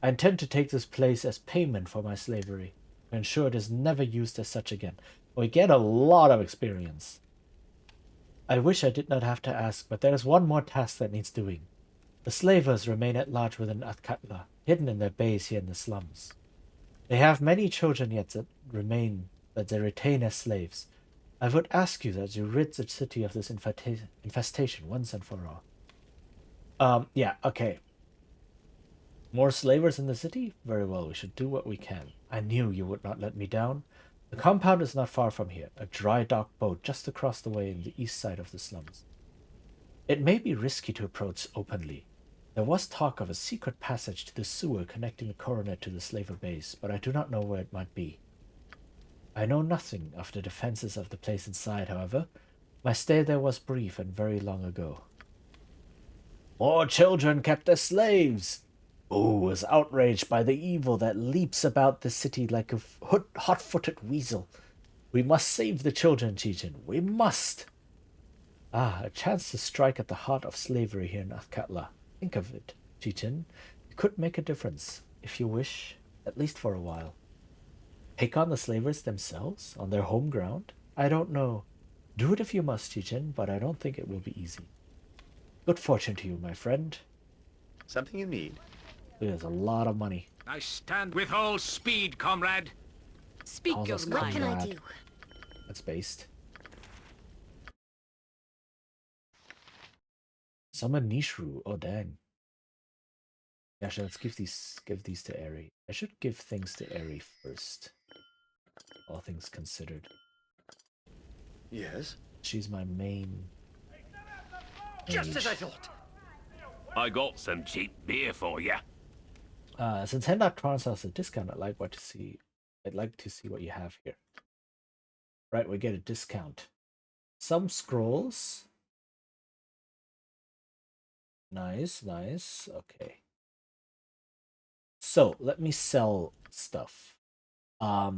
I intend to take this place as payment for my slavery, to ensure it is never used as such again. We get a lot of experience. I wish I did not have to ask, but there is one more task that needs doing. The slavers remain at large within Athkatla, hidden in their base here in the slums. They have many children yet that they retain as slaves. I would ask you that you rid the city of this infestation once and for all. Yeah, okay. More slavers in the city? Very well, we should do what we can. I knew you would not let me down. The compound is not far from here, a dry dock boat just across the way in the east side of the slums. It may be risky to approach openly. There was talk of a secret passage to the sewer connecting the coronet to the slaver base, but I do not know where it might be. I know nothing of the defenses of the place inside, however. My stay there was brief and very long ago. More children kept as slaves! Ooh was outraged by the evil that leaps about the city like a hot-footed weasel. We must save the children, Chechen. We must! Ah, a chance to strike at the heart of slavery here in Athkatla. Think of it, Chechen. You could make a difference, if you wish, at least for a while. Take on the slavers themselves, on their home ground? I don't know. Do it if you must, Chechen, but I don't think it will be easy. Good fortune to you, my friend. Something you need? There's a lot of money. I stand with all speed, comrade. Speak Calls your us mind. What can I comrade. do? That's based. Summon Nishru. Oh dang. Actually, let's give these to Eri. I should give things to Eri first. All things considered. Yes? She's my main. Just as I thought. I got some cheap beer for you. Since Hendak has a discount, I'd like to see what you have here. Right, we get a discount. Some scrolls. Nice, nice. Okay. So let me sell stuff. A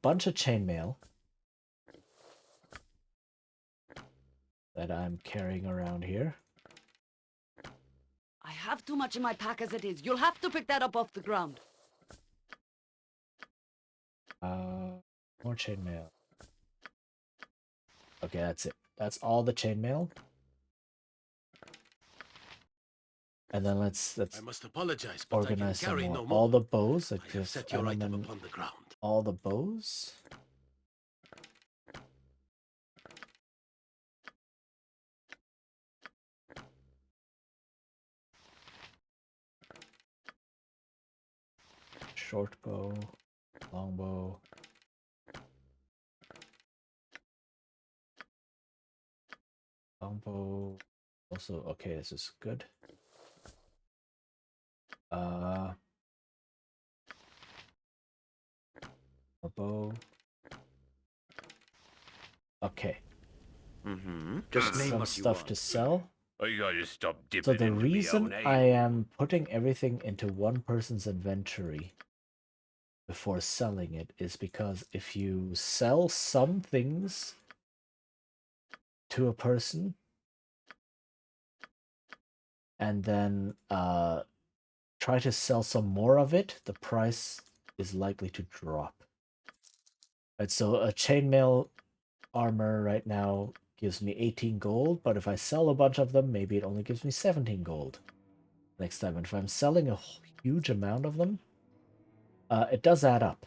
bunch of chainmail that I'm carrying around here. I have too much in my pack as it is. You'll have to pick that up off the ground. More chainmail. Okay, that's it. That's all the chainmail. And then let's I must apologize, but organize I can carry some no more. more. All the bows. I have set your item upon the ground. All the bows. Short bow, long bow. Long bow. Also, okay, this is good. A bow. Okay. Just name some what you stuff want. to sell. I gotta stop dipping So the into me reason own ale. I am putting everything into one person's inventory before selling it is because if you sell some things to a person, and then try to sell some more of it, the price is likely to drop. Right, so a chainmail armor right now gives me 18 gold, but if I sell a bunch of them, maybe it only gives me 17 gold next time. And if I'm selling a huge amount of them, it does add up.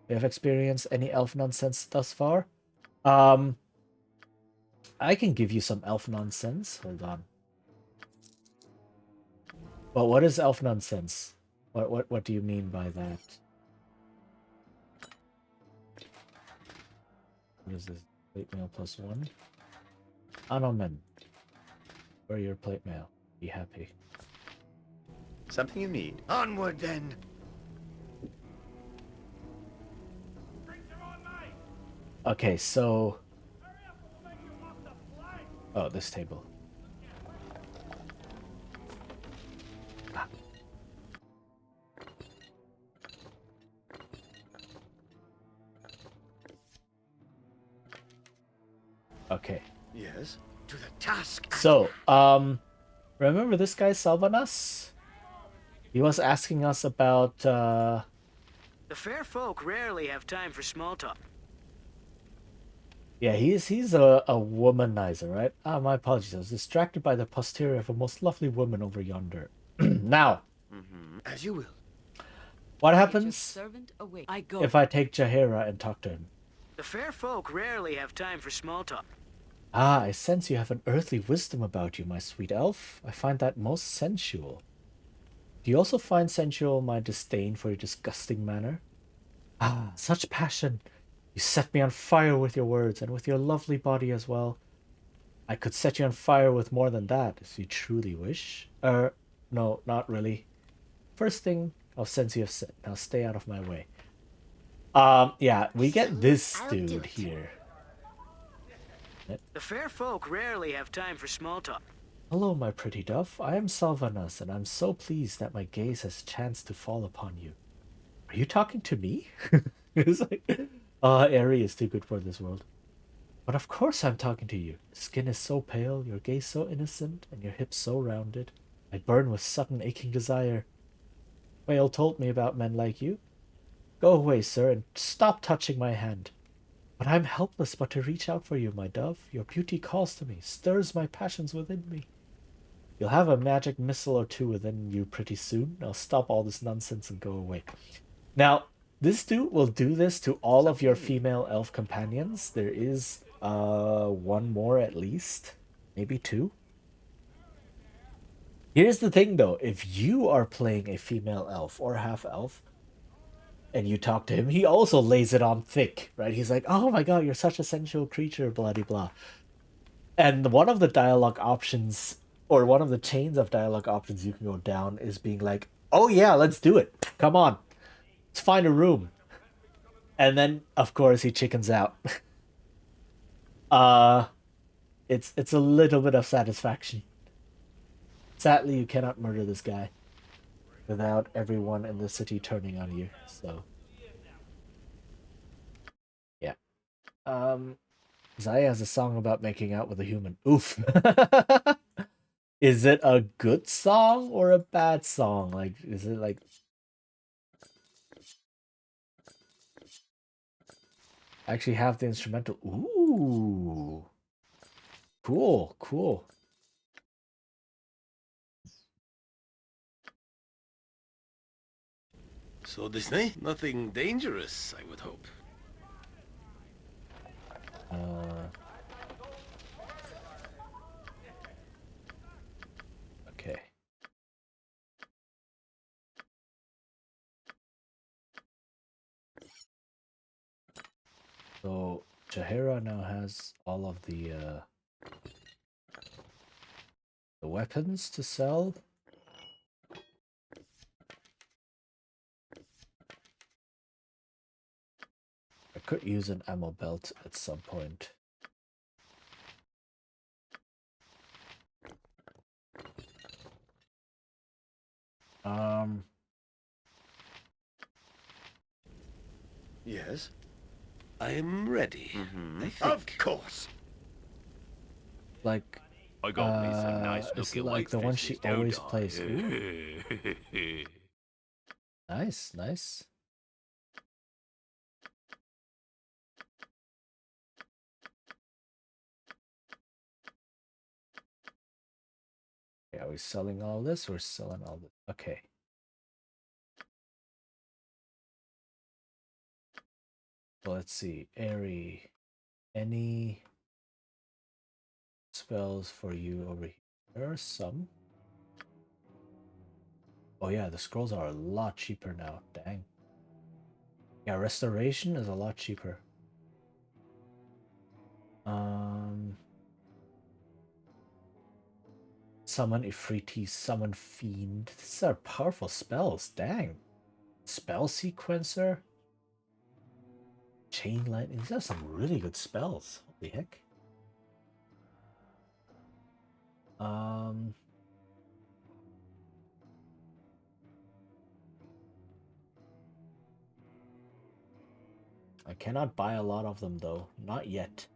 We have experienced any elf nonsense thus far? I can give you some elf nonsense. Hold on. Well, what is elf nonsense? What do you mean by that? What is this? Plate mail +1? Anomen. Or your plate mail. Be happy. Something you need. Onward, then. Okay, so... Oh, this table. Ah. Okay. Yes? To the task. So, remember this guy Salvanas? He was asking us about, The fair folk rarely have time for small talk. Yeah, he's a womanizer, right? Ah, my apologies. I was distracted by the posterior of a most lovely woman over yonder. Now, As you will. what happens Servant away. I go. if I take Jaheira and talk to him? The fair folk rarely have time for small talk. Ah, I sense you have an earthly wisdom about you, my sweet elf. I find that most sensual. Do you also find sensual my disdain for your disgusting manner? Ah, such passion! You set me on fire with your words, and with your lovely body as well. I could set you on fire with more than that, if you truly wish. No, not really. First thing, I'll sense you have said. Now stay out of my way. Yeah, we get this dude here. The fair folk rarely have time for small talk. Hello, my pretty dove. I am Salvanas, and I'm so pleased that my gaze has chanced to fall upon you. Are you talking to me? It's like, Aerie is too good for this world. But of course I'm talking to you. Your skin is so pale, your gaze so innocent, and your hips so rounded. I burn with sudden aching desire. Whale told me about men like you. Go away, sir, and stop touching my hand. But I'm helpless but to reach out for you, my dove. Your beauty calls to me, stirs my passions within me. You'll have a magic missile or two within you pretty soon. Now stop all this nonsense and go away. Now, this dude will do this to all of your female elf companions. There is one more at least. Maybe two. Here's the thing though, if you are playing a female elf or half elf, and you talk to him, he also lays it on thick, right? He's like, oh my god, you're such a sensual creature, blah de blah. And one of the dialogue options, or one of the chains of dialogue options you can go down is being like, oh yeah, let's do it. Come on. Let's find a room. And then, of course, he chickens out. It's a little bit of satisfaction. Sadly, you cannot murder this guy without everyone in the city turning on you, so... Yeah. Zaya has a song about making out with a human. Oof. Is it a good song or a bad song? Like, is it like... I actually have the instrumental. Ooh. Cool, cool. So this night, nothing dangerous, I would hope. Okay. So Jaheira now has all of the weapons to sell. I could use an ammo belt at some point. Yes? I am ready. Mm-hmm. I think. Of course. Like, I got me some nice It's looking like the one she whitefishes, don't always I? plays. Ooh. Nice, nice. Okay, are we selling all this? We're selling all this. Okay. So let's see. Airy. Any spells for you over here? There are some. Oh yeah, the scrolls are a lot cheaper now. Dang. Yeah, restoration is a lot cheaper. Summon Ifriti, summon Fiend. These are powerful spells. Dang. Spell sequencer. Chain lightning. These are some really good spells. Holy heck. I cannot buy a lot of them though. Not yet.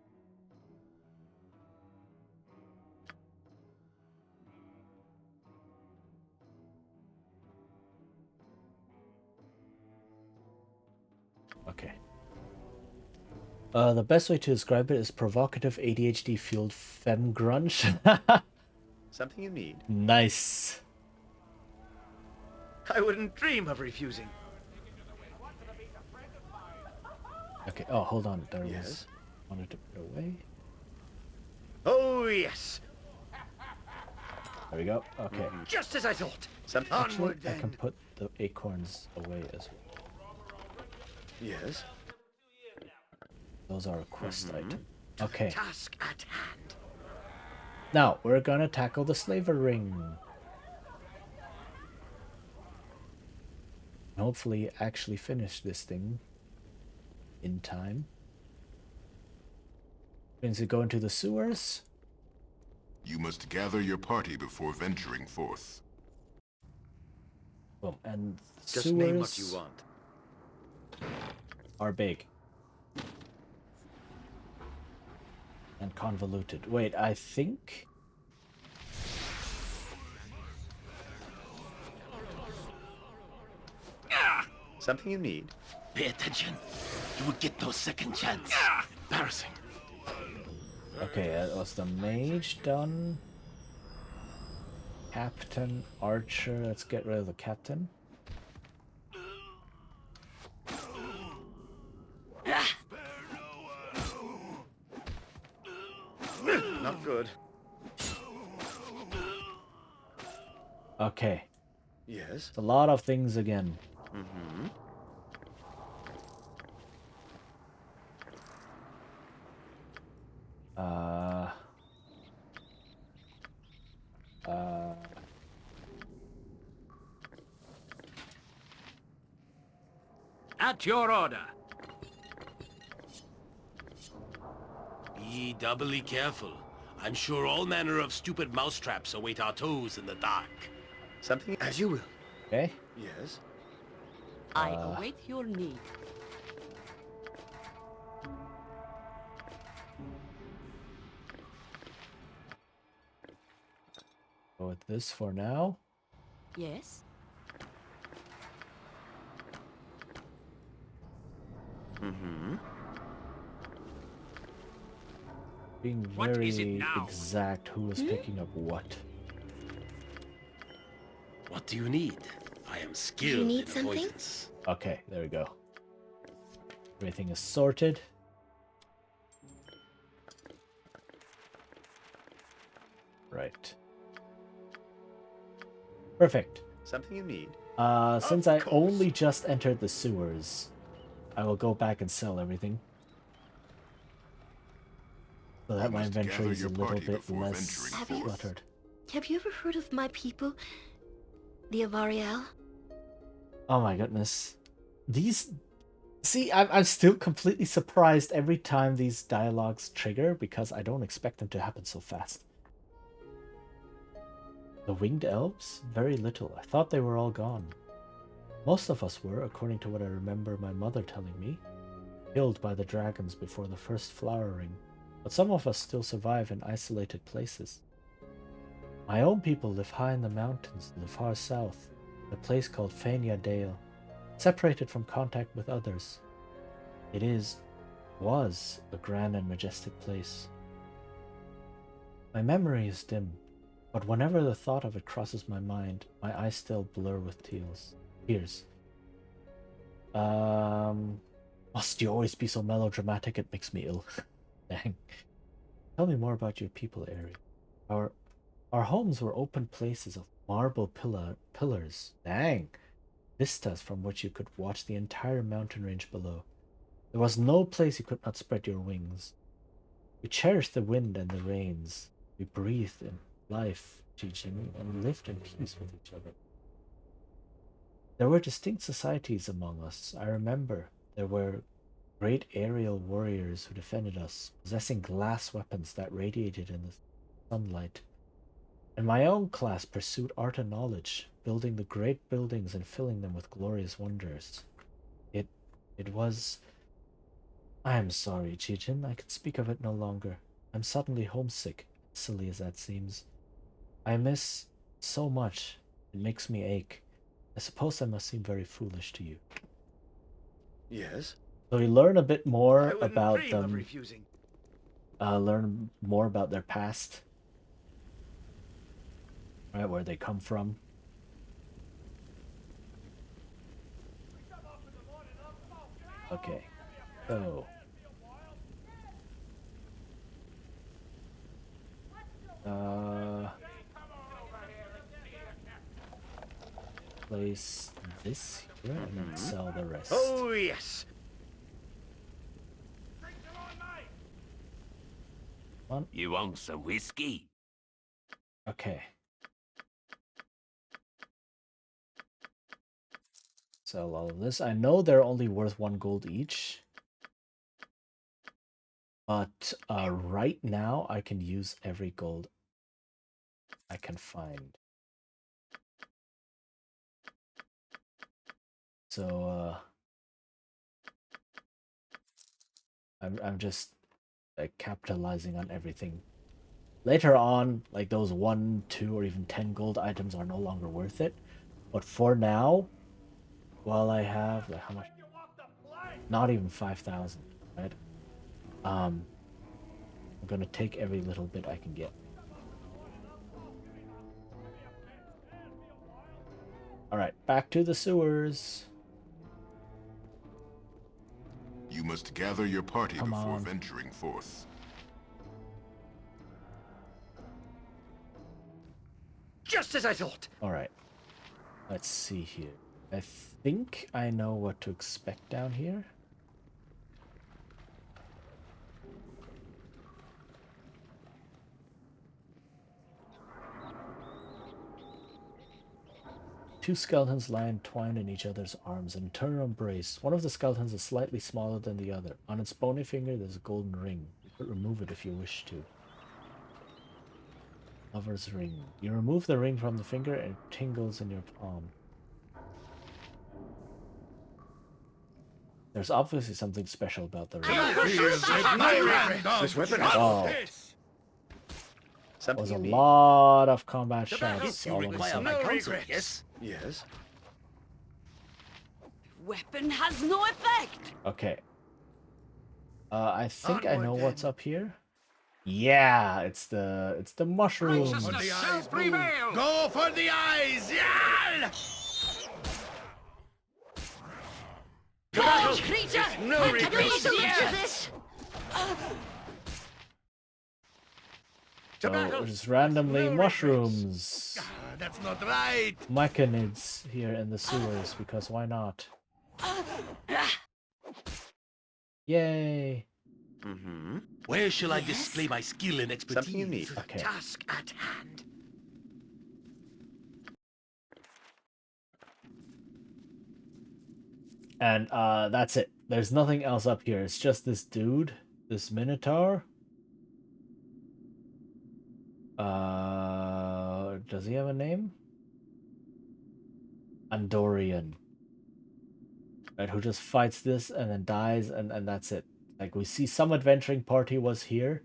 Okay. The best way to describe it is provocative ADHD fueled femme grunge. Something you need. Nice. I wouldn't dream of refusing. Okay. Oh, hold on. There Yes? was. Wanted to put away. Oh, yes. There we go. Okay. Just as I thought. Something. Actually, Onward, I then. can put the acorns away as well. Yes? Those are a quest item. Okay. Task at hand. Now, we're gonna tackle the slaver ring. Hopefully actually finish this thing in time. Means to go into the sewers. You must gather your party before venturing forth. Boom. And Just sewers name what you want. are big. And convoluted. Wait, I think... Something you need. Pay attention. You will get no second chance. Embarrassing. Okay, that was the mage done. Captain, archer. Let's get rid of the captain. Not good. Okay. Yes? It's a lot of things again. Mm-hmm. At your order. Be doubly careful. I'm sure all manner of stupid mousetraps await our toes in the dark. Something As you will. Okay. Yes? I await your need. Go with this for now. Yes? Mm-hmm. Being What is it very now? exact who is picking up what. What do you need? I am skilled need in something? avoidance. Okay, there we go. Everything is sorted. Right. Perfect. Something you need. Since I only just entered the sewers, I will go back and sell everything. So that You my must inventory gather is a your little party bit before less venturing forth. cluttered. Have you ever heard of my people? The Avariel? Oh my goodness. These... See, I'm still completely surprised every time these dialogues trigger because I don't expect them to happen so fast. The winged elves? Very little. I thought they were all gone. Most of us were, according to what I remember my mother telling me, killed by the dragons before the first flowering. But some of us still survive in isolated places. My own people live high in the mountains in the far south, in a place called Fania Dale, separated from contact with others. It was a grand and majestic place. My memory is dim, but whenever the thought of it crosses my mind, my eyes still blur with tears. Must you always be so melodramatic? It makes me ill. Dang. Tell me more about your people, Ari. Our homes were open places of marble pillars. Dang. Vistas from which you could watch the entire mountain range below. There was no place you could not spread your wings. We cherished the wind and the rains. We breathed in life, teaching, and lived in peace with each other. There were distinct societies among us. I remember there were great aerial warriors who defended us, possessing glass weapons that radiated in the sunlight. And my own class pursued art and knowledge, building the great buildings and filling them with glorious wonders. It was... I am sorry, Chijin. I can speak of it no longer. I'm suddenly homesick, silly as that seems. I miss so much. It makes me ache. I suppose I must seem very foolish to you. Yes? So we learn a bit more about dream of them. refusing. Learn more about their past. Right, where they come from. Okay, so... place this here and then sell the rest. Oh, yes. You want some whiskey? Okay. Sell all of this. I know they're only worth 1 gold each. But right now I can use every gold I can find. So I'm just capitalizing on everything. Later on, like those 1, 2, or even 10 gold items are no longer worth it. But for now, while I have like how much? Not even 5,000, right? I'm gonna take every little bit I can get. All right, back to the sewers. You must gather your party Come before on. venturing forth. Just as I thought. All right. Let's see here. I think I know what to expect down here. Two skeletons lie entwined in each other's arms in eternal embrace. One of the skeletons is slightly smaller than the other. On its bony finger there's a golden ring. You could remove it if you wish to. Lover's ring. You remove the ring from the finger and it tingles in your palm. There's obviously something special about the ring. This weapon. Oh. Something There's a you need. lot of combat shots all of a sudden. No regrets. Yes. Weapon has no effect. Okay. I think I know what's up here. Yeah, it's the mushrooms. Go for the eyes! Yeah! Battle! Creature! No regrets. So just randomly mushrooms. That's not right. Myconids here in the sewers because why not? Yay! Where shall I display my skill and expertise? Something you need. Okay. Task at hand. And that's it. There's nothing else up here. It's just this dude, this minotaur. Does he have a name? Andorian. Right, who just fights this and then dies and that's it. Like we see some adventuring party was here.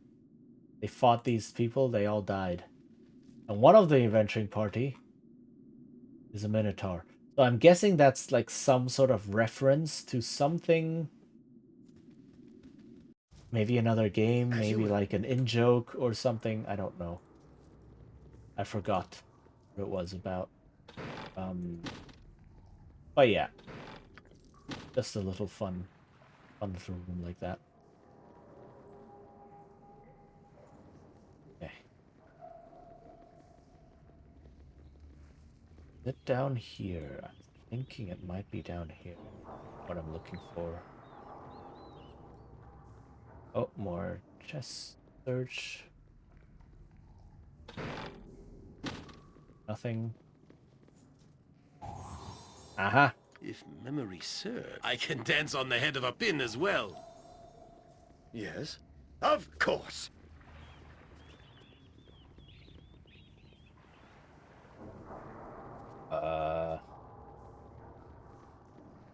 They fought these people, they all died. And one of the venturing party is a minotaur. So I'm guessing that's like some sort of reference to something. Maybe another game, maybe like an in-joke or something. I don't know. I forgot what it was about. But yeah. Just a little fun little room like that. Okay. Is it down here? I'm thinking it might be down here. What I'm looking for. Oh, more chest search. Nothing. Aha! If memory serves, I can dance on the head of a pin as well. Yes? Of course.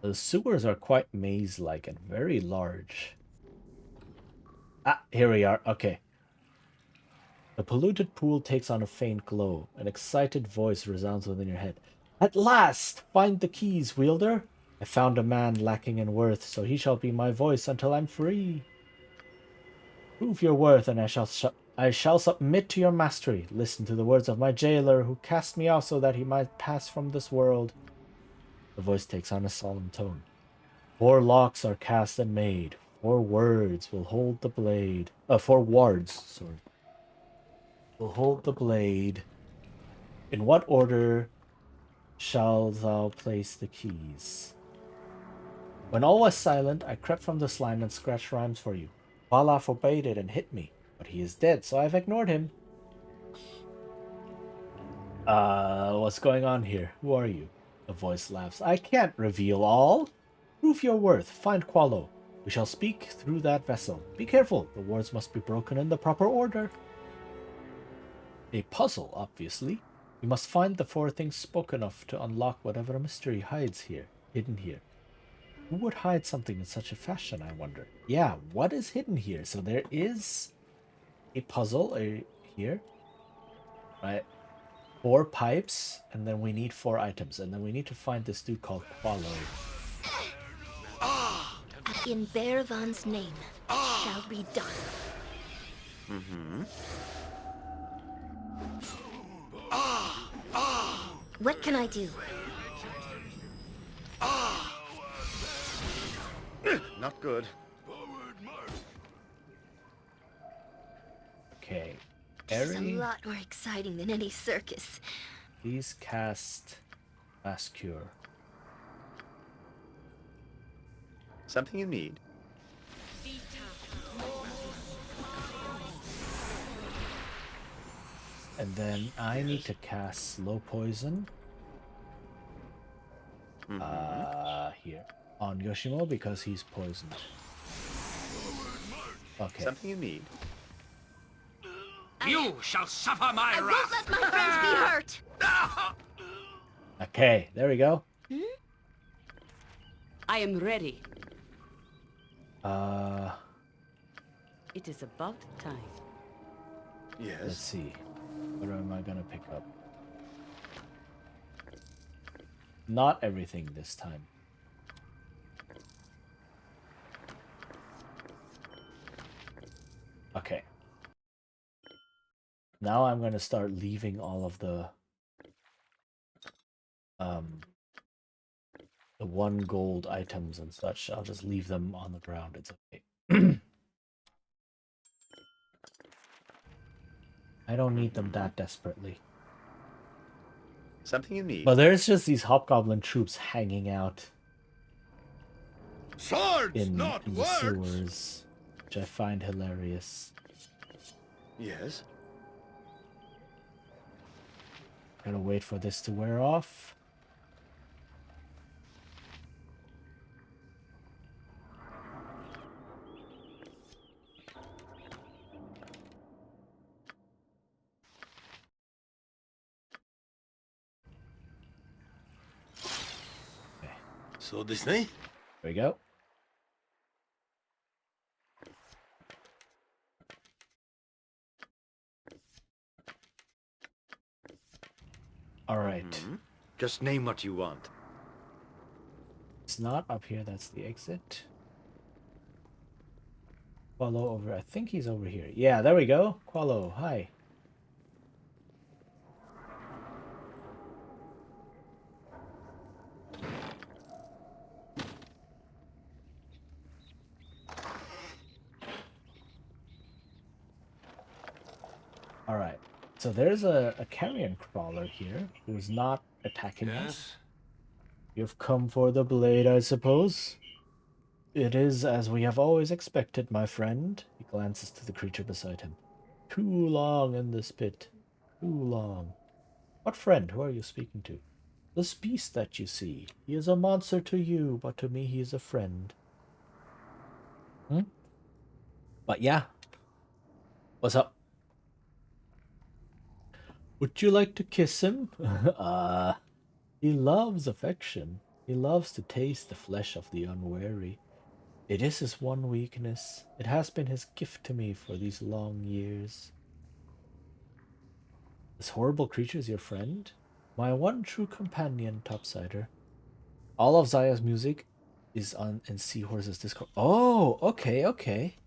The sewers are quite maze-like and very large. Ah, here we are. Okay. The polluted pool takes on a faint glow. An excited voice resounds within your head. At last! Find the keys, wielder! I found a man lacking in worth, so he shall be my voice until I'm free. Prove your worth, and I shall submit to your mastery. Listen to the words of my jailer, who cast me off so that he might pass from this world. The voice takes on a solemn tone. 4 locks are cast and made. 4 words will hold the blade. 4 wards, sorry. Will hold the blade. In what order shall thou place the keys? When all was silent, I crept from the slime and scratched rhymes for you. Vala forbade it and hit me, but he is dead, so I've ignored him. What's going on here? Who are you? The voice laughs. I can't reveal all. Prove your worth. Find Qualo. We shall speak through that vessel. Be careful. The words must be broken in the proper order. A puzzle, obviously. We must find the 4 things spoken of to unlock whatever mystery hides here, hidden here. Who would hide something in such a fashion, I wonder? Yeah, what is hidden here? So there is a puzzle here, right? 4 pipes, and then we need 4 items, and then we need to find this dude called Qualo. In Bearvan's name, it shall be done. Mm-hmm. What can I do? Not good. Okay. This is a lot more exciting than any circus. Please cast Mass Cure. Something you need? And then I need to cast Slow Poison. Here. On Yoshimo because he's poisoned. Okay. Something you need? You shall suffer my wrath! I won't let my friends be hurt! Okay, there we go. I am ready. It is about time. Yes. Let's see. What am I gonna pick up? Not everything this time. Okay. Now I'm gonna start leaving all of the 1 gold items and such. I'll just leave them on the ground. It's okay. I don't need them that desperately. Something you need? But there's just these hobgoblin troops hanging out Swords, in not the words. sewers, which I find hilarious. Yes. Gotta wait for this to wear off. So this night? There we go. All right. Just name what you want. It's not up here. That's the exit. Qualo over. I think he's over here. Yeah, there we go. Qualo, hi. All right. So there's a carrion crawler here who's not attacking us. You've come for the blade, I suppose. It is as we have always expected, my friend. He glances to the creature beside him. Too long in this pit. Too long. What friend? Who are you speaking to? This beast that you see. He is a monster to you, but to me he is a friend. But yeah. What's up? Would you like to kiss him? He loves affection. He loves to taste the flesh of the unwary. It is his one weakness. It has been his gift to me for these long years. This horrible creature is your friend? My one true companion, Topsider. All of Zaya's music is on in Seahorse's Discord. Oh, okay, okay.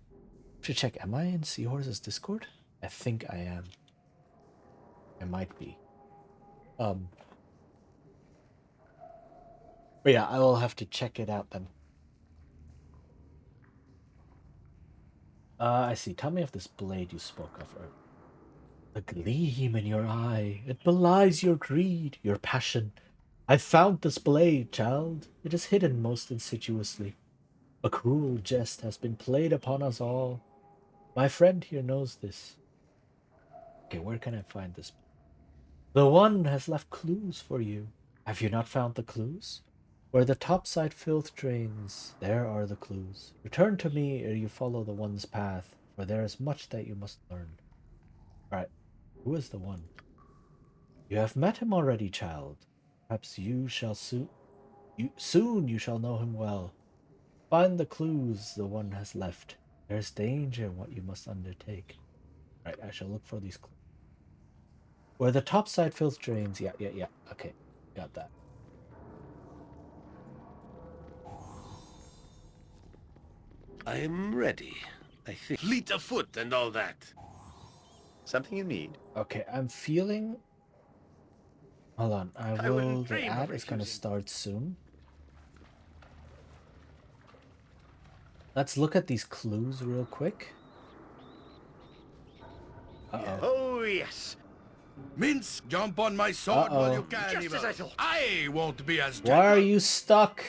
Should check. Am I in Seahorse's Discord? I think I am. I might be. But yeah, I will have to check it out then. I see. Tell me of this blade you spoke of earlier. The gleam in your eye, it belies your greed, your passion. I found this blade, child. It is hidden most insidiously. A cruel jest has been played upon us all. My friend here knows this. Okay, where can I find this? The one has left clues for you. Have you not found the clues? Where the topside filth drains, there are the clues. Return to me ere you follow the one's path, for there is much that you must learn. Alright, who is the one? You have met him already, child. Perhaps you shall soon you shall know him well. Find the clues the one has left. There's danger in what you must undertake. Right, I shall look for these clues. Where the topside filth drains. Yeah. Okay, got that. I'm ready, I think. Fleet of foot and all that. Something you need? Okay, I'm feeling... Hold on, the ad is gonna start soon. Let's look at these clues real quick. Uh-oh. Oh, yes. Mince, jump on my sword while you can. Just as I thought. I won't be as gentle. Why are you stuck?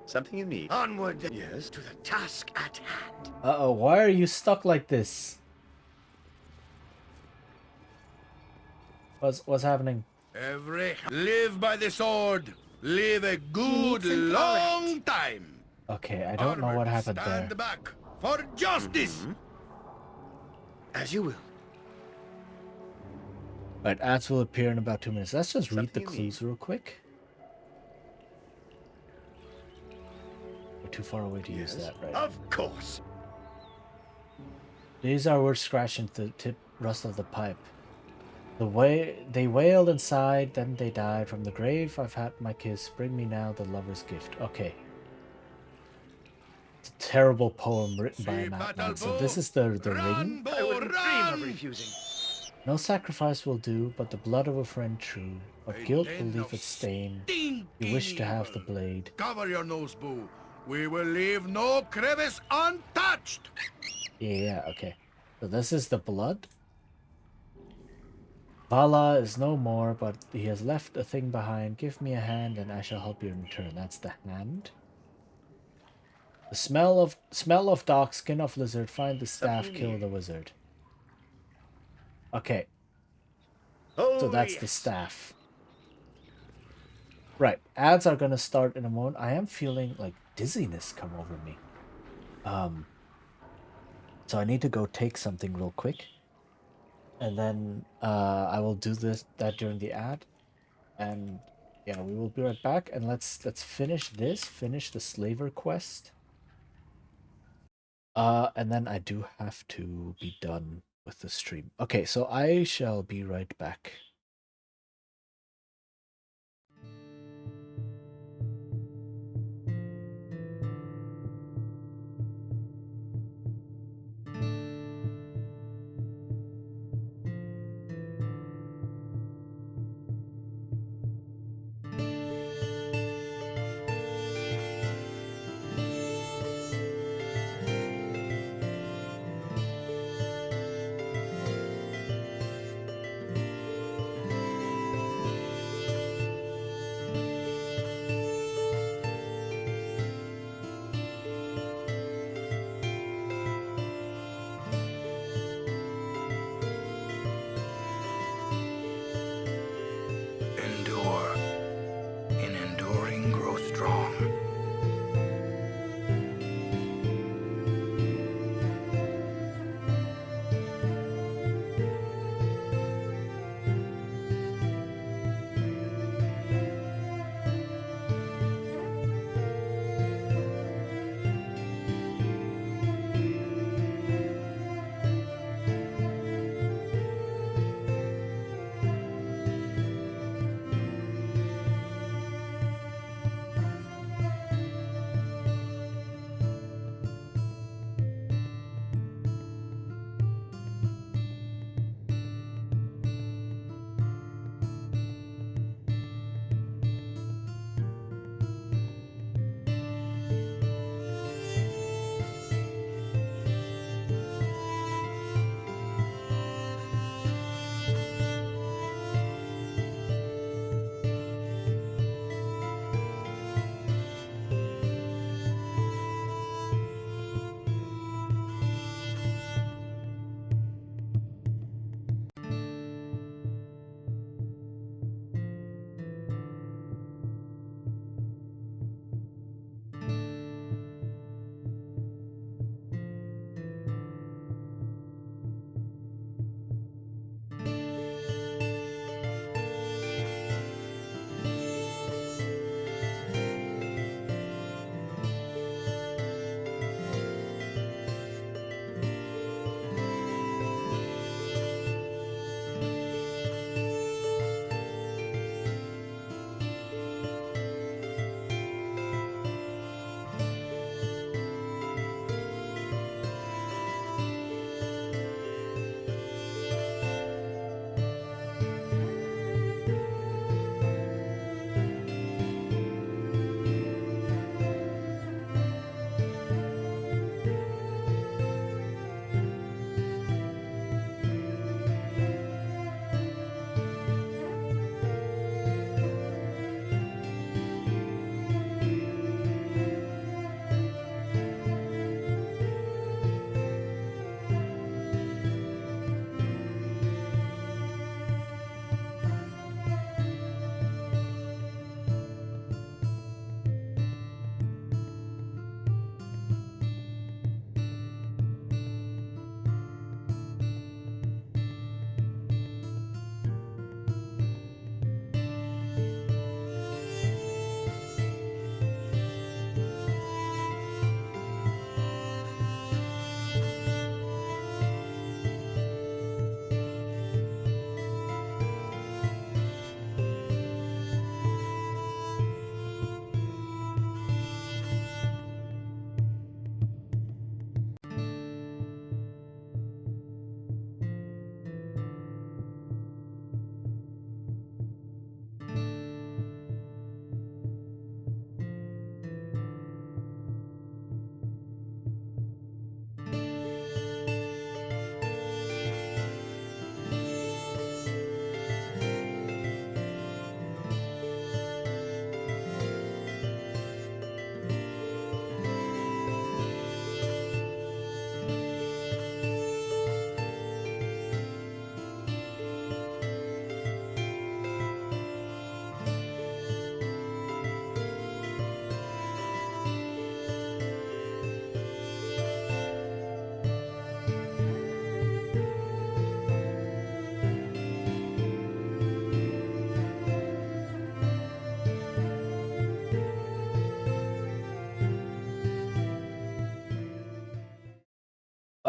Something you need? Onward, yes, to the task at hand. Uh-oh, why are you stuck like this? What's happening? Live by the sword. Live a good long time. Okay, I don't know what happened there. Stand back for justice. As you will. Right, ads will appear in about 2 minutes. Let's just read the clues real quick. We're too far away to use that, right? Of course. These are words scratched into the tip rust of the pipe. The way they wailed inside, then they died. From the grave I've had my kiss. Bring me now the lover's gift. Okay. It's a terrible poem written by a madman. So this is the ring. I wouldn't dream of refusing. No sacrifice will do, but the blood of a friend true. But guilt will leave its stain. You wish to have the blade. Cover your nose, boo. We will leave no crevice untouched. Yeah, okay. So this is the blood. Vala is no more, but he has left a thing behind. Give me a hand and I shall help you in return. That's the hand. The smell of dog, skin of lizard, find the staff, kill the wizard. Okay. So that's the staff. Right. Ads are gonna start in a moment. I am feeling like dizziness come over me. So I need to go take something real quick. And then I will do that during the ad. And yeah, we will be right back. And let's finish the slaver quest. And then I do have to be done with the stream. Okay, so I shall be right back.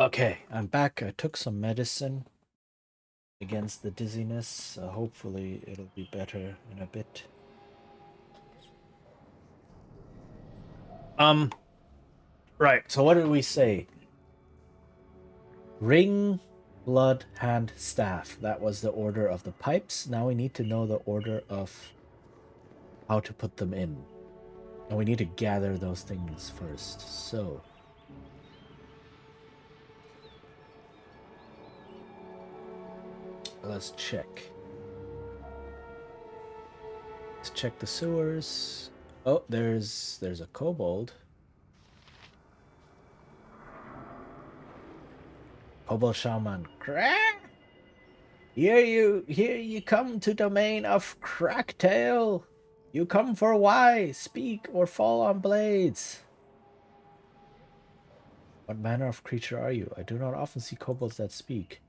Okay, I'm back. I took some medicine against the dizziness. Hopefully it'll be better in a bit. Right, so what did we say? Ring, blood, hand, staff. That was the order of the pipes. Now we need to know the order of how to put them in. And we need to gather those things first. So let's check. Let's check the sewers. Oh, there's a kobold. Kobold shaman. Here you come to domain of Cracktail. You come for why? Speak or fall on blades. What manner of creature are you? I do not often see kobolds that speak.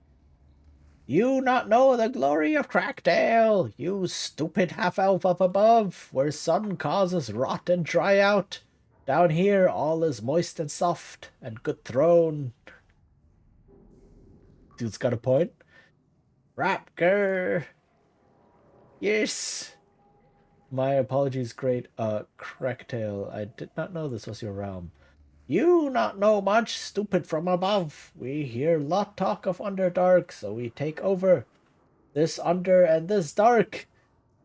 You not know the glory of Cracktail, you stupid half-elf up above, where sun causes rot and dry out. Down here all is moist and soft, and good thrown. Dude's got a point. Rapker. Yes. My apologies, great Cracktail. I did not know this was your realm. You not know much, stupid from above. We hear lot talk of Underdark, so we take over. This Under and this Dark.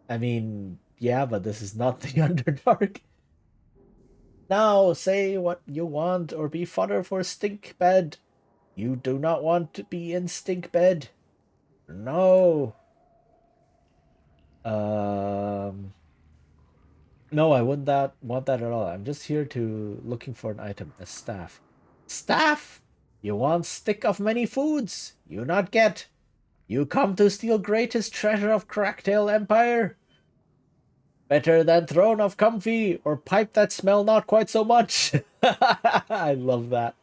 I mean, yeah, but this is not the Underdark. Now say what you want or be fodder for stink bed. You do not want to be in stink bed. No. No, I wouldn't want that at all. I'm just here to looking for an item, a staff. Staff? You want stick of many foods? You not get. You come to steal greatest treasure of Cracktail Empire? Better than throne of comfy or pipe that smell not quite so much. I love that.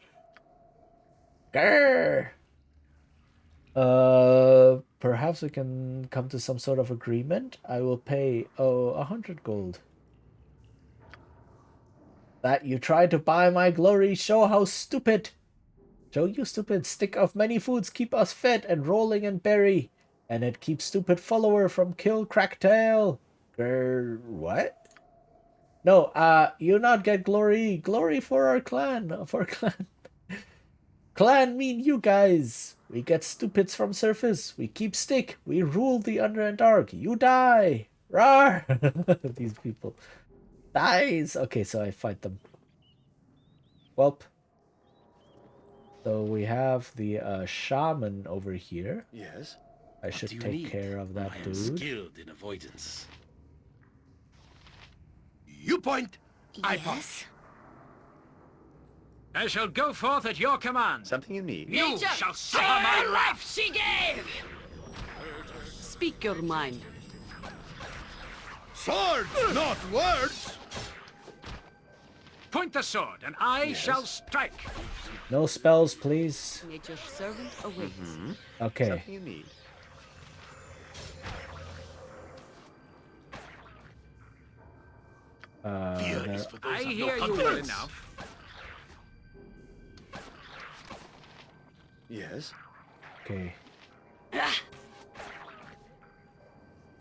Grr. Perhaps we can come to some sort of agreement. I will pay 100 gold. That you try to buy my glory, show how stupid. Show you stupid, stick of many foods keep us fed and rolling and berry. And it keeps stupid follower from kill Cracktail. What? No, you not get glory. Glory for our clan. For clan. Clan mean you guys. We get stupids from surface. We keep stick. We rule the under and dark. You die. Rawr. These people. Dies. Okay, so I fight them. Welp. So we have the shaman over here. Yes. I should take care of that dude. I am skilled in avoidance. You point, I point. I shall go forth at your command. Something you need. You Nature, shall suffer share my her wrath. life she gave! Speak your mind. Swords, not words! Point the sword, and I shall strike. No spells, please. Nature's servant awaits. Okay. Something you need. I hear you well enough. Yes. Okay.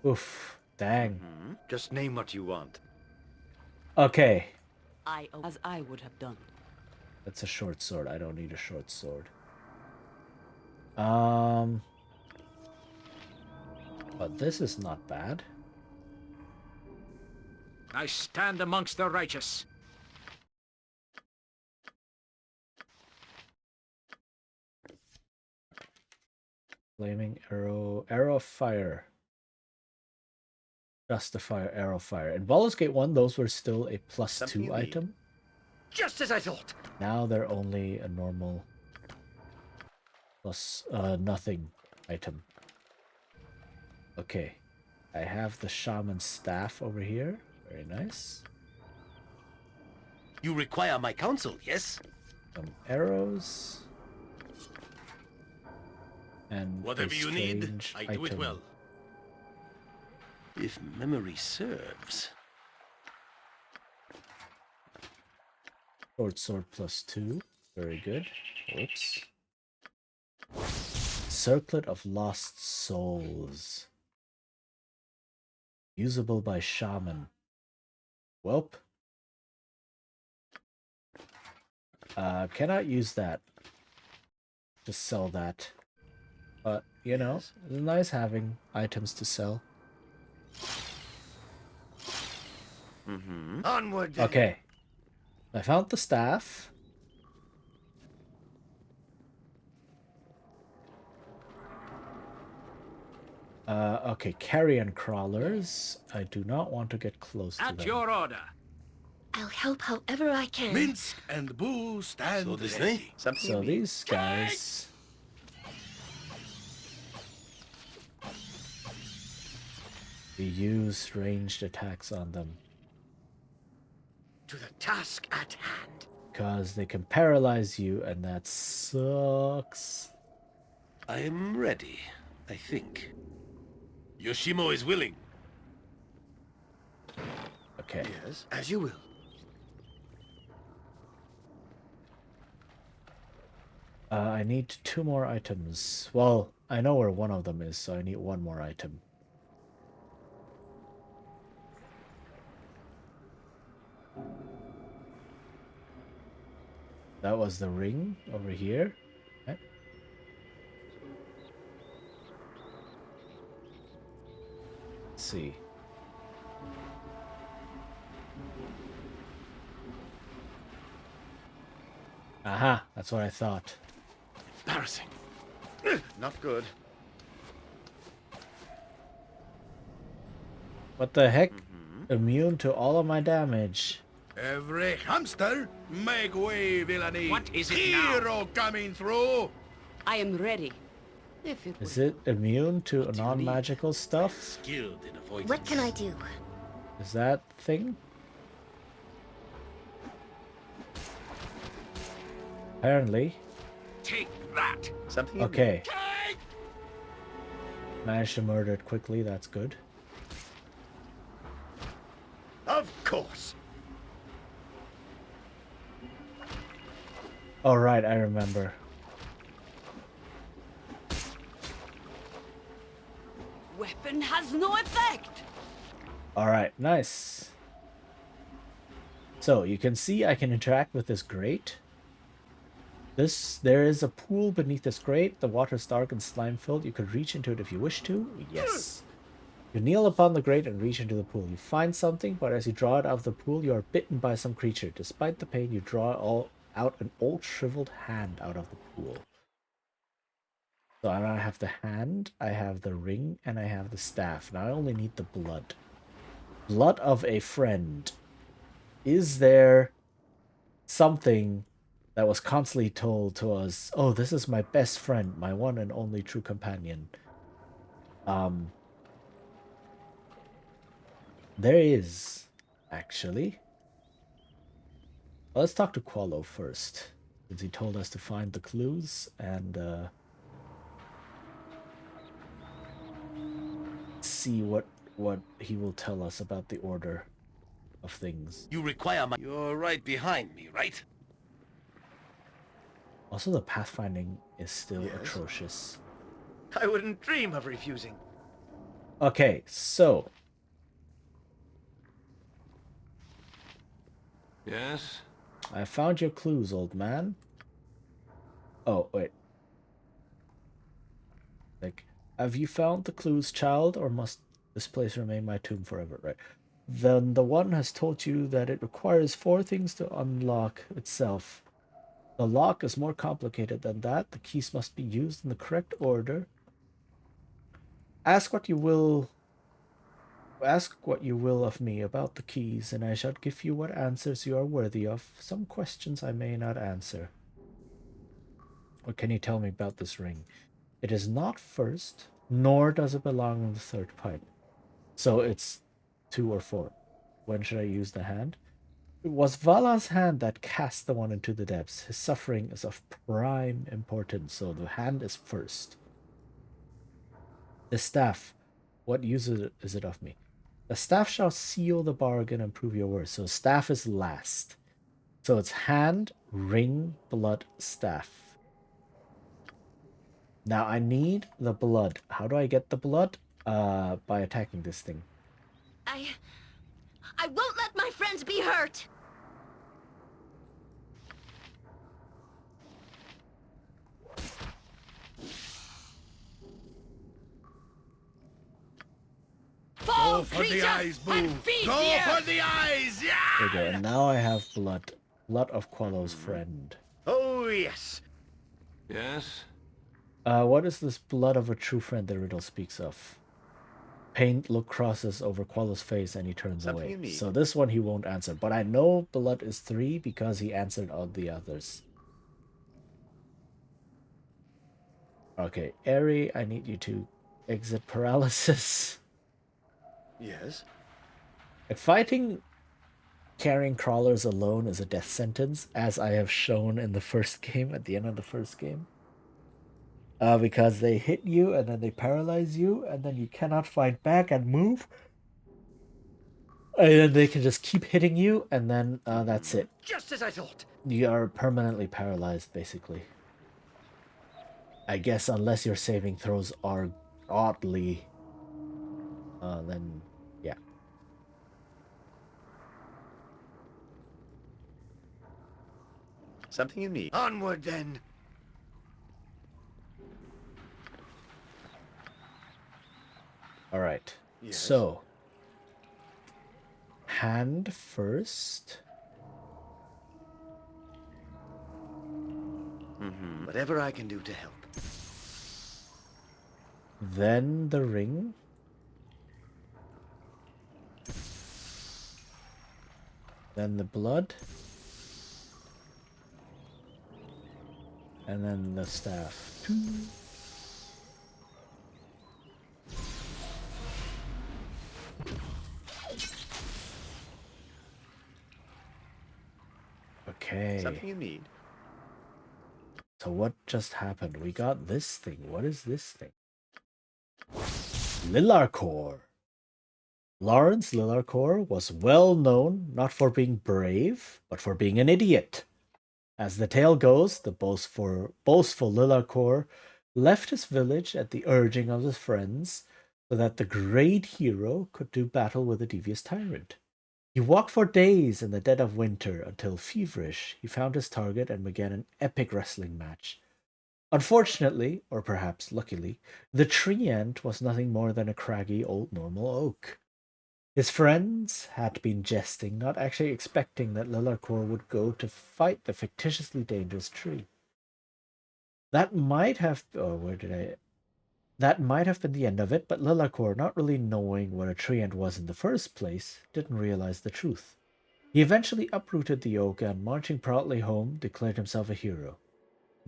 Oof. Dang. Just name what you want. Okay. As I would have done. That's a short sword. I don't need a short sword. But this is not bad. I stand amongst the righteous. Flaming arrow. Arrow of fire. Justifier, arrow fire. In Baldur's Gate 1, those were still a +2 item. Just as I thought. Now they're only a normal plus nothing item. Okay. I have the shaman staff over here. Very nice. You require my counsel, yes? Some arrows. And whatever you need, I do it item. well. If memory serves. Short sword +2. Very good. Oops. Circlet of Lost Souls. Usable by Shaman. Welp. Cannot use that. Just sell that. But, you know, it's nice having items to sell. Onward then. Okay. I found the staff. Okay, carrion crawlers. I do not want to get close to them. At your order. I'll help however I can. Minsk and Boo stand ready. So these guys... We use ranged attacks on them. To the task at hand. Because they can paralyze you, and that sucks. I am ready, I think. Yoshimo is willing. Okay. Yes, as you will. I need 2 more items. Well, I know where one of them is, so I need 1 more item. That was the ring over here. Okay. Let's see. Aha, that's what I thought. Embarrassing. Not good. What the heck? Immune to all of my damage. Every hamster, make way, villainy. What is it now? Hero coming through. I am ready. If it Is it immune to non-magical stuff? Skilled in avoidance. What can I do? Is that thing? Apparently. Take that. Something. Okay. Managed to murder it quickly, that's good. Of course. All right, I remember. Weapon has no effect. All right, nice. So you can see I can interact with this grate. There is a pool beneath this grate. The water is dark and slime filled. You could reach into it if you wish to. Yes. You kneel upon the grate and reach into the pool. You find something, but as you draw it out of the pool, you are bitten by some creature. Despite the pain, you draw out an old shriveled hand out of the pool. So I have the hand, I have the ring, and I have the staff. Now I only need the blood. Blood of a friend. Is there something that was constantly told to us, oh, this is my best friend, my one and only true companion? There is, actually. Well, let's talk to Qualo first, since he told us to find the clues, and see what he will tell us about the order of things. You require my... You're right behind me, right? Also, the pathfinding is still atrocious. I wouldn't dream of refusing. Okay, so... Yes? I found your clues, old man. Oh, wait. Like, have you found the clues, child, or must this place remain my tomb forever? Right. Then the one has told you that it requires 4 things to unlock itself. The lock is more complicated than that. The keys must be used in the correct order. Ask what you will of me about the keys, and I shall give you what answers you are worthy of. Some questions I may not answer. What can you tell me about this ring? It is not first, nor does it belong in the 3rd pipe. So it's 2 or 4. When should I use the hand? It was Vala's hand that cast the one into the depths. His suffering is of prime importance, so the hand is first. The staff. What use is it of me? The staff shall seal the bargain and prove your worth. So staff is last. So it's hand, ring, blood, staff. Now I need the blood. How do I get the blood? By attacking this thing. I won't let my friends be hurt! Go for the eyes, Boo! Go for the eyes! Yeah! There we go. And now I have blood. Blood of Qualo's friend. Oh, yes. Yes? What is this blood of a true friend the riddle speaks of? Paint look crosses over Qualo's face and he turns Something you away. need. So this one he won't answer. But I know blood is 3 because he answered all the others. Okay, Eri, I need you to exit paralysis. Yes? Like fighting carrying crawlers alone is a death sentence, as I have shown in the first game, at the end of the first game. Because they hit you and then they paralyze you and then you cannot fight back and move. And then they can just keep hitting you and then that's it. Just as I thought. You are permanently paralyzed, basically. I guess unless your saving throws are oddly... then, yeah. Something you need. Onward, then. Alright. Yes. So... hand first. Whatever I can do to help. Then the ring. Then the blood. And then the staff. Okay. Something you need. So what just happened? We got this thing. What is this thing? Lillarcore. Lawrence Lillarcore was well known not for being brave, but for being an idiot. As the tale goes, the boastful Lillarcore left his village at the urging of his friends so that the great hero could do battle with a devious tyrant. He walked for days in the dead of winter until, feverish, he found his target and began an epic wrestling match. Unfortunately, or perhaps luckily, the treant was nothing more than a craggy old normal oak. His friends had been jesting, not actually expecting that Lillarcore would go to fight the fictitiously dangerous tree. That might have... That might have been the end of it, but Lillarcore, not really knowing what a treant was in the first place, didn't realize the truth. He eventually uprooted the oak and, marching proudly home, declared himself a hero.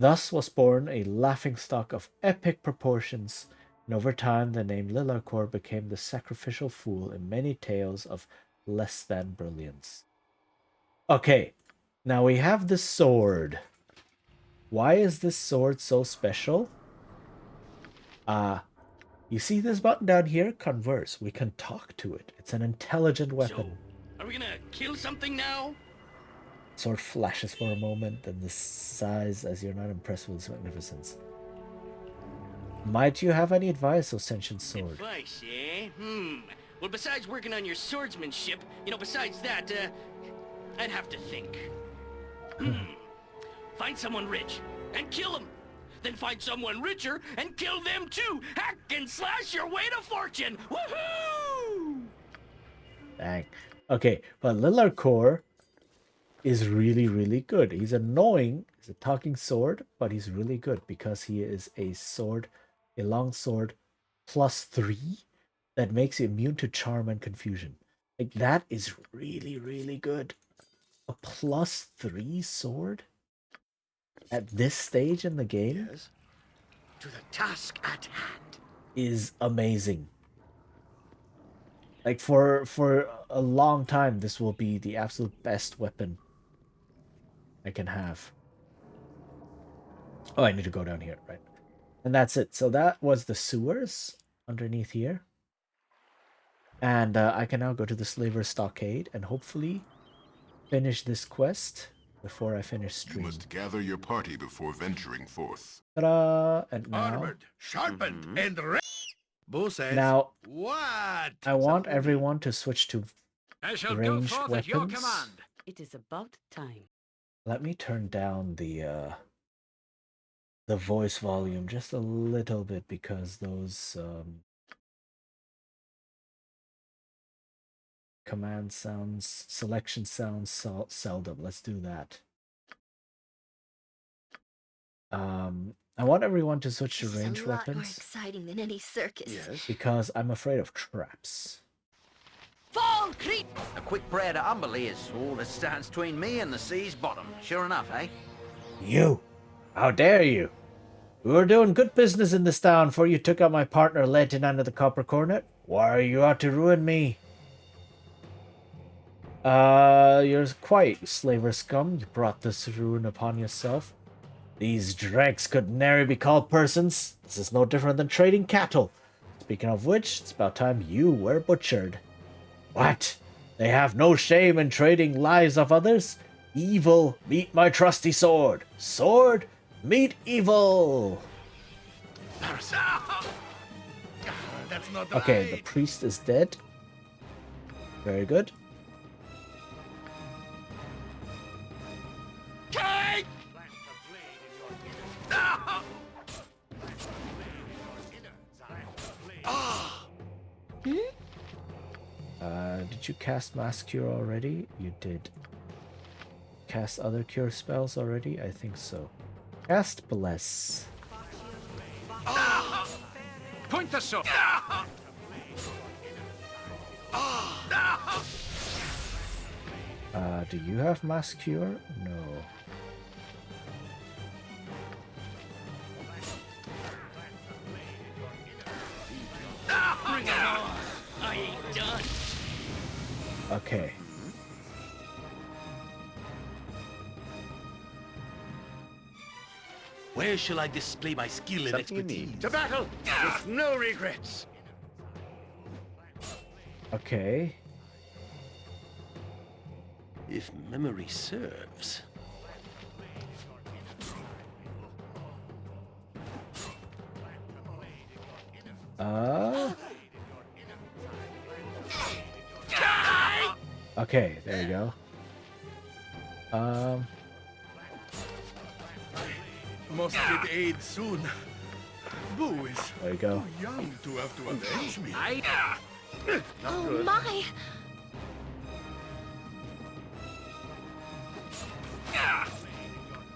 Thus was born a laughingstock of epic proportions, and over time the name Lillarcore became the sacrificial fool in many tales of less than brilliance. Okay, now we have the sword. Why is this sword so special? You see this button down here? Converse. We can talk to it. It's an intelligent weapon. So, are we gonna kill something now? Sword flashes for a moment, then the sighs as you're not impressed with its magnificence. Might you have any advice, O sentient sword? Advice, eh? Well, besides working on your swordsmanship, besides that, I'd have to think. Find someone rich and kill him. Then find someone richer and kill them too. Hack and slash your way to fortune. Woohoo! Dang. Okay, but Lillarcore is really, really good. He's annoying. He's a talking sword, but he's really good because he is a long sword +3 that makes you immune to charm and confusion. Like, that is really, really good. A +3 sword at this stage in the game? Yes. To the task at hand. Is amazing. Like, for a long time, this will be the absolute best weapon I can have. Oh, I need to go down here, right? And that's it. So that was the sewers underneath here. And I can now go to the Slaver Stockade and hopefully finish this quest before I finish You stream. must gather your party before venturing forth. Ta-da! And now, Armored, sharpened, and ready. Boo says, now what? I want everyone to switch to I shall go ranged forth at your weapons. command. It is about time. Let me turn down the voice volume just a little bit because those command sounds, selection sounds seldom. Let's do that. I want everyone to switch to This is ranged a lot more weapons exciting than any circus. Yes? because I'm afraid of traps. Fall creep! A quick prayer to Umberley is all that stands between me and the sea's bottom. Sure enough, eh? You! How dare you! We were doing good business in this town before you took out my partner Leighton under the Copper Cornet. Why are you out to ruin me? You're quite slaver scum. You brought this ruin upon yourself. These dregs could nary be called persons. This is no different than trading cattle. Speaking of which, it's about time you were butchered. What? They have no shame in trading lives of others? Evil, meet my trusty sword. Sword, meet evil. That's not Okay, right. the priest is dead. Very good. Kate! Did you cast Mass Cure already? You did. Cast other cure spells already? I think so. Cast Bless. Point the sword. Do you have Mass Cure? No. Bring it on. I ain't done. Okay. Where shall I display my skill and expertise? To battle with no regrets. Okay. If memory serves. Okay, there you go. Must get aid soon. Boo is There you go. too young to have to avenge me. Oh my!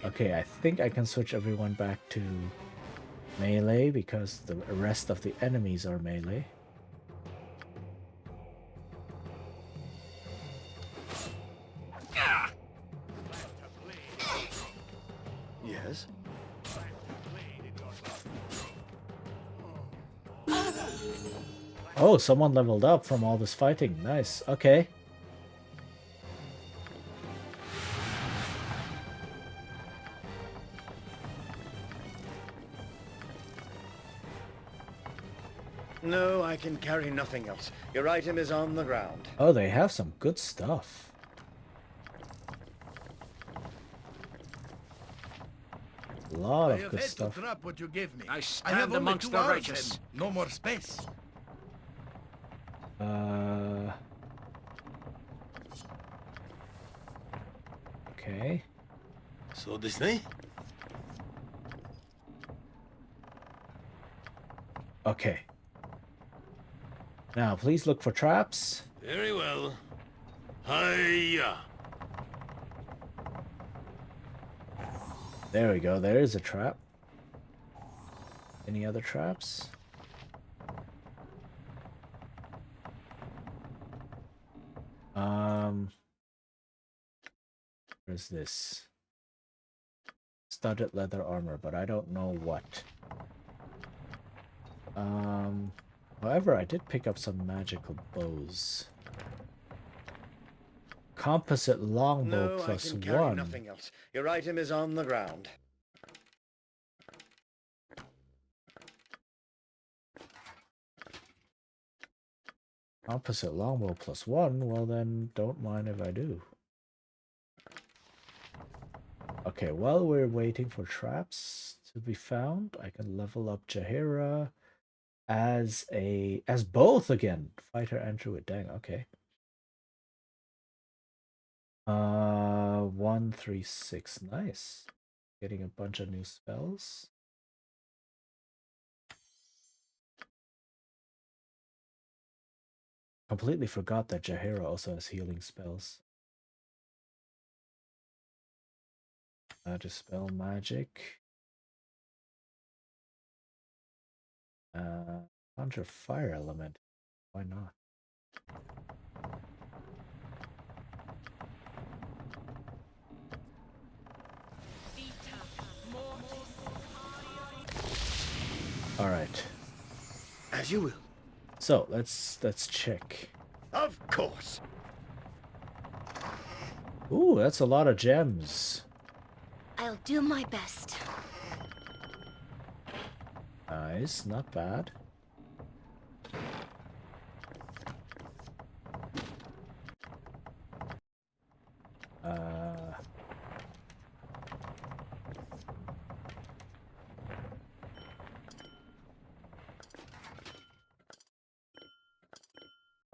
Okay, I think I can switch everyone back to melee because the rest of the enemies are melee. Yes? Oh, someone leveled up from all this fighting. Nice. Okay. No, I can carry nothing else. Your item is on the ground. Oh, they have some good stuff. A lot I of have good had stuff. to drop what you gave me. I have stand only amongst 2 the arms righteous. and no more space. Okay. So this night? Okay. Now, please look for traps. Very well. Hiya! There we go. There is a trap. Any other traps? What is this? Studded leather armor, but I don't know what. However, I did pick up some magical bows. Composite longbow No, I plus can carry 1. nothing else. Your item is on the ground. Composite longbow plus 1? Well then, don't mind if I do. Okay, while we're waiting for traps to be found, I can level up Jaheira as both again, fighter and druid. Dang, okay. 136, nice. Getting a bunch of new spells. Completely forgot that Jaheira also has healing spells. Dispel magic. Conjure fire element. Why not? All right. As you will. So let's check. Of course. Ooh, that's a lot of gems. I'll do my best. Nice, not bad.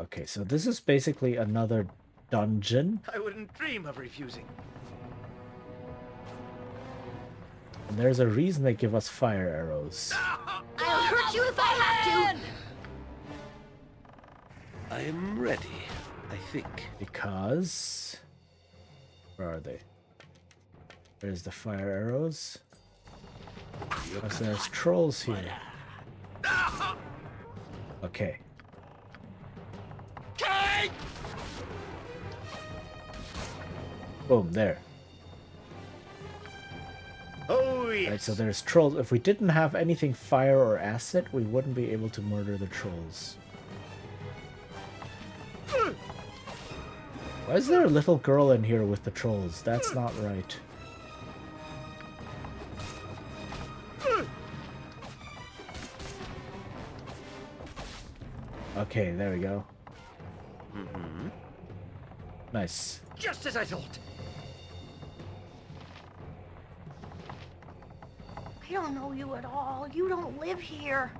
Okay, so this is basically another dungeon. I wouldn't dream of refusing. And there's a reason they give us fire arrows. I'll hurt you if I have to. I am ready, I think. Because... Where are they? There's the fire arrows. Because there's trolls here. Okay. Boom, there. Oh, yes. Right, so there's trolls. If we didn't have anything fire or acid, we wouldn't be able to murder the trolls. Why is there a little girl in here with the trolls? That's not right. Okay, there we go. Nice. Just as I thought. I don't know you at all. You don't live here.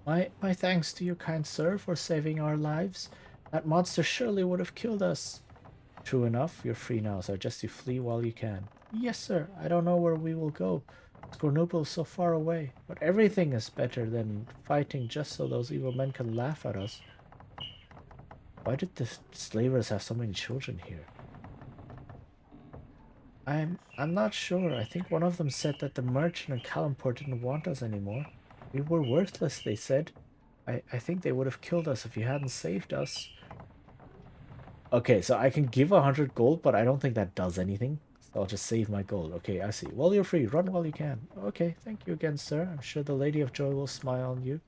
My thanks to you, kind sir, for saving our lives. That monster surely would have killed us. True enough, you're free now, so I suggest you flee while you can. Yes, sir. I don't know where we will go. Scornuple is so far away, but everything is better than fighting just so those evil men can laugh at us. Why did the slavers have so many children here? I'm not sure. I think one of them said that the merchant in Kalampur didn't want us anymore. We were worthless, they said. I think they would have killed us if you hadn't saved us. Okay, so I can give 100 gold, but I don't think that does anything. So I'll just save my gold. Okay, I see. Well, you're free. Run while you can. Okay, thank you again, sir. I'm sure the Lady of Joy will smile on you.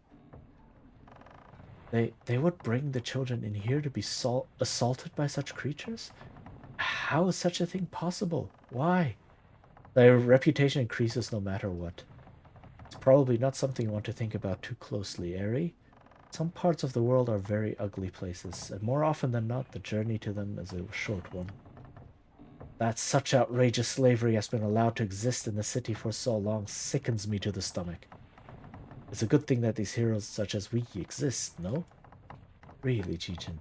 They would bring the children in here to be assaulted by such creatures? How is such a thing possible? Why? Their reputation increases no matter what. It's probably not something you want to think about too closely, Eri. Some parts of the world are very ugly places, and more often than not, the journey to them is a short one. That such outrageous slavery has been allowed to exist in the city for so long sickens me to the stomach. It's a good thing that these heroes such as we exist, no? Really, Jijin.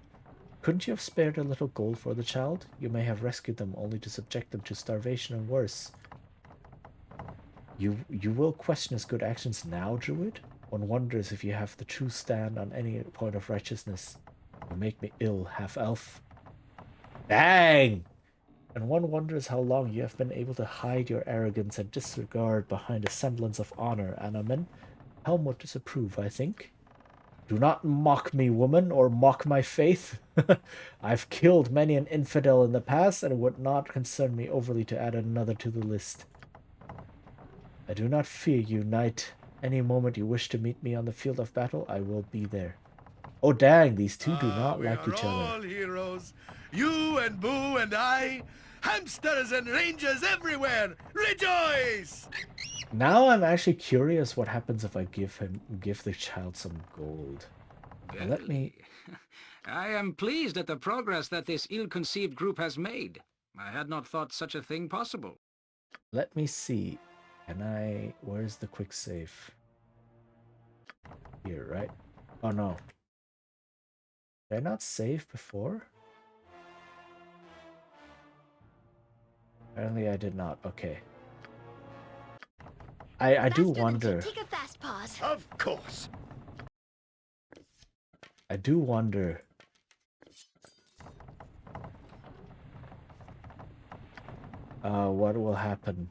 Couldn't you have spared a little gold for the child? You may have rescued them only to subject them to starvation and worse. You will question his good actions now, Druid? One wonders if you have the true stand on any point of righteousness. You make me ill, half-elf. Dang! And one wonders how long you have been able to hide your arrogance and disregard behind a semblance of honor, Anamin. Helm would disapprove, I think. Do not mock me, woman, or mock my faith. I've killed many an infidel in the past, and it would not concern me overly to add another to the list. I do not fear you, knight. Any moment you wish to meet me on the field of battle, I will be there. Oh, dang, these two do not like each other. We are all heroes. You and Boo and I. Hamsters and rangers everywhere. Rejoice! Now I'm actually curious what happens if I give the child some gold. Now let me... I am pleased at the progress that this ill-conceived group has made. I had not thought such a thing possible. Let me see. Can I... Where's the quick save? Here, right? Oh no. Did I not save before? Apparently I did not. Okay. I do wonder. Take a fast pause. Of course. I do wonder. What will happen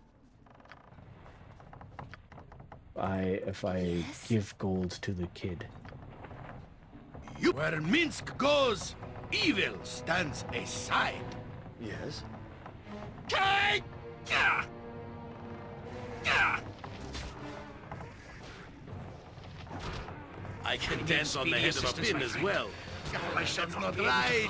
if I give gold to the kid? Where Minsk goes, evil stands aside. Yes? I can dance on the head of a pin as well. That's not right.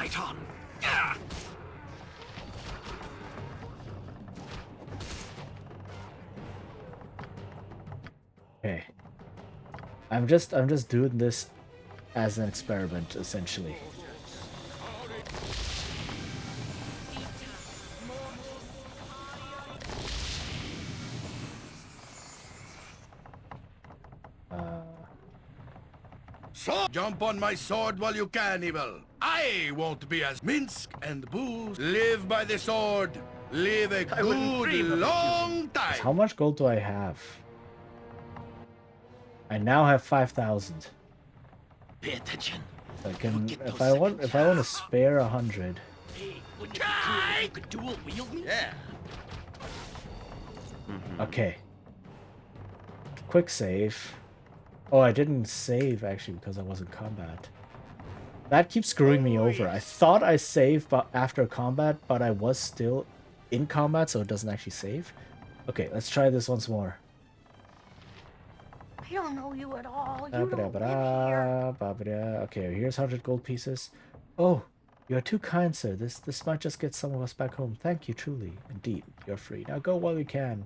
Okay. I'm just doing this as an experiment, essentially. So jump on my sword while you can, evil. I won't be as Minsk and Boo live by the sword. Live a good long time. How much gold do I have? I now have 5,000. Pay attention. I can, if I want to spare 100. Hey, wouldn't it be cool if you could dual wield me? Yeah. Okay. Quick save. Oh, I didn't save actually because I was in combat. That keeps screwing me over. I thought I saved after combat, but I was still in combat, so it doesn't actually save. Okay, let's try this once more. I don't know you at all. You don't live here. Okay, here's 100 gold pieces. Oh, you are too kind, sir. This might just get some of us back home. Thank you, truly. Indeed, you're free. Now go while you can.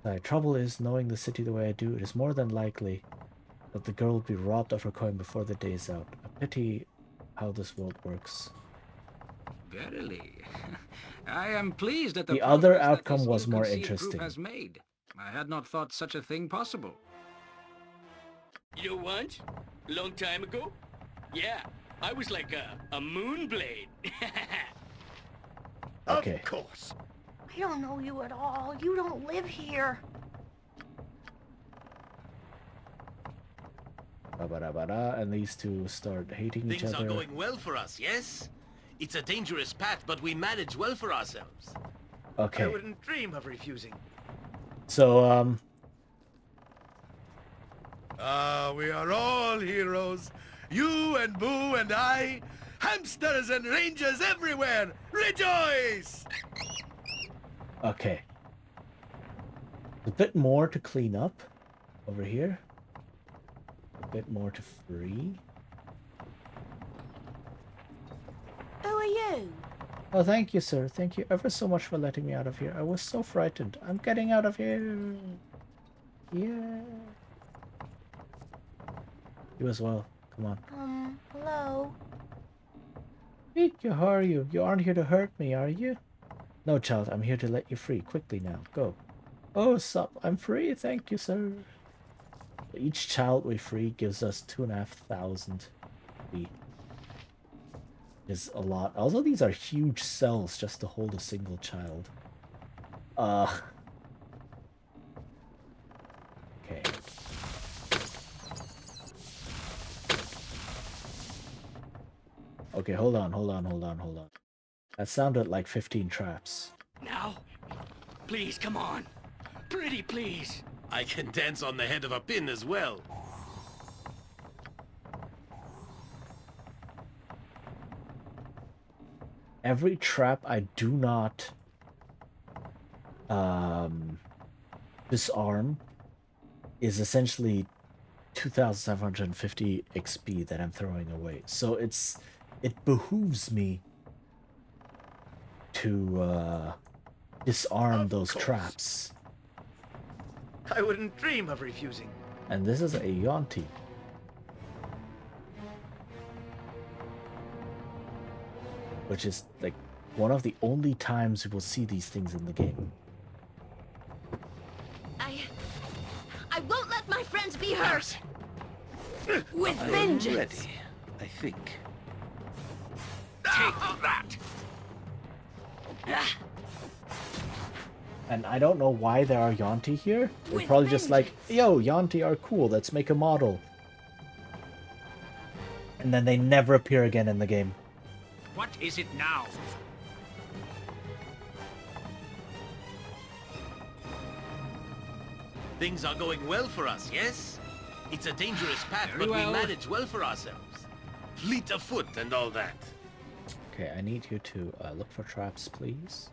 The trouble is, knowing the city the way I do, it is more than likely that the girl will be robbed of her coin before the day is out. A pity how this world works. Verily. I am pleased at the other progress that outcome this was more ill-conceived group interesting. has made. I had not thought such a thing possible. You know what? Long time ago? Yeah, I was like a moonblade. Okay. Of course. I don't know you at all. You don't live here. And these two start hating each Things other. are going well for us, yes? It's a dangerous path, but we manage well for ourselves. Okay. I wouldn't dream of refusing. So, we are all heroes. You and Boo and I. Hamsters and rangers everywhere. Rejoice! okay. A bit more to clean up over here. A bit more to free. Who are you? Oh, thank you, sir. Thank you ever so much for letting me out of here. I was so frightened. I'm getting out of here. Yeah. You as well. Come on. Hello? Miku, how are you? You aren't here to hurt me, are you? No, child. I'm here to let you free. Quickly now. Go. Oh, sup. I'm free. Thank you, sir. Each child we free gives us 2,500 fee. Is a lot. Also, these are huge cells just to hold a single child. Okay. Okay, hold on. That sounded like 15 traps. Now? Please, come on. Pretty please. I can dance on the head of a pin as well. Every trap I do not disarm is essentially 2,750 XP that I'm throwing away. So it behooves me to disarm those traps. I wouldn't dream of refusing. And this is a Yonti. Which is like one of the only times you will see these things in the game. Embarrassing. With I am vengeance! ready, I think. Take that! And I don't know why there are Yonti here. They're With probably just like, vengeance. yo, Yonti are cool, let's make a model. And then they never appear again in the game. What is it now? Things are going well for us, yes? It's a dangerous path, Very but well. we manage well for ourselves. Fleet of foot and all that. Okay, I need you to look for traps, please.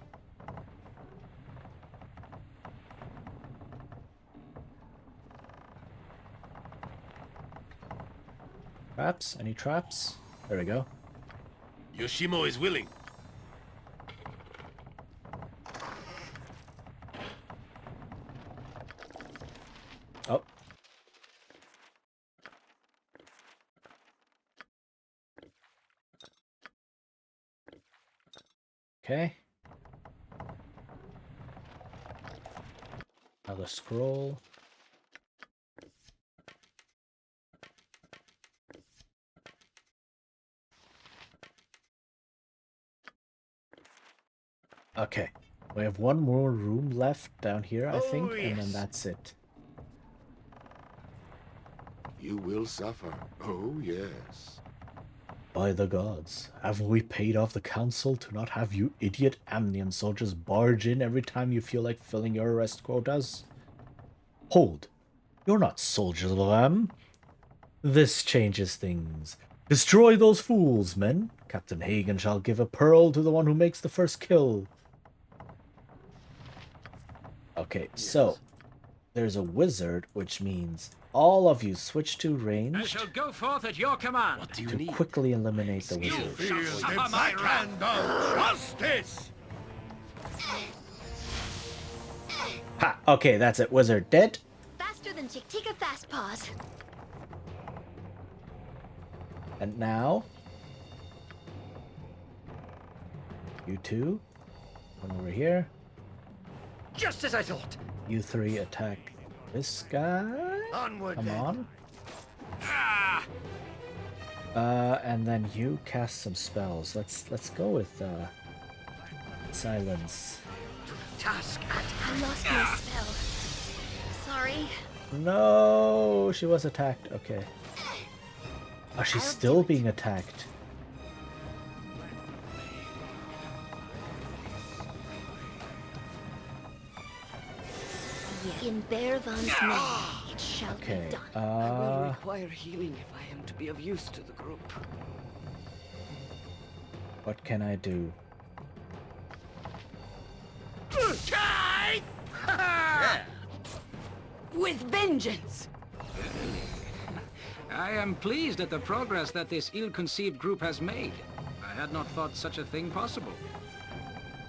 Traps? Any traps? There we go. Yoshimo is willing. Oh. Okay. Another scroll. Okay. We have one more room left down here, I think, and then that's it. You will suffer. Oh, yes. By the gods, haven't we paid off the council to not have you idiot Amnian soldiers barge in every time you feel like filling your arrest quotas? Hold. You're not soldiers of them. This changes things. Destroy those fools, men. Captain Hagen shall give a pearl to the one who makes the first kill. Okay, so there's a wizard, which means all of you switch to I ranged shall go forth at your command. What do you to need? quickly eliminate the You wizard. shall Feel the suffer my wrath. backhand of justice! Ha! Okay, that's it. Wizard dead. Faster than Chick. Take a fast pause. And now, you two, come over here. Just as I thought. You three attack this guy. Onward Come then. on. Ah! And then you cast some spells. Let's go with silence. Task I lost my spell. Sorry. No, she was attacked. Okay. Oh, she's still being attacked. In Bearvan's name, it shall Okay. be done. I will require healing if I am to be of use to the group. What can I do? With vengeance! I am pleased at the progress that this ill-conceived group has made. I had not thought such a thing possible.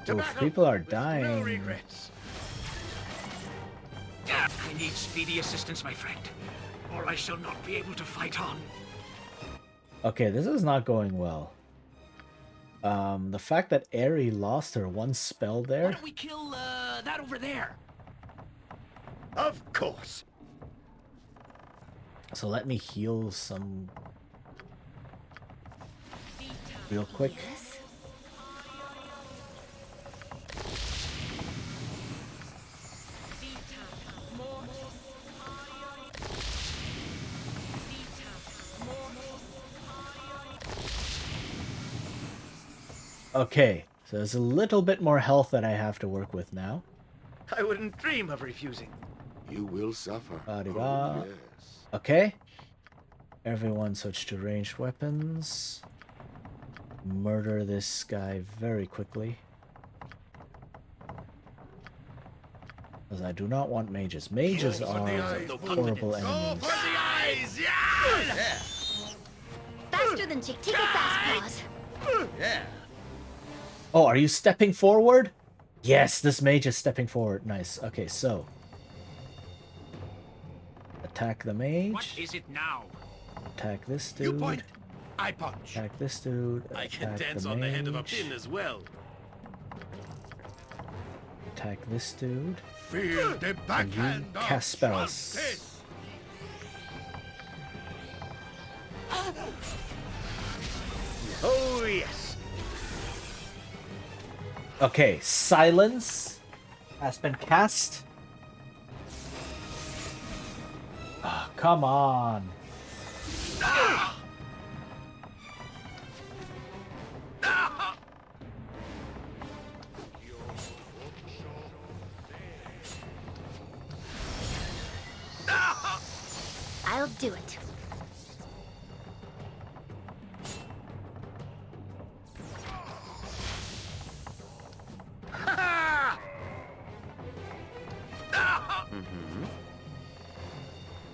Oof, people are No dying. regrets. I need speedy assistance, my friend, or I shall not be able to fight on. Okay, this is not going well. The fact that Aerie lost her one spell Why there. don't we kill, that over there? Of course. So let me heal some real quick. Yes? Okay, so there's a little bit more health that I have to work with now. I wouldn't dream of refusing. You will suffer. Ba-de-ba. Oh, yes. Okay. Everyone switch to ranged weapons. Murder this guy very quickly. Because I do not want mages. Mages are horrible enemies. Faster than Chick. Take a fast pause. Yeah. Oh, are you stepping forward? Yes, this mage is stepping forward. Nice. Okay, so. Attack the mage. What is it now? Attack this dude. You point, I punch. Attack this dude. I can attack dance the on the head of a mage, pin as well. Attack this dude. Feel the And you backhand of cast spells. justice! Oh, yes. Okay, silence has been cast. Ah, come on. I'll do it.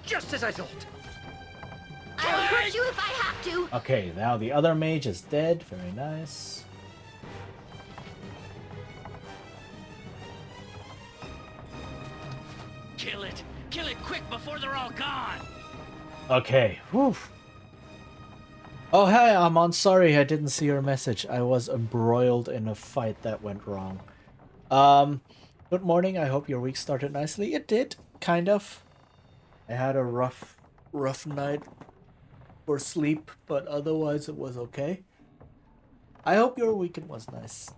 Just as I thought. I'll hurt you if I have to. Okay, now the other mage is dead. Very nice. Kill it! Kill it quick before they're all gone! Okay. Whew. Oh, hey, Amon. Sorry, I didn't see your message. I was embroiled in a fight that went wrong. Good morning. I hope your week started nicely. It did, kind of. I had a rough night for sleep, but otherwise it was okay. I hope your weekend was nice.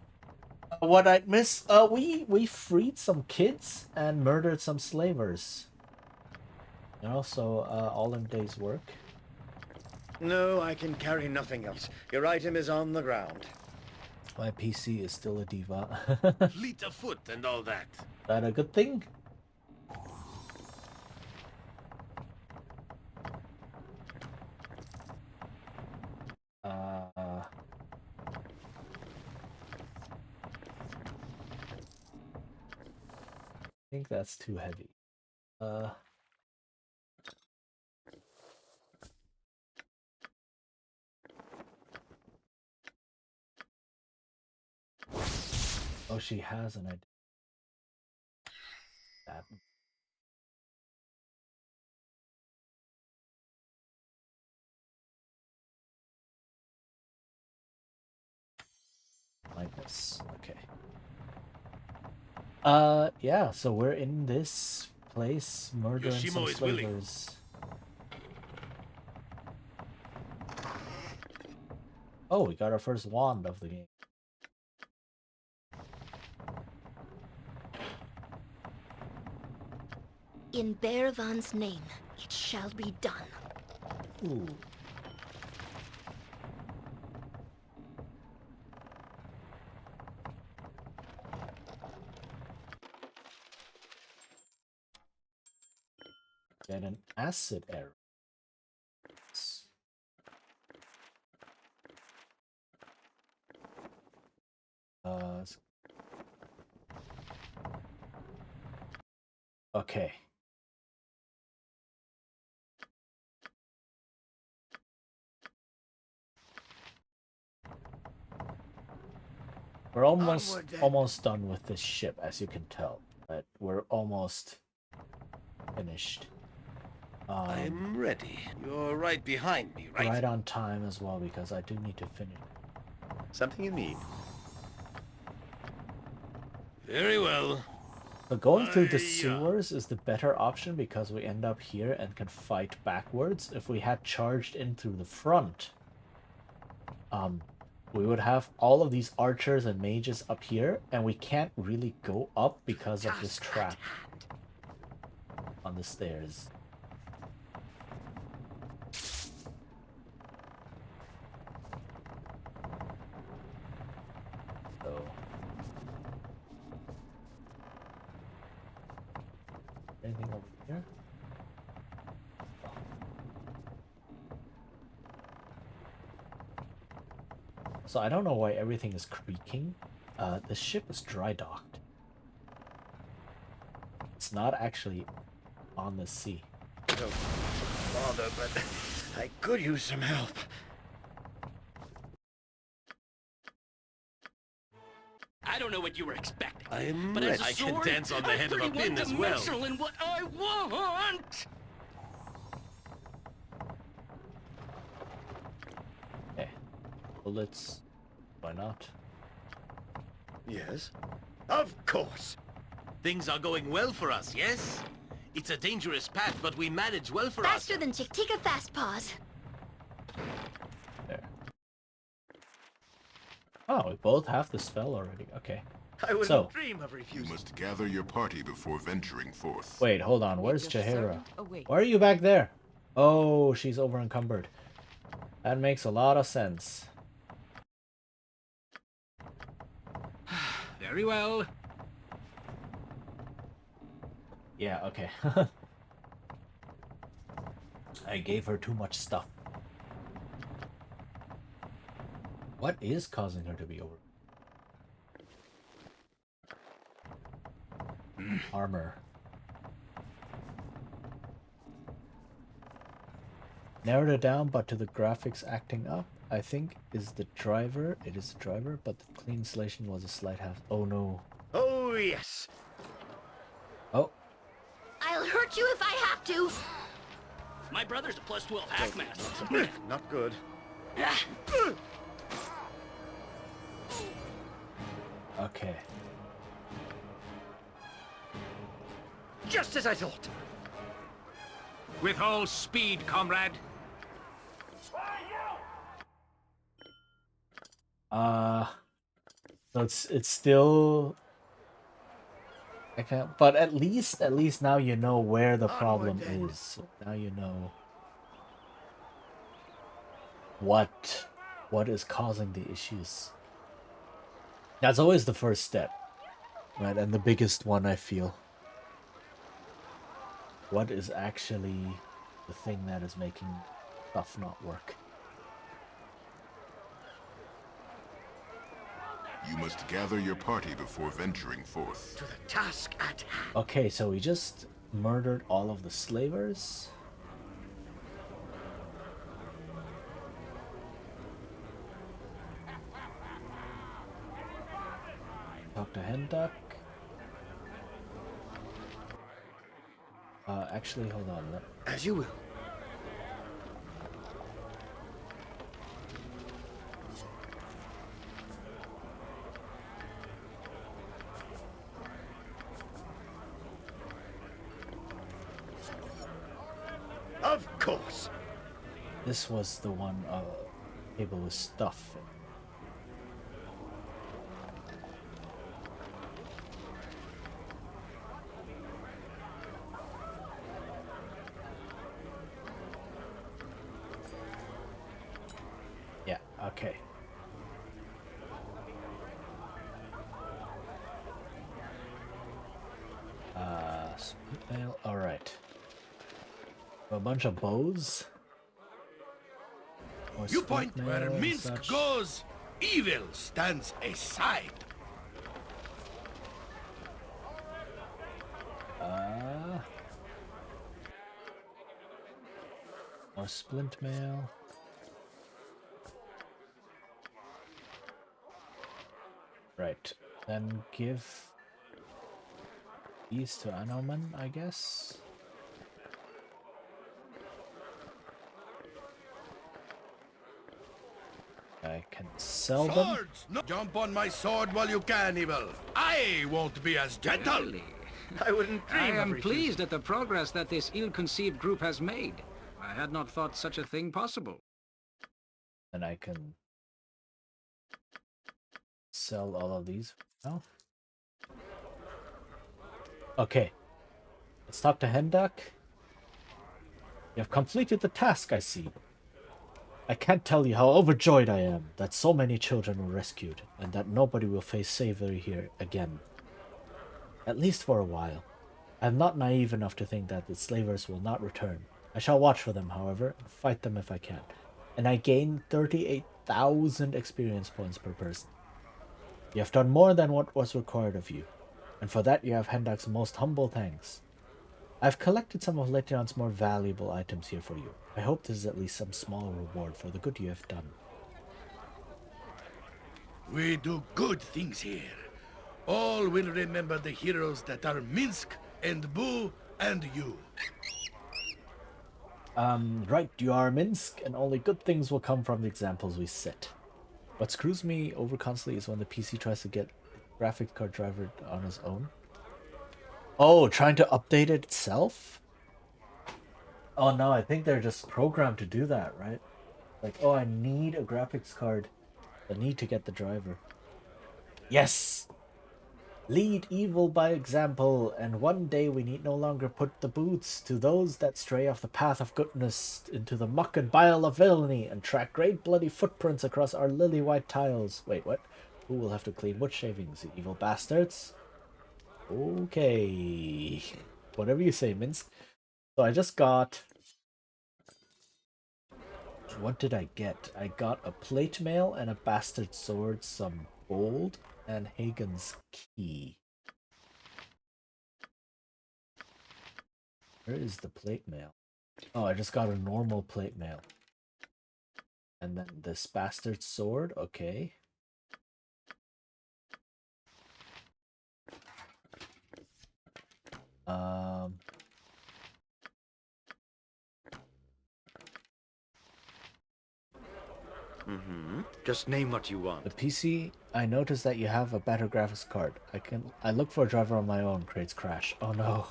What I miss, we freed some kids and murdered some slavers. And also, all in day's work. No, I can carry nothing else. Your item is on the ground. My PC is still a diva. Fleet of foot and all that. That a good thing? I think that's too heavy. Oh, she has an idea. That. Like this. Okay. Yeah, so we're in this place murdering some slavers. Oh, we got our first wand of the game. In Bearvan's name, it shall be done. Ooh. Get an acid arrow. Okay. We're almost done with this ship, as you can tell. But we're almost finished. I'm ready. You're right behind me, right? Right on time as well, because I do need to finish. Something you need. Very well. So going through the sewers is the better option because we end up here and can fight backwards. If we had charged in through the front, we would have all of these archers and mages up here, and we can't really go up because of this trap on the stairs. So anything over here? So I don't know why everything is creaking. The ship is dry docked. It's not actually on the sea. Don't bother, but I could use some help. I don't know what you were expecting. I'm but ready. as a sword, I can dance on the head of a pin as well. In what I want. Okay. Bullets. Why not? Yes? Of course. Things are going well for us, yes? It's a dangerous path, but we manage well for us. Faster than Chick-Tika Fast Paws. Oh, we both have the spell already. Okay. I wouldn't So, dream of refusing. You must gather your party before venturing forth. wait, hold on. Where's Your Chahira? servant awaits. Why are you back there? Oh, she's over encumbered. That makes a lot of sense. Very well. Yeah, okay. I gave her too much stuff. What is causing her to be over? Armor. Narrowed it down, but to the graphics acting up, I think is the driver. It is the driver, but the clean installation was a slight half. Oh no. Oh, yes. Oh. I'll hurt you if I have to. My brother's a plus 12 hackmaster. Not good. Okay. Just as I thought. With all speed, comrade. So it's still. I can't. But at least now you know where the problem is. So now you know what is causing the issues. That's always the first step, right? And the biggest one, I feel. What is actually the thing that is making stuff not work? You must gather your party before venturing forth. To the task at hand. Okay, so we just murdered all of the slavers. Talk to Hendak. Actually, hold on. As you will. Of course. This was the one table with stuff. Yeah, okay. All right. A bunch of bows. You point where Minsk goes, evil stands aside. More splint mail. Right. Then give these to Anoman, I guess. I can sell them. Swords! No, jump on my sword while you can, evil. I won't be as gentle. Really? I wouldn't dream I of am refusing. pleased at the progress that this ill-conceived group has made. I had not thought such a thing possible. And I can sell all of these now. Okay. Let's talk to Hendak. You have completed the task, I see. I can't tell you how overjoyed I am that so many children were rescued, and that nobody will face slavery here again. At least for a while. I am not naive enough to think that the slavers will not return. I shall watch for them, however, and fight them if I can. And I gain 38,000 experience points per person. You have done more than what was required of you, and for that you have Hendak's most humble thanks. I've collected some of Letion's more valuable items here for you. I hope this is at least some small reward for the good you have done. We do good things here. All will remember the heroes that are Minsk and Boo and you. Right, you are Minsk, and only good things will come from the examples we set. What screws me over constantly is when the PC tries to get the graphics card driver on his own. Oh, trying to update it itself? Oh no, I think they're just programmed to do that, right? Like, oh, I need a graphics card The need to get the driver. Yes! Lead evil by example, and one day we need no longer put the boots to those that stray off the path of goodness into the muck and bile of villainy, and track great bloody footprints across our lily-white tiles. Wait, what? Who will have to clean wood shavings, you evil bastards? Okay. Whatever you say, Minsk. So I just got... What did I get? I got a plate mail and a bastard sword, some gold, and Hagen's key. Where is the plate mail? Oh, I just got a normal plate mail. And then this bastard sword, okay. Just name what you want. The PC, I noticed that you have a better graphics card. I look for a driver on my own, creates crash. Oh no.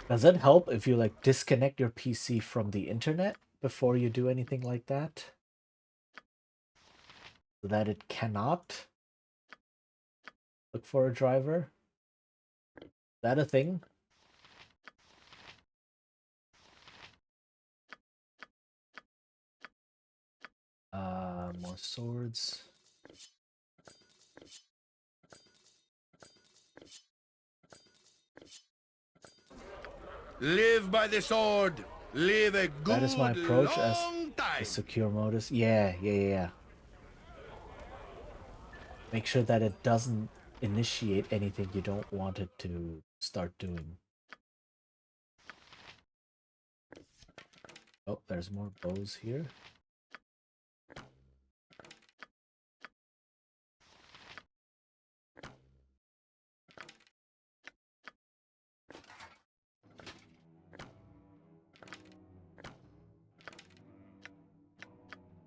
Does it help if you like disconnect your PC from the internet before you do anything like that? So that it cannot look for a driver? Is that a thing? More swords. Live by the sword. Live a good That is my approach as long time. the secure modus. Yeah. Make sure that it doesn't initiate anything you don't want it to start doing. Oh, there's more bows here.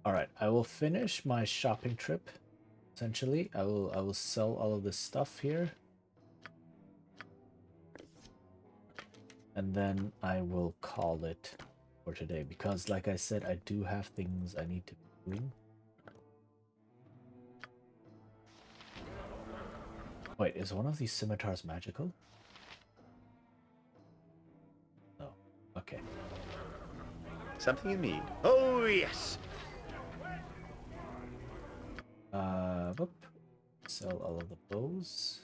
Alright, I will finish my shopping trip. Essentially, I will sell all of this stuff here. And then I will call it for today because like I said, I do have things I need to be doing. Wait, is one of these scimitars magical? No. Okay. Something you need. Oh, yes! Whoop. Sell all of the bows.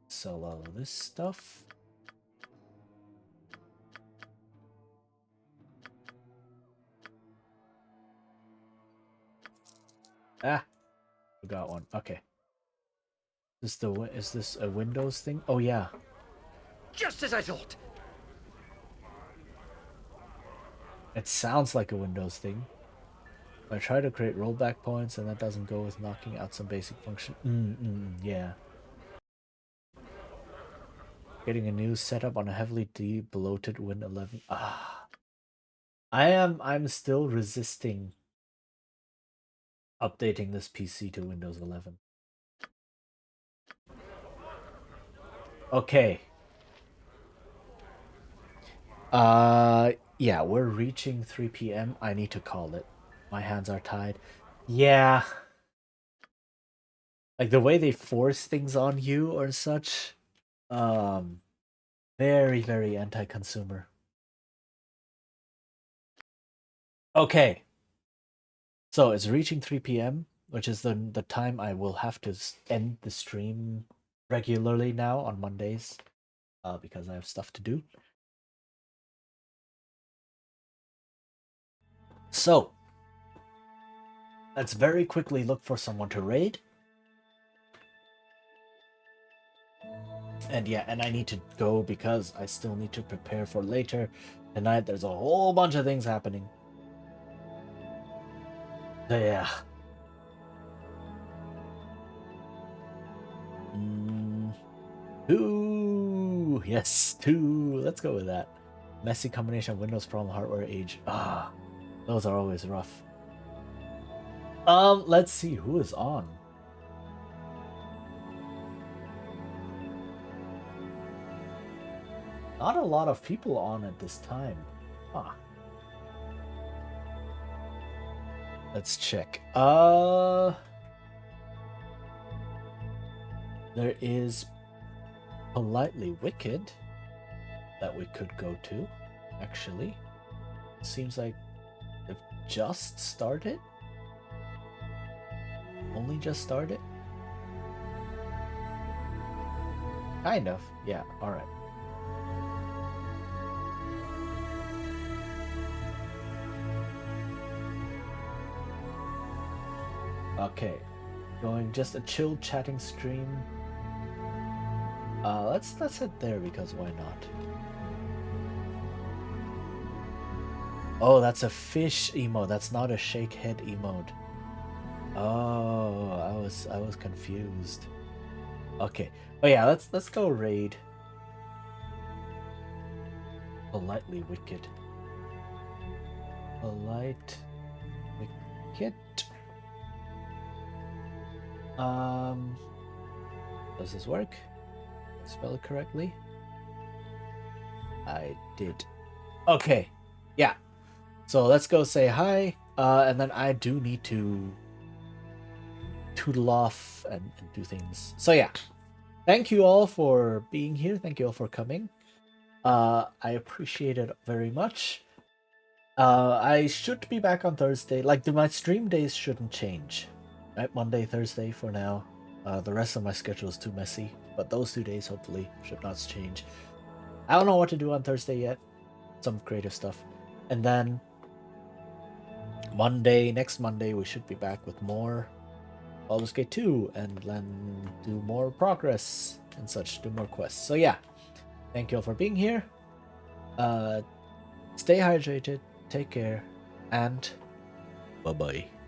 Sell all of this stuff. Ah, forgot one. Okay. Is this a Windows thing? Oh yeah. Just as I thought. It sounds like a Windows thing. I try to create rollback points and that doesn't go with knocking out some basic function. Yeah. Getting a new setup on a heavily bloated Win 11. I'm still resisting updating this PC to Windows 11. Okay. Yeah, we're reaching 3 p.m. I need to call it. My hands are tied. Yeah. Like the way they force things on you or such. Very, very anti-consumer. Okay. So it's reaching 3 p.m., which is the time I will have to end the stream regularly now on Mondays, because I have stuff to do. So, let's very quickly look for someone to raid. And yeah, and I need to go because I still need to prepare for later. Tonight there's a whole bunch of things happening. So yeah. Two. Yes, two. Let's go with that. Messy combination of Windows problem, hardware age. Those are always rough. Let's see who is on. Not a lot of people on at this time. Huh. Let's check. There is Politely Wicked that we could go to, actually. Seems like they've just started. Only just started? Kind of, yeah, alright. Okay, going just a chill chatting stream. Let's head there because why not? Oh, that's a fish emote. That's not a shake head emote. Oh, I was confused. Okay, oh yeah, let's go raid. Politely Wicked. Polite Wicked. Does this work? Did I spell it correctly? I did. Okay, yeah. So let's go say hi, and then I do need to tootle off and do things. So yeah, thank you all for being here. Thank you all for coming. I appreciate it very much. I should be back on Thursday. Like, my stream days shouldn't change. Right, Monday, Thursday for now. The rest of my schedule is too messy, but those 2 days hopefully should not change. I don't know what to do on Thursday yet. Some creative stuff. And then next Monday, we should be back with more Baldur's Gate 2 and then do more progress and such, do more quests. So yeah, thank you all for being here. Stay hydrated, take care, and bye-bye.